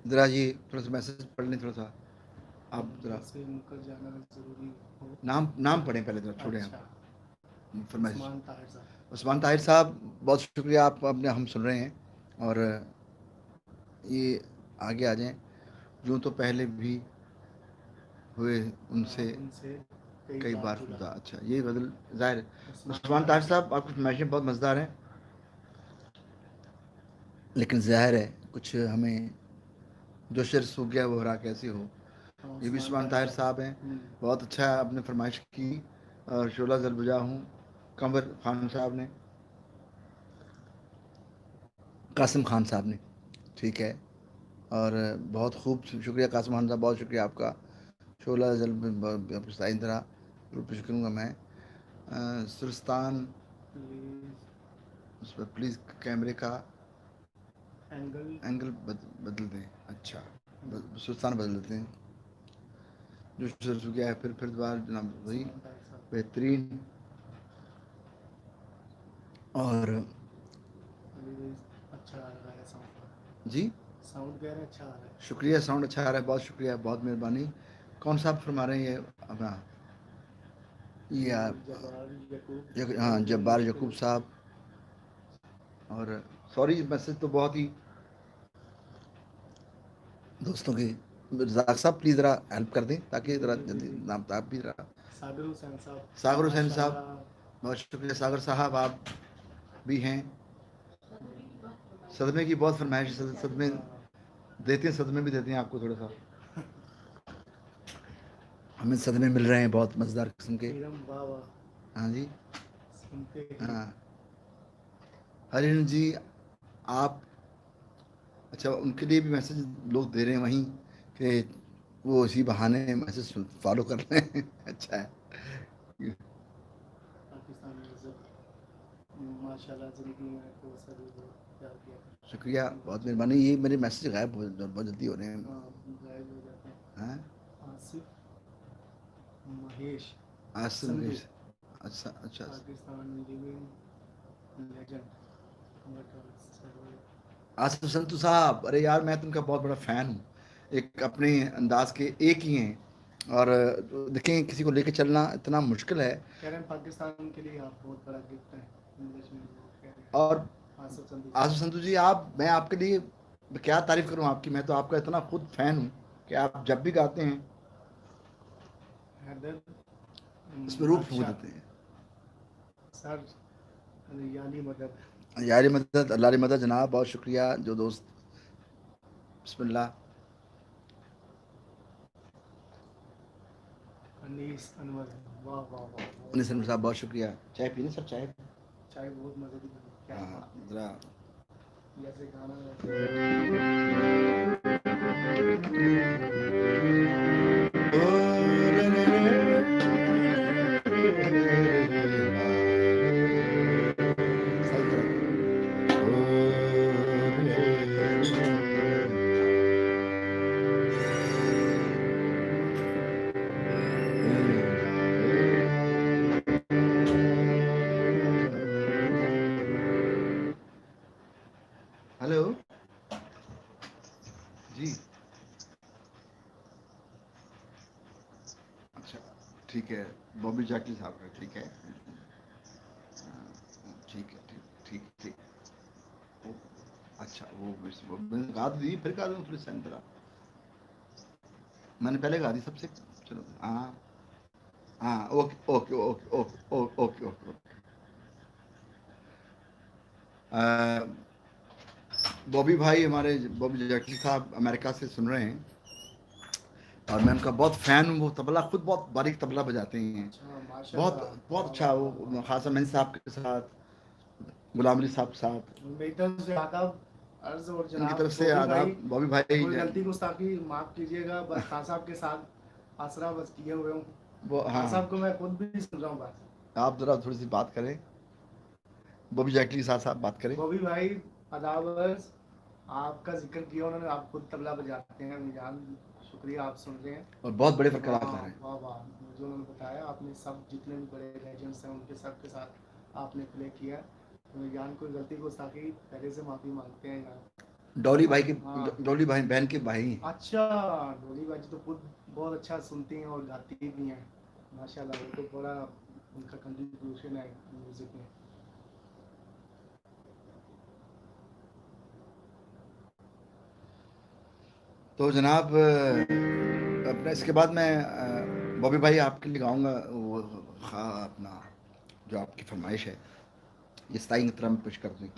ज़रा ये थोड़ा सा मैसेज पढ़ लें, थोड़ा सा आप ज़रा से मुकर जाना ज़रूरी हो। नाम पढ़ें पहले, ज़रा छोड़ें अच्छा। आप फरमाइश। उस्मान ताहिर साहब। उस्मान ताहिर साहब, बहुत शुक्रिया, आप अपने हम सुन रहे हैं। और ये आगे आ जाएं। यूँ तो पहले भी हुए उनसे उनसे कई बार जुदा। जुदा। अच्छा, ये गज़ल ज़ाहिर है। उस्मान उस्मान ताहिर साहब, आपकी फरमाइशें बहुत मज़ेदार हैं, लेकिन ज़ाहिर है कुछ हमें जो शेर सूख गया वो हरा कैसे हो। ये भी उस्मान ताहिर साहब हैं, बहुत अच्छा आपने फरमाइश की। और शोला जल बुझा हूँ, कंवर खान साहब ने, कासिम खान साहब ने, ठीक है। और बहुत खूब, शुक्रिया कासिम खान साहब, बहुत शुक्रिया आपका। शोला जल आपकी साइन तरह जरूर पेश करूँगा मैं। सुल्तान, उस पर प्लीज़ कैमरे का एंगल बदल दें। अच्छा, सुल्तान बदल देते हैं। जो शुरू किया है, फिर दोबारा जनाब वही बेहतरीन। और अच्छा आ रहा है साउंड। जी, साउंड कह रहे अच्छा आ रहा है। शुक्रिया, साउंड अच्छा आ रहा है, बहुत शुक्रिया, बहुत मेहरबानी। कौन सा आप फरमा रहे हैं ये अपना? ये हाँ, जब्बार यकूब साहब। और सॉरी, मैसेज तो बहुत ही दोस्तों के। रज़ाक साहब प्लीज़ ज़रा हेल्प कर दें, ताकि ज़रा जल्दी नाम आप भी ज़रा। सागर हुसैन साहब। सागर हुसैन साहब, बहुत शुक्रिया सागर साहब, आप भी हैं। सदमे की बहुत फरमाइश, सदमे देते हैं, सदमे भी देते हैं आपको थोड़ा सा। हमें सदमे मिल रहे हैं बहुत मज़ेदार किस्म के। हाँ जी, हाँ हरिन जी, आप, अच्छा, उनके लिए भी मैसेज लोग दे रहे हैं वहीं, कि वो इसी बहाने मैसेज फॉलो कर रहे हैं। अच्छा है, पाकिस्तान में माशाल्लाह ज़िंदगी में को सभी प्यार किया। शुक्रिया, बहुत मेहरबानी। ये मेरे मैसेज गायब बहुत जल्दी हो रहे हैं। गायब हो जाते हैं। हाँ, आसिफ महेश आसिम संधू, महेश, अच्छा अच्छा। Pakistan living legend. आसिफ संतू साहब, अरे यार, मैं तुमका बहुत बड़ा फ़ैन हूँ। एक अपने अंदाज के एक ही हैं, और देखें, किसी को लेके चलना इतना मुश्किल है। कह रहे हैं पाकिस्तान के लिए आप बहुत बड़ा गिफ्ट है। इंग्लिश में कह रहे हैं। और आसिफ संधू, आसिफ संतू जी, आप, मैं आपके लिए क्या तारीफ़ करूँ आपकी, मैं तो आपका इतना खुद फ़ैन हूँ कि आप जब भी गाते हैं हैदर इसमें रूप फूंक बादशाह देते हैं। सर, यानी मदद। यारी मदद, अल्लाह री मदद जनाब, बहुत शुक्रिया जो दोस्त। बिस्मिल्लाह। अनीस अनवर, वाह वाह वाह। अनिस साहब, बहुत शुक्रिया। चाय पी लें सब, चाय। चाय बहुत मजे की बनी। क्या हाँ, ज़रा जैसे गाना हेलो जी, अच्छा, ठीक है, बॉबी जैकली साहब का, ठीक है, ठीक है, ठीक ठीक ठीक। ओ, अच्छा, वो मैंने गा दी, फिर गा दूँ, फिर सेंड करा, मैंने पहले गा दी सबसे। चलो, हाँ हाँ, okay okay okay okay okay okay okay. Bobby भाई हमारे बॉबी जेटली साहब अमेरिका से सुन रहे हैं और मैं उनका बहुत फैन हूँ। वो तबला खुद बहुत बारीक तबला बजाते हैं। अच्छा बहुत माशाल्लाह। बहुत वाह, अच्छा। वाह, वाह, वो वाह। खासा मेहन साहब के साथ, गुलाम अली साहब के साथ, मेरी तरफ से आदाब अर्ज और उनकी जनाब तरफ से बॉबी भाई, आदाब। बॉबी भाई कोई गलती गुस्ताखी माफ़ कीजिएगा, बस खान साहब के साथ आसरा बस किए हुए हूँ। वो खान हाँ, साहब को मैं खुद भी सुन रहा हूँ बस। आप जरा थोड़ी सी बात करें, बॉबी जेटली के साथ साथ बात करें। बॉबी भाई आदाब अर्ज, आपका जिक्र किया उन्होंने, आप खुद तबला बजाते हैं जान, शुक्रिया आप सुन रहे हैं। और बहुत बड़े वाह कलाकार हैं। वाह वाह, मुझे उन्होंने बताया आपने सब जितने भी बड़े लेजेंड्स हैं उनके सब के साथ आपने प्ले किया। तो यान कोई गलती गुस्ताखी पहले से माफ़ी मांगते हैं यार। डॉली भाई की, हाँ डॉली भाई बहन के भाई हैं। अच्छा, डोली बाजी तो खुद बहुत अच्छा सुनती हैं और गाती भी हैं माशाल्लाह, वो तो बड़ा उनका कंट्रीब्यूशन है म्यूजिक में। तो जनाब अपना इसके बाद मैं बॉबी भाई आपके लिए गाऊंगा वो अपना जो आपकी फरमाइश है, ये स्थाई तरह में पेश कर दें।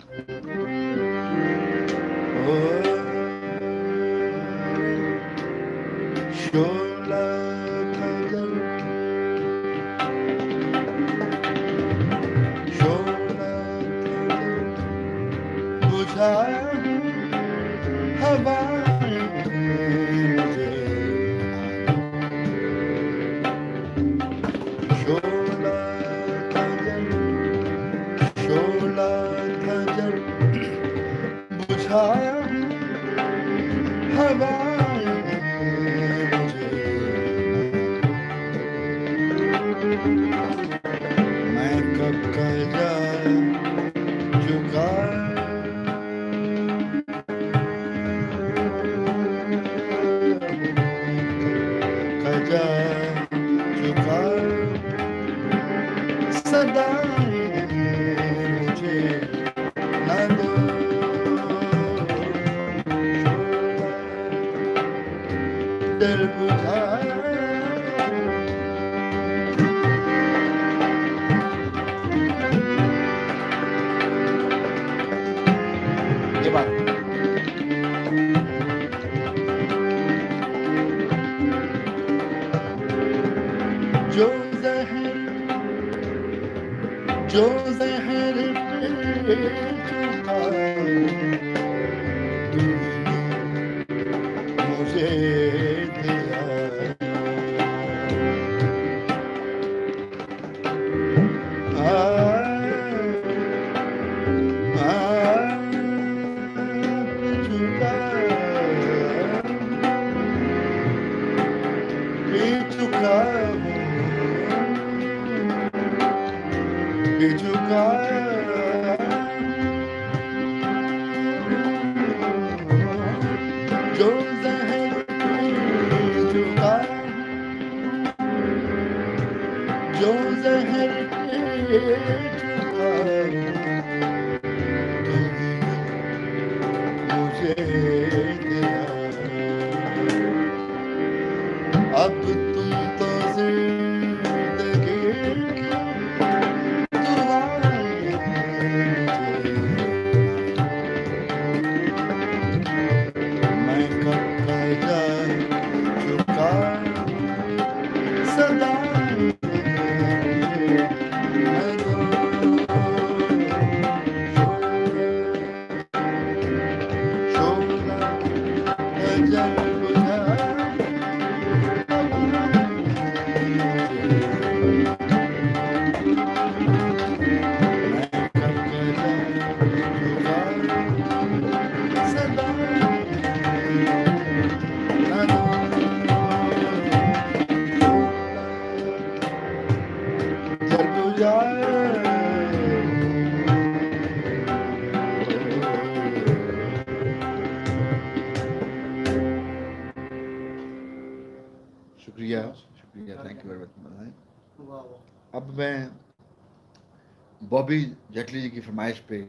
शोला खजल, शोला खजल बुझाया हवा मुझे, शोला खजल, शोला खजल बुझाया हवा मुझे, मैं कब का जा चुका, जा चुका सदा मुझे न दो, दिल बुझा ये बात। जो जहर, जो जहर पी चुका तूने मुझे दिया, चुका पी चुका पी चुका, जो जहर पी चुका, जो जहर पी चुका तूने मुझे दिया, अब तुम तो जिंदगी की दुआएं मुझे, मैं कब का जा चुका सदा मुझे न दो, शोला गजल बुझा शुक्रिया शुक्रिया, थैंक यू वेरी मच। वाह वाह। अब मैं बॉबी जेटली जी की फरमाइश पे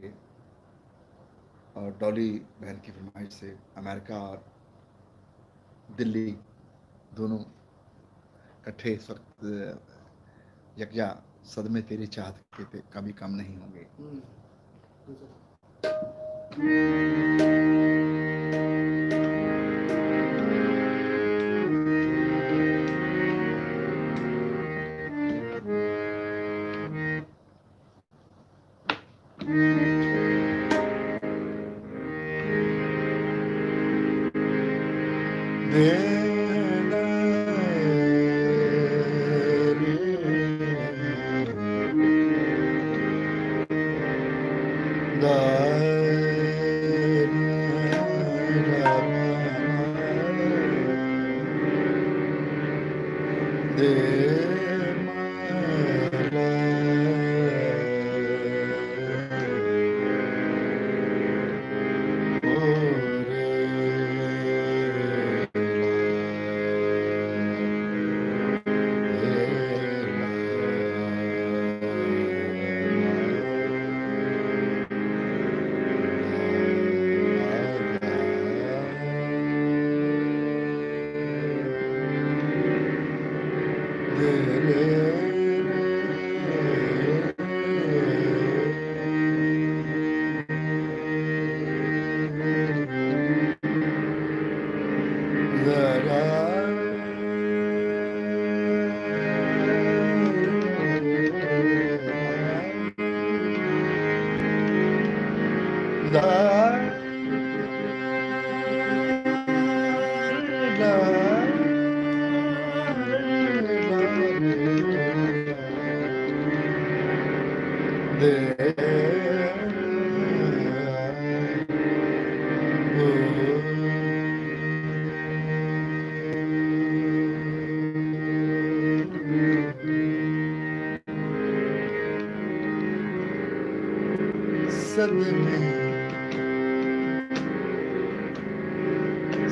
और डॉली बहन की फरमाइश से अमेरिका और दिल्ली दोनों इकट्ठे इस वक्त यकजा सदमे तेरी चाहत के कभी कम नहीं होंगे। गुजर।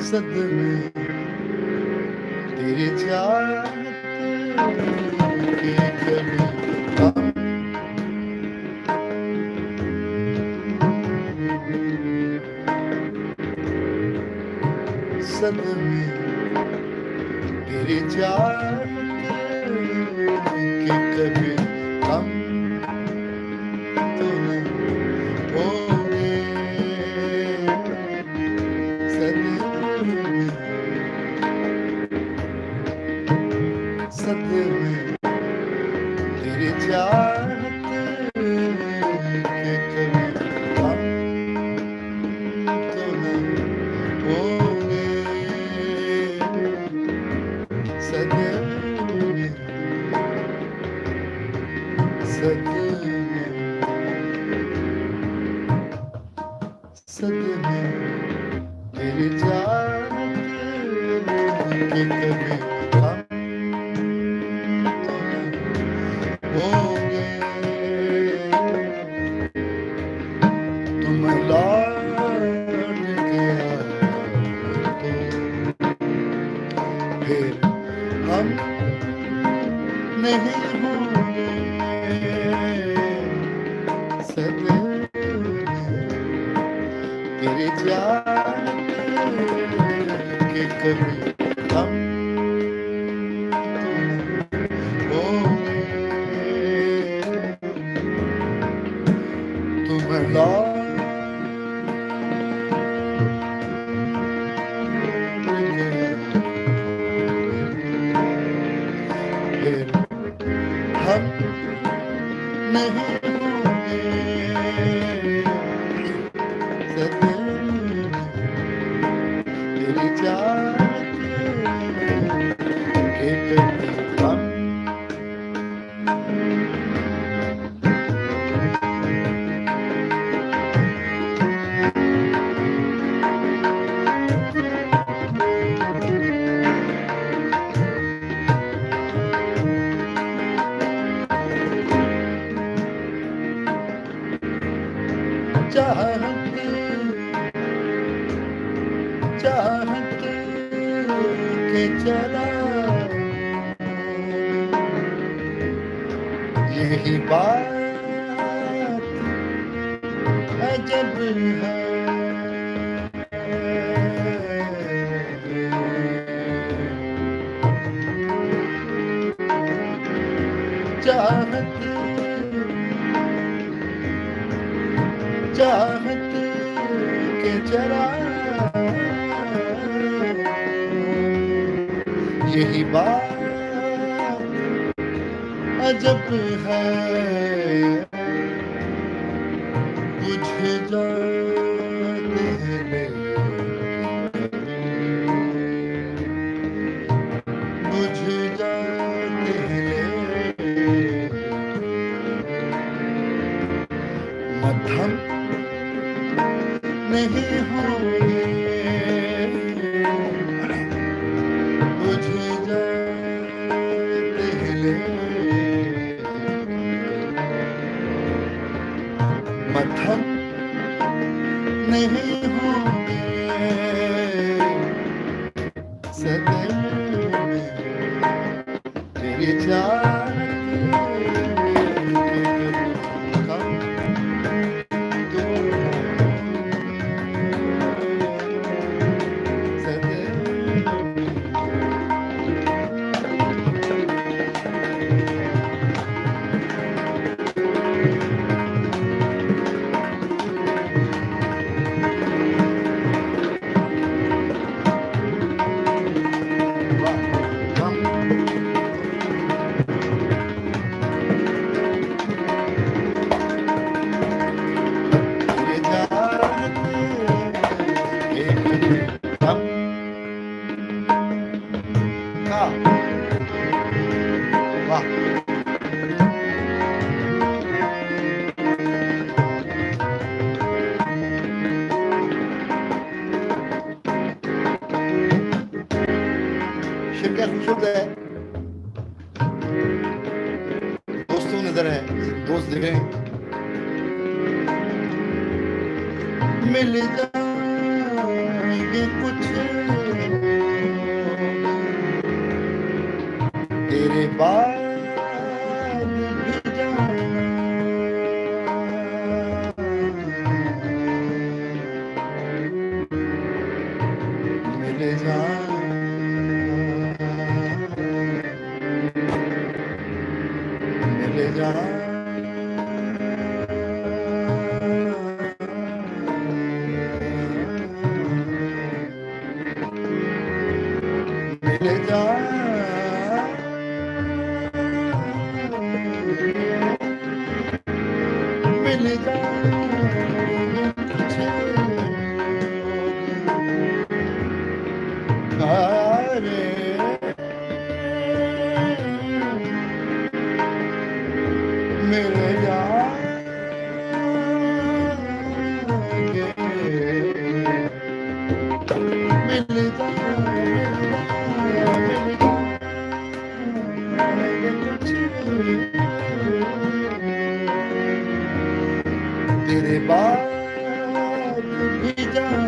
सदमे तेरी चाहत की कभी हम सदमे तेरी चाहत की कभी हम तो न होंगे सदमे तेरी चाहत के कभी हम तो न होंगे सदमे सदमे तेरी चाहत के कभी हम होंगे तुम लौट के आओ तो फिर हम नहीं होंगे सदमे तेरी चाहत के कभी हम फिर हम नहीं होंगे सदमे तेरी चाहत के कभी हम चाहत चाहत के चला यही बात अजब है चाहत चाहत के जरा यही बात अजब है बुझ जाते हैं नहीं होंगे तुझे जाते ले मत्थम नहीं होंगे सदैव तेरी चाहत शिरकत खुशबू है दोस्तों नजर है दोस्त दिख रहे हैं मिल जाएंगे कुछ तेरे बाद भी जाना मिल जाना मिल जा मिल जा अरे मिल जाएंगे मिल तेरे बाद भी जाना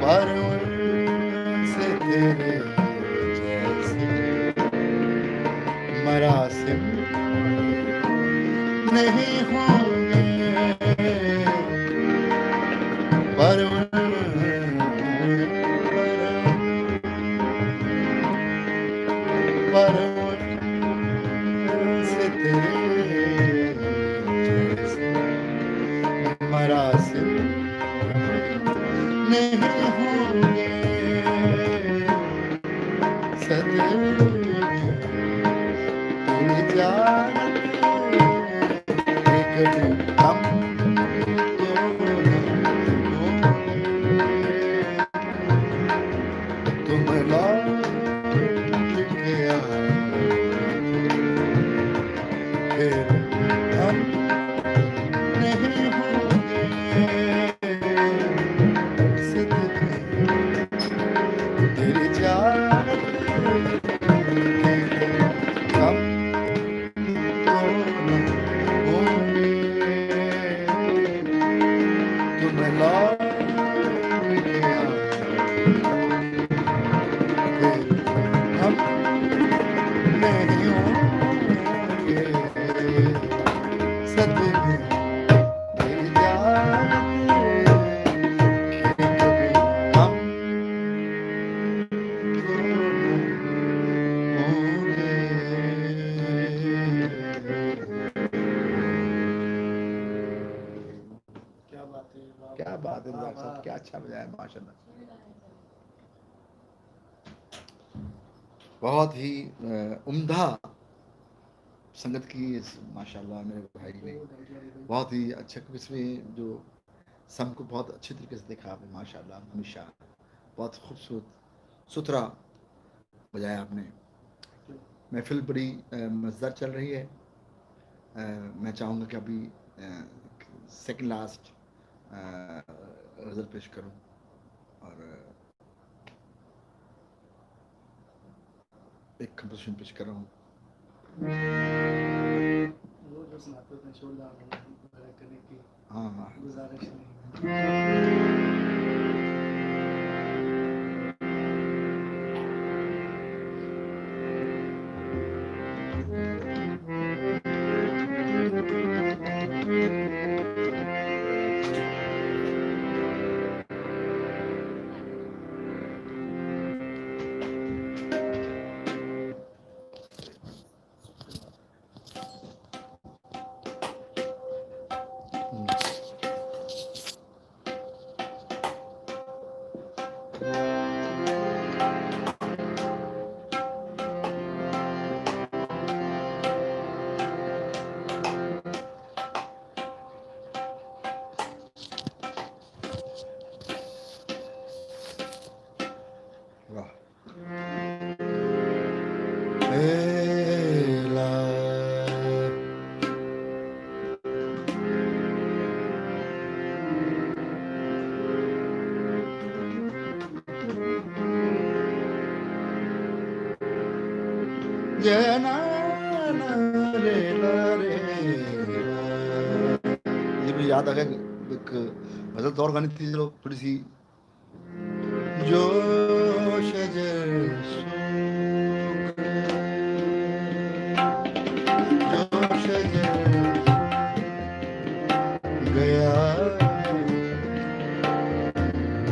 पर उनसे तेरे जैसे मरासिम नहीं होंगे पर उनसे तेरे जैसे मरासिम नहीं होंगे सदैव तेरी जानत एक दिन हम तुम लौट के आए फिर हम नहीं होंगे तेरी जानत हम होंगे तुम लौट के आए हम नहीं होंगे सदैव तेरी जानत कभी हम क्या बात है डॉक्टर साहब क्या अच्छा बजाया माशाल्लाह बहुत ही उम्दा संगत की माशाल्लाह मेरे भाई ने बहुत ही अच्छा इसमें जो सम को बहुत अच्छे तरीके से देखा आपने माशाल्लाह हमेशा बहुत खूबसूरत सुथरा बजाया आपने महफिल बड़ी मज़ेदार चल रही है मैं चाहूँगा कि अभी सेकंड लास्ट गज़ल पेश करूं और एक कंपोजिशन पेश कर रहा हूँ। वो जो सुनाते थे शोला वगैरह करने की हाँ गुजारिश नहीं। वाह। एला जना रे ला रे ला। ये मुझे याद आ गया एक गजल तो और गानी थी, चलो थोड़ी सी। जो शजर सूख जो शजर गया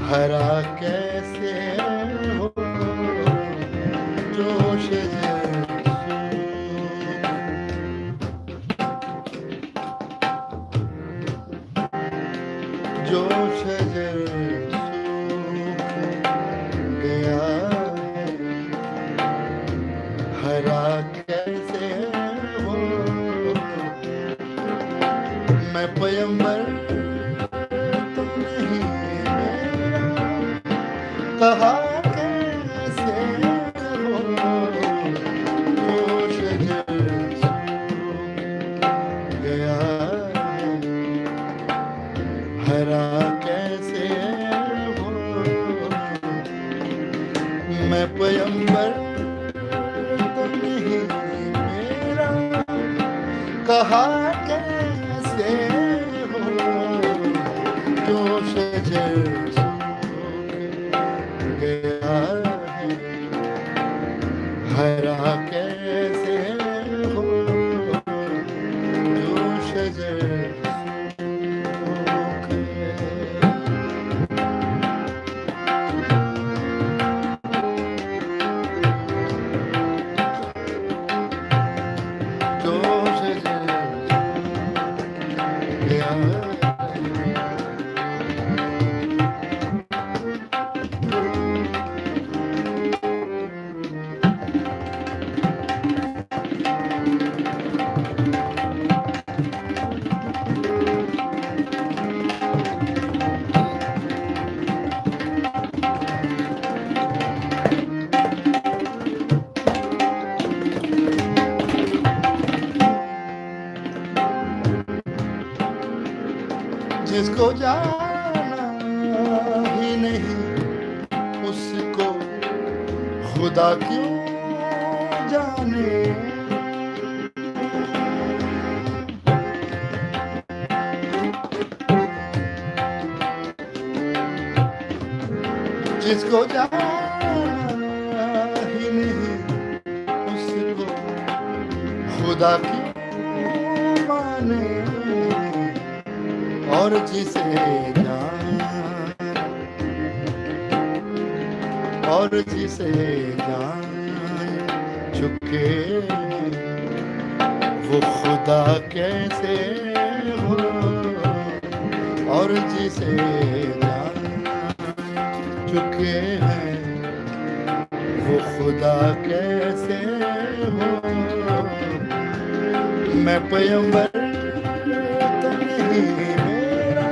हरा कैसे हो, जो शजर जो शजर सूख गया हरा कैसे हो, मैं पैगंबर तुम नहीं मेरा, कहा कैसे हो, जो शजर सूख गया हरा कैसे हो, मैं पैगंबर तुम नहीं मेरा, कहा कैसे हो, जो शजर सूख गया है हरा कैसे हो, जो शजर जिसको जाना ही नहीं उसको खुदा क्यों जाने, जिसको जाना ही नहीं उसको खुदा क्यों माने, और जिसे जान चुके वो खुदा कैसे हो, और जिसे जान चुके हैं वो खुदा कैसे हो, मैं पैगंबर तो नहीं मेरा,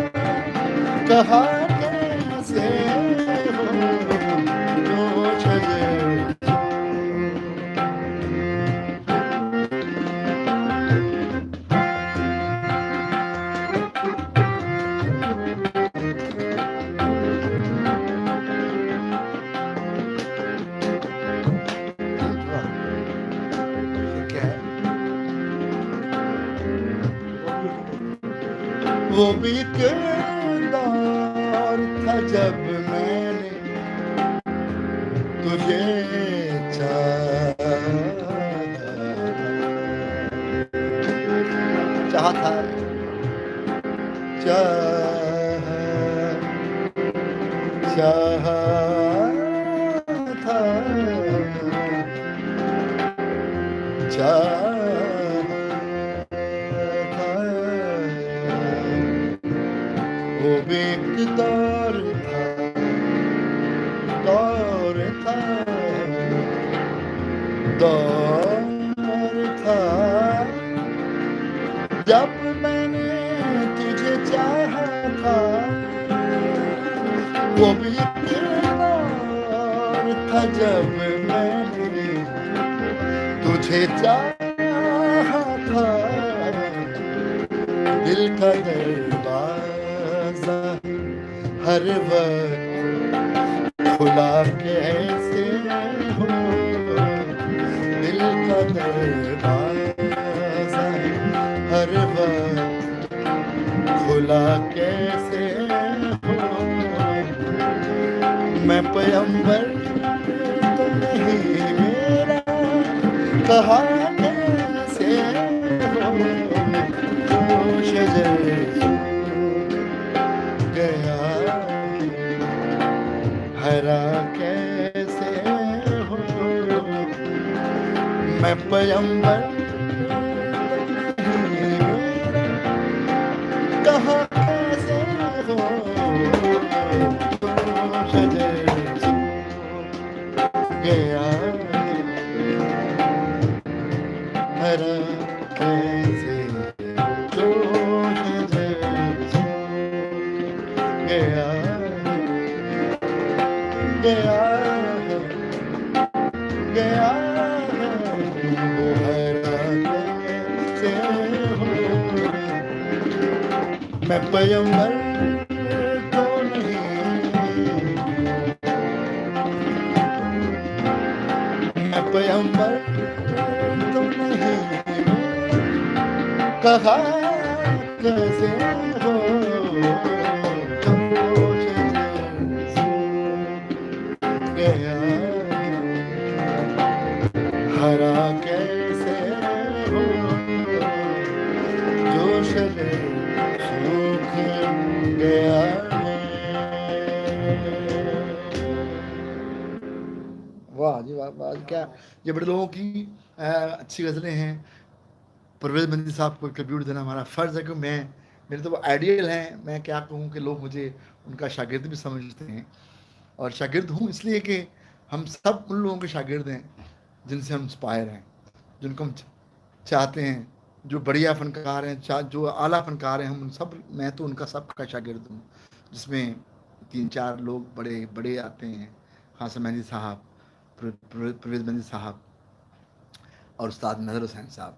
कहा कैसे हो, जो शजर वो भी एक दौर था जब मैंने तुझे चाहा था, चाहा था, वो भी एक दौर था, दौर था, दौर था जब मैंने तुझे चाहा था। वो भी एक दौर था जब मैंने तुझे चाहा था। दिल का दरवाजा हर वक्त खुला कैसे हो, दिल का दरवाजा हर वक्त खुला कैसे हो। मैं पैगंबर तो नहीं मेरा कहा कैसे हो, शजर गया हरा कैसे हो। मैं पैगंबर कहा कैसे हो, शजर गया हरा कैसे हो, शजर गया गया गया वो हरा कैसे हो। मैं पैगंबर तो नहीं, मैं पैगंबर तो नहीं, कहा कैसे हो, गया हरा कैसे हो, जो शजर सूख गया है। वाह जी वाह, वाह क्या ये बड़े लोगों की अच्छी गज़लें हैं। परवेज़ बंदी साहब को ट्रिब्यूट देना हमारा फ़र्ज़ है कि मेरे तो वो आइडियल हैं। मैं क्या कहूँ कि लोग मुझे उनका शागिर्द भी समझते हैं, और शागिर्द हूँ इसलिए कि हम सब उन लोगों के शागिर्द हैं जिनसे हम इंस्पायर हैं, जिनको हम चाहते हैं, जो बढ़िया फ़नकार हैं, जो आला फ़नकार हैं, हम उन सब, मैं तो उनका सबका शागिर्द हूँ, जिसमें 3-4 लोग बड़े बड़े आते हैं, हासिम मेहंदी साहब, परवेज़ बंदी साहब और उस्ताद नज़र हुसैन साहब।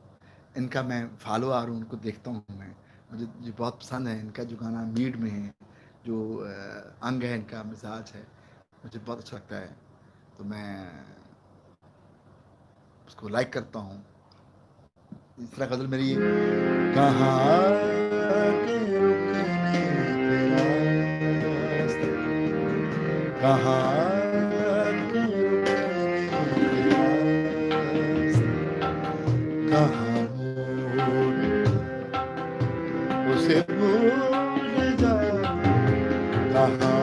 इनका मैं फॉलोअर हूँ, उनको देखता हूँ मैं, मुझे बहुत पसंद है इनका जो गाना मीड में है, जो अंग है इनका, मिजाज है, मुझे बहुत अच्छा लगता है, तो मैं उसको लाइक करता हूँ। तीसरा गज़ल मेरी कहाँ के रुकने तेरा रास्ता, कहाँ के रुकने तेरा रास्ता, कहाँ मोड़ उसे भूल जा, कहाँ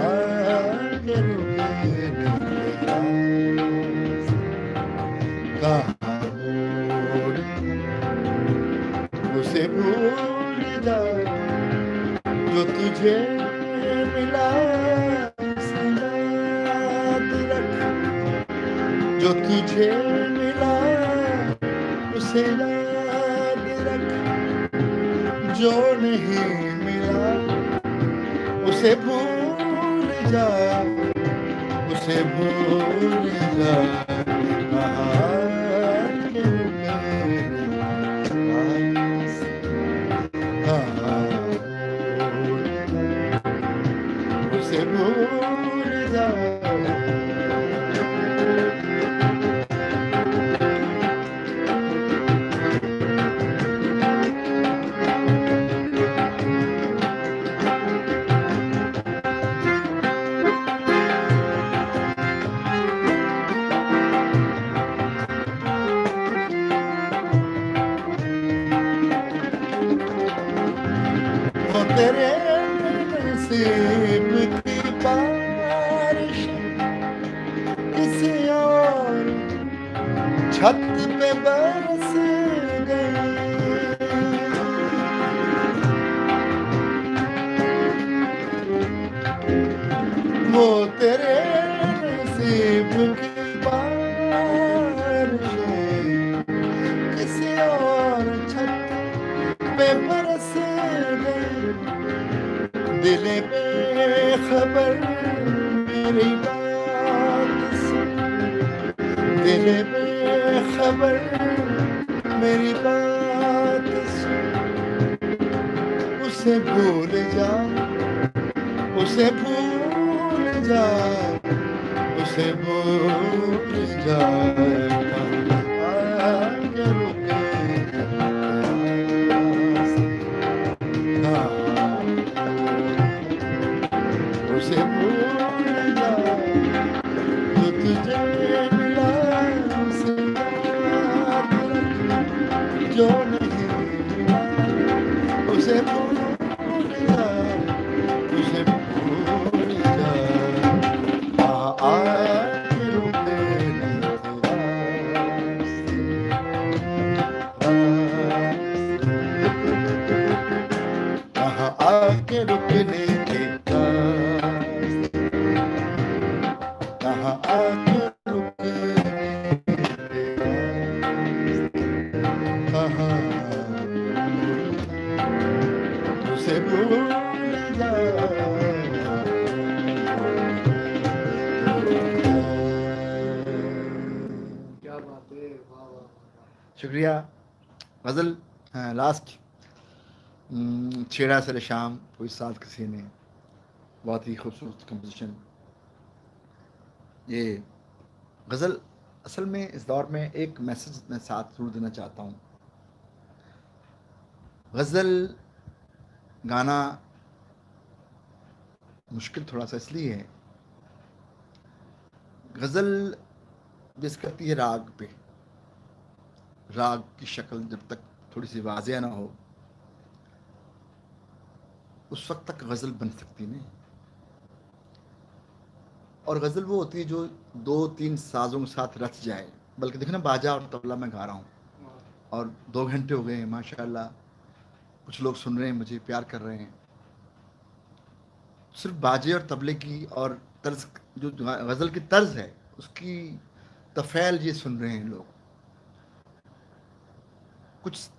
के रुकने तेरा रास्ता, कहाँ मोड़ उसे भूल जा, जो तुझे मिला याद रख, जो तुझे मिला उसे याद रख, जो नहीं मिला उसे भूल जा, उसे भूल जा, कहाँ के उसे भूल जा। नसीब की बारिश किसी और छत पे बरस गई। वो तेरे नसीब की बारिश किसी और छत पे बरस गई। दिल बेखबर मेरी बात सुन, दिल बेखबर मेरी बात सुन। उसे भूल जा, उसे भूल जा, उसे भूल जा। आगे रुके उसे भूल जा, जो तुझे मिला उसे याद रख, जो नहीं मिला उसे भूल जा, उसे भूल जा। आगे रुके नहीं कहाँ आगे रुकने के कहाँ आगे रुकने कहाँ उसे भूल जा। क्या बात है, वाह वाह। शुक्रिया। गज़ल लास्ट छेड़ा सरे शाम कोई साथ किसी ने, बहुत ही खूबसूरत कंपोजिशन। ये गज़ल असल में इस दौर में एक मैसेज मैं साथ जरूर देना चाहता हूँ। गज़ल गाना मुश्किल थोड़ा सा इसलिए है, गज़ल बेस करती है राग पे। राग की शक्ल जब तक थोड़ी सी वाज़ेह ना हो उस वक्त तक गज़ल बन सकती नहीं। और गज़ल वो होती है जो 2-3 साज़ों के साथ रच जाए। बल्कि देखो ना, बाजा और तबला मैं गा रहा हूँ और 2 घंटे हो गए हैं माशाल्लाह, कुछ लोग सुन रहे हैं, मुझे प्यार कर रहे हैं। सिर्फ बाजे और तबले की और तर्ज, जो गज़ल की तर्ज है उसकी तफ़ैल ये सुन रहे हैं लोग। कुछ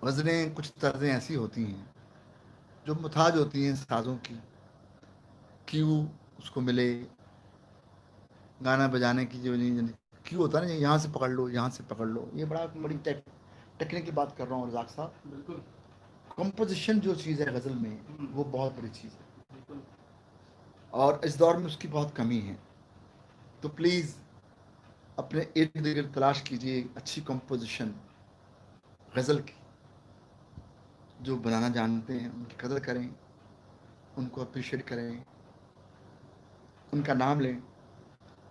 गज़लें, कुछ तर्जें ऐसी होती हैं जो मुताज होती हैं साज़ों की, क्यों उसको मिले गाना बजाने की, जो नहीं क्यों होता है ना, यहाँ से पकड़ लो, यहाँ से पकड़ लो। ये बड़ी टेक्निकल बात कर रहा हूँ रज़ाक साहब। बिल्कुल। कंपोजिशन जो चीज़ है गज़ल में वो बहुत बड़ी चीज़ है बिल्कुल। और इस दौर में उसकी बहुत कमी है। तो प्लीज़ अपने इर्द गिर्द तलाश कीजिए अच्छी कंपोजिशन गज़ल की, जो बनाना जानते हैं उनकी कदर करें, उनको अप्रिशिएट करें, उनका नाम लें।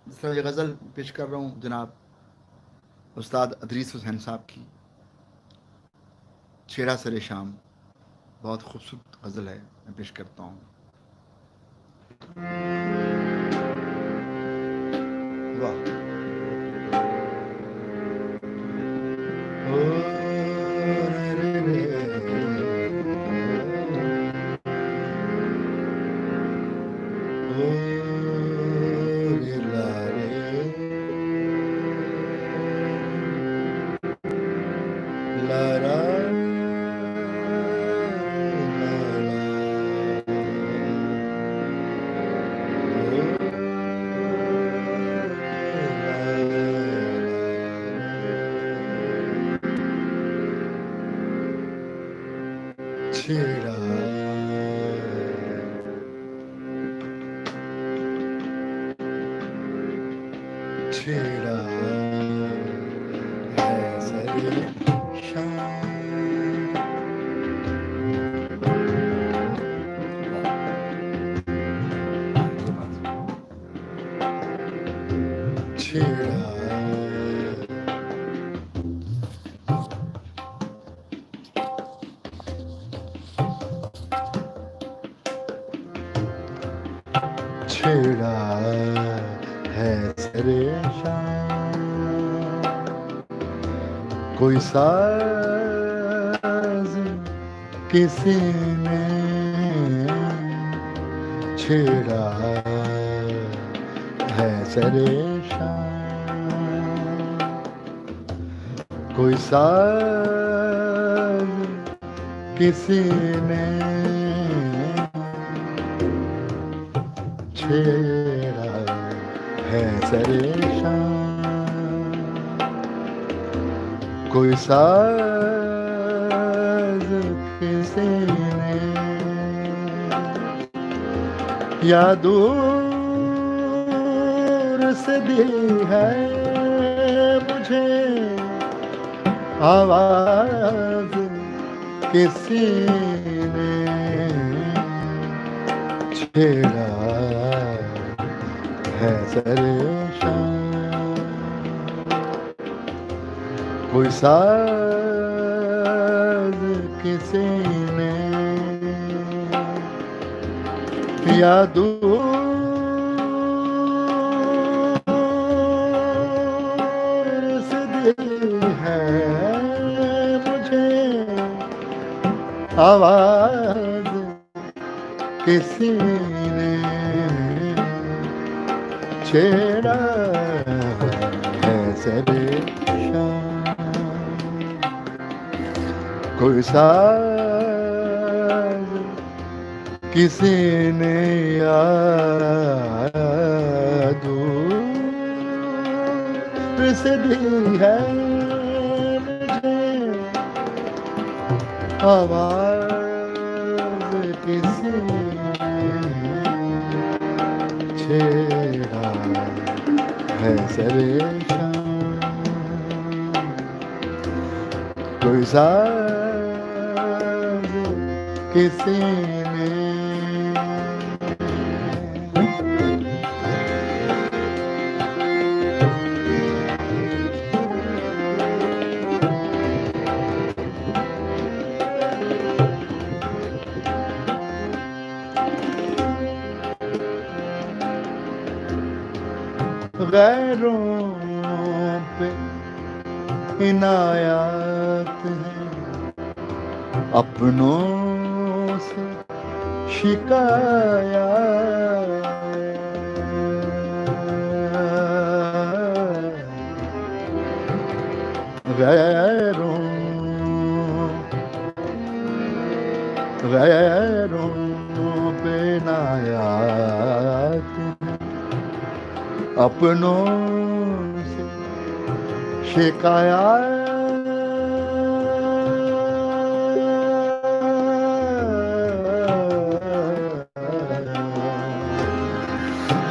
जिस तरह ये गज़ल पेश कर रहा हूँ जनाब उस्ताद अदरीस हुसैन साहब की, छेड़ा सरे शाम, बहुत खूबसूरत गज़ल है, मैं पेश करता हूँ। वाह। ओ रे रे ओ रे ला रे ला रा छेड़ा छेड़ा है सरे शाम। छेड़ा छेड़ा है सरे शाम, कोई साज किसी ने छेड़ा है सरे शाम, कोई साज किसी ने छेड़ा है सरे शाम, कोई साज किसी ने या दूर से दी है मुझे आवाज किसी ने छेड़ा है सरे शाम, कोई साज किसी ने या दूर से दी है मुझे आवाज किसी ने छेड़ा है सरे शाम, कोई साज किसी ने याद से दी है मुझे आवाज किसी छेड़ा है सरे शाम, कोई साज किसी ने गैरों पे इनायत है, अपनों से शिकायत, गैरों पे इनायत है, अपनों से शिकायत,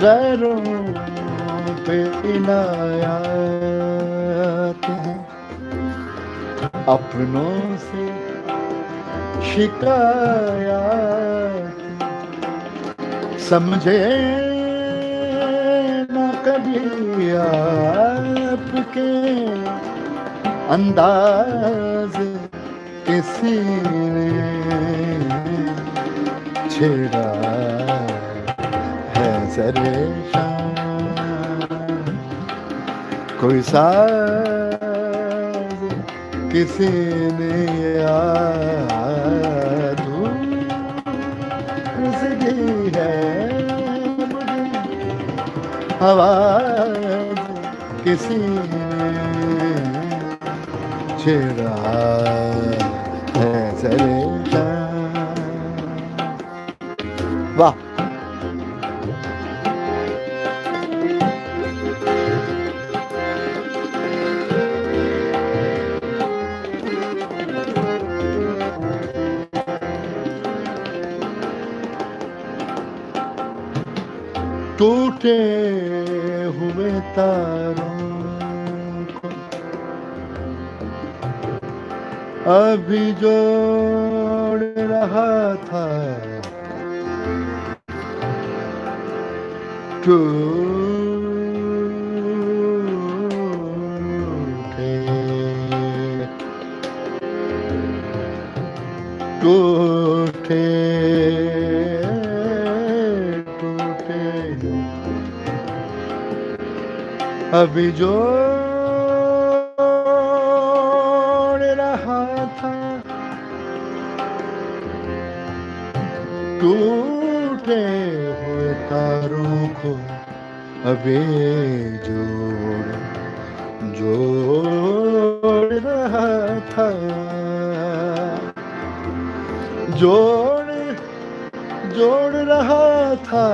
गैरों पे इनायत है, अपनों से शिकायत, समझे कभी आपके अंदाज किसी ने छेड़ा है सरे शाम, कोई साज किसी ने याद से दी है आवाज किसी ने छेड़ा है सरे शाम। वाह, टूटे हुए तारों को अभी जोड़ रहा था, टूटे टूटे अभी जोड़ रहा था टूटे हुए तारों को, अभी जोड़ रहा था, जोड़ रहा था,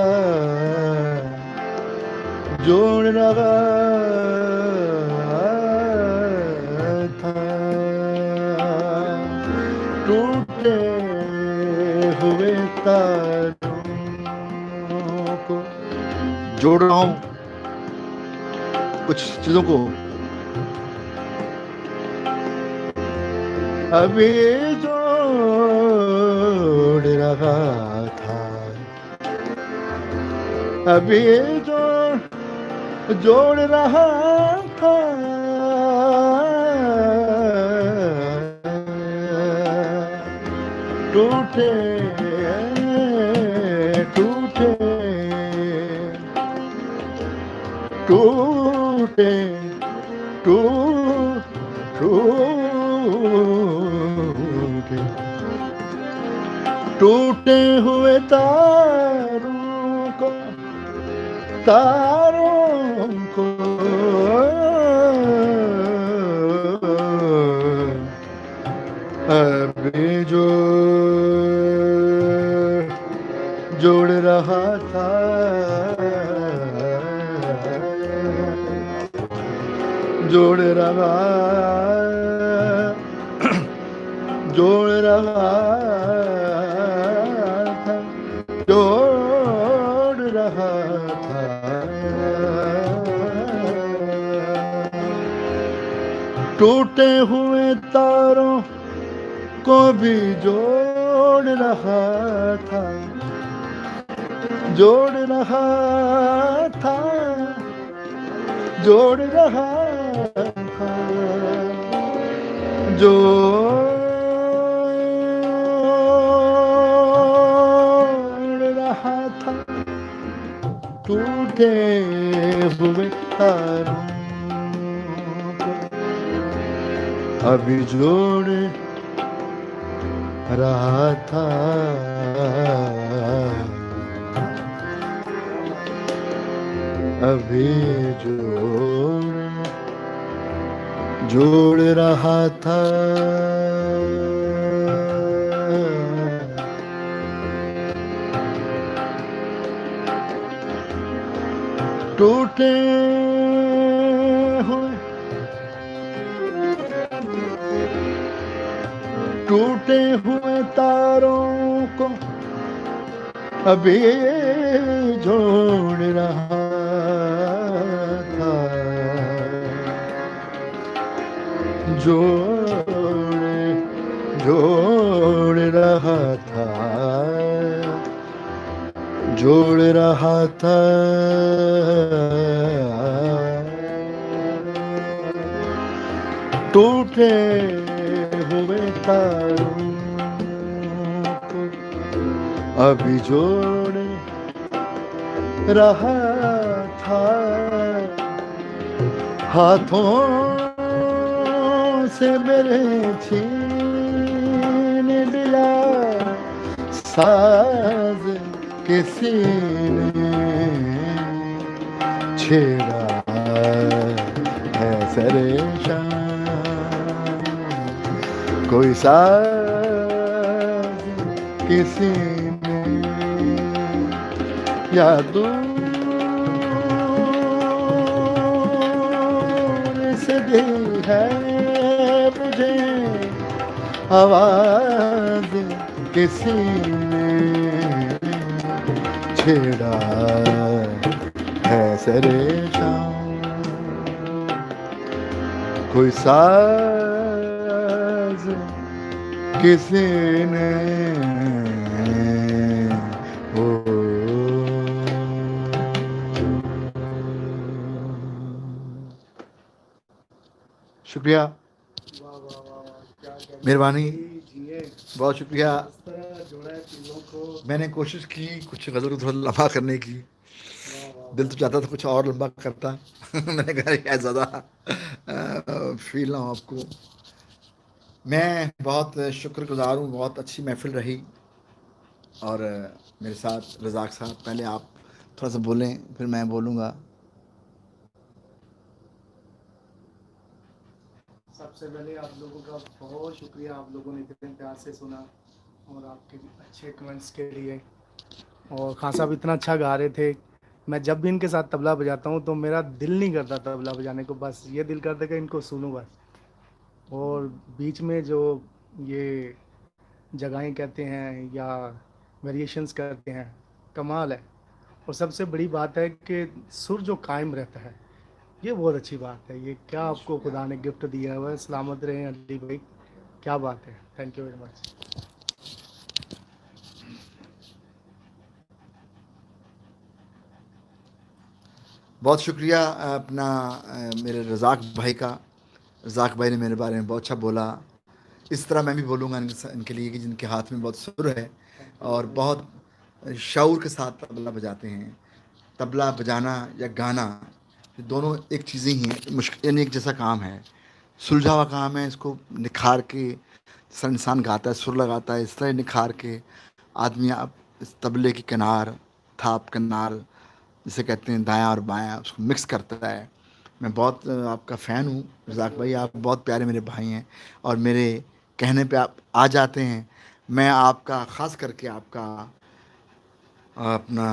जोड़ रहा था, टूटे हुए तारों को जोड़ रहा हूं, कुछ चीजों को अभी जोड़ रहा था, अभी जोड़ रहा था, टूटे टूटे टूटे टूटे टूटे हुए तारों को अभी जोड़ रहा था, जोड़ रहा था, जोड़ रहा था, टूटे हुए तारों को भी जोड़ रहा था, जोड़ रहा था, जोड़ रहा था, जोड़ रहा था, टूटे हुए तारों को अभी जोड़ रहा था, अभी जोड़ रहा था, टूटे हुए तारों को अभी जोड़ रहा था, जोड़ रहा था, जोड़ रहा था, टूटे हुए तारों को अभी जोड़ रहा था, हाथों से मेरे छीन लिया साज किसी ने, छेड़ा है सरेशान कोई साज किसी ने, या दूर से दी है मुझे आवाज किसी ने, छेड़ा है सरेशान कोई साज किसी ने, ओ शुक्रिया, मेहरबानी, बहुत शुक्रिया। मैंने कोशिश की कुछ गज़ल को थोड़ा लम्बा करने की, दिल तो चाहता था कुछ और लंबा करता मैंने कहा यार ज़्यादा फील ना हो आपको। मैं बहुत शुक्रगुजार हूँ, बहुत अच्छी महफिल रही। और मेरे साथ रज़ाक साहब, पहले आप थोड़ा सा बोलें फिर मैं बोलूँगा। सबसे पहले आप लोगों का बहुत शुक्रिया, आप लोगों ने इतने प्यार से सुना और आपके अच्छे कमेंट्स के लिए। और खान साहब इतना अच्छा गा रहे थे, मैं जब भी इनके साथ तबला बजाता हूँ तो मेरा दिल नहीं करता तबला बजाने को, बस ये दिल करता है कि इनको सुनूं बस। और बीच में जो ये जगहें कहते हैं या वेरिएशंस करते हैं, कमाल है। और सबसे बड़ी बात है कि सुर जो कायम रहता है, ये बहुत अच्छी बात है। ये क्या आपको खुदा ने गिफ्ट दिया हुआ है। सलामत रहें अली भाई, क्या बात है। Thank you very much. बहुत शुक्रिया अपना मेरे रज़ाक भाई का। रज़ाक भाई ने मेरे बारे में बहुत अच्छा बोला। इस तरह मैं भी बोलूँगा इनके लिए कि जिनके हाथ में बहुत सुर है और बहुत शऊर के साथ तबला बजाते हैं। तबला बजाना या गाना, ये दोनों एक चीज़ें ही हैं, मुश्किल यानी एक जैसा काम है, सुलझा हुआ काम है। इसको निखार के जिस तरह इंसान गाता है, सुर लगाता है, इस तरह निखार के आदमी आप इस तबले की किनार, थाप किनार जिसे कहते हैं, दायां और बायां, उसको मिक्स करता है। मैं बहुत आपका फ़ैन हूँ रज़ाक भाई, आप बहुत प्यारे मेरे भाई हैं और मेरे कहने पे आप आ जाते हैं। मैं आपका ख़ास करके आपका अपना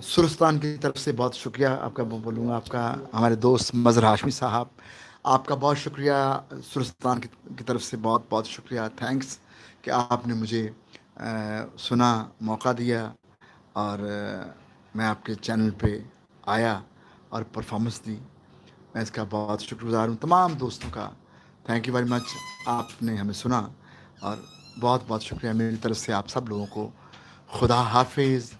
सुरस्तान की तरफ से बहुत शुक्रिया आपका बोलूँगा। आपका हमारे दोस्त मज़हर हाशमी साहब, आपका बहुत शुक्रिया सुरस्तान की तरफ से, बहुत बहुत शुक्रिया, थैंक्स कि आपने मुझे सुना, मौका दिया और मैं आपके चैनल पे आया और परफॉर्मेंस दी। मैं इसका बहुत शुक्रगुज़ार हूँ तमाम दोस्तों का। थैंक यू वेरी मच, आपने हमें सुना और बहुत बहुत शुक्रिया मेरी तरफ से आप सब लोगों को। खुदा हाफिज़,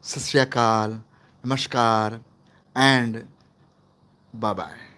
सत श्री अकाल, नमस्कार एंड बाय बाय।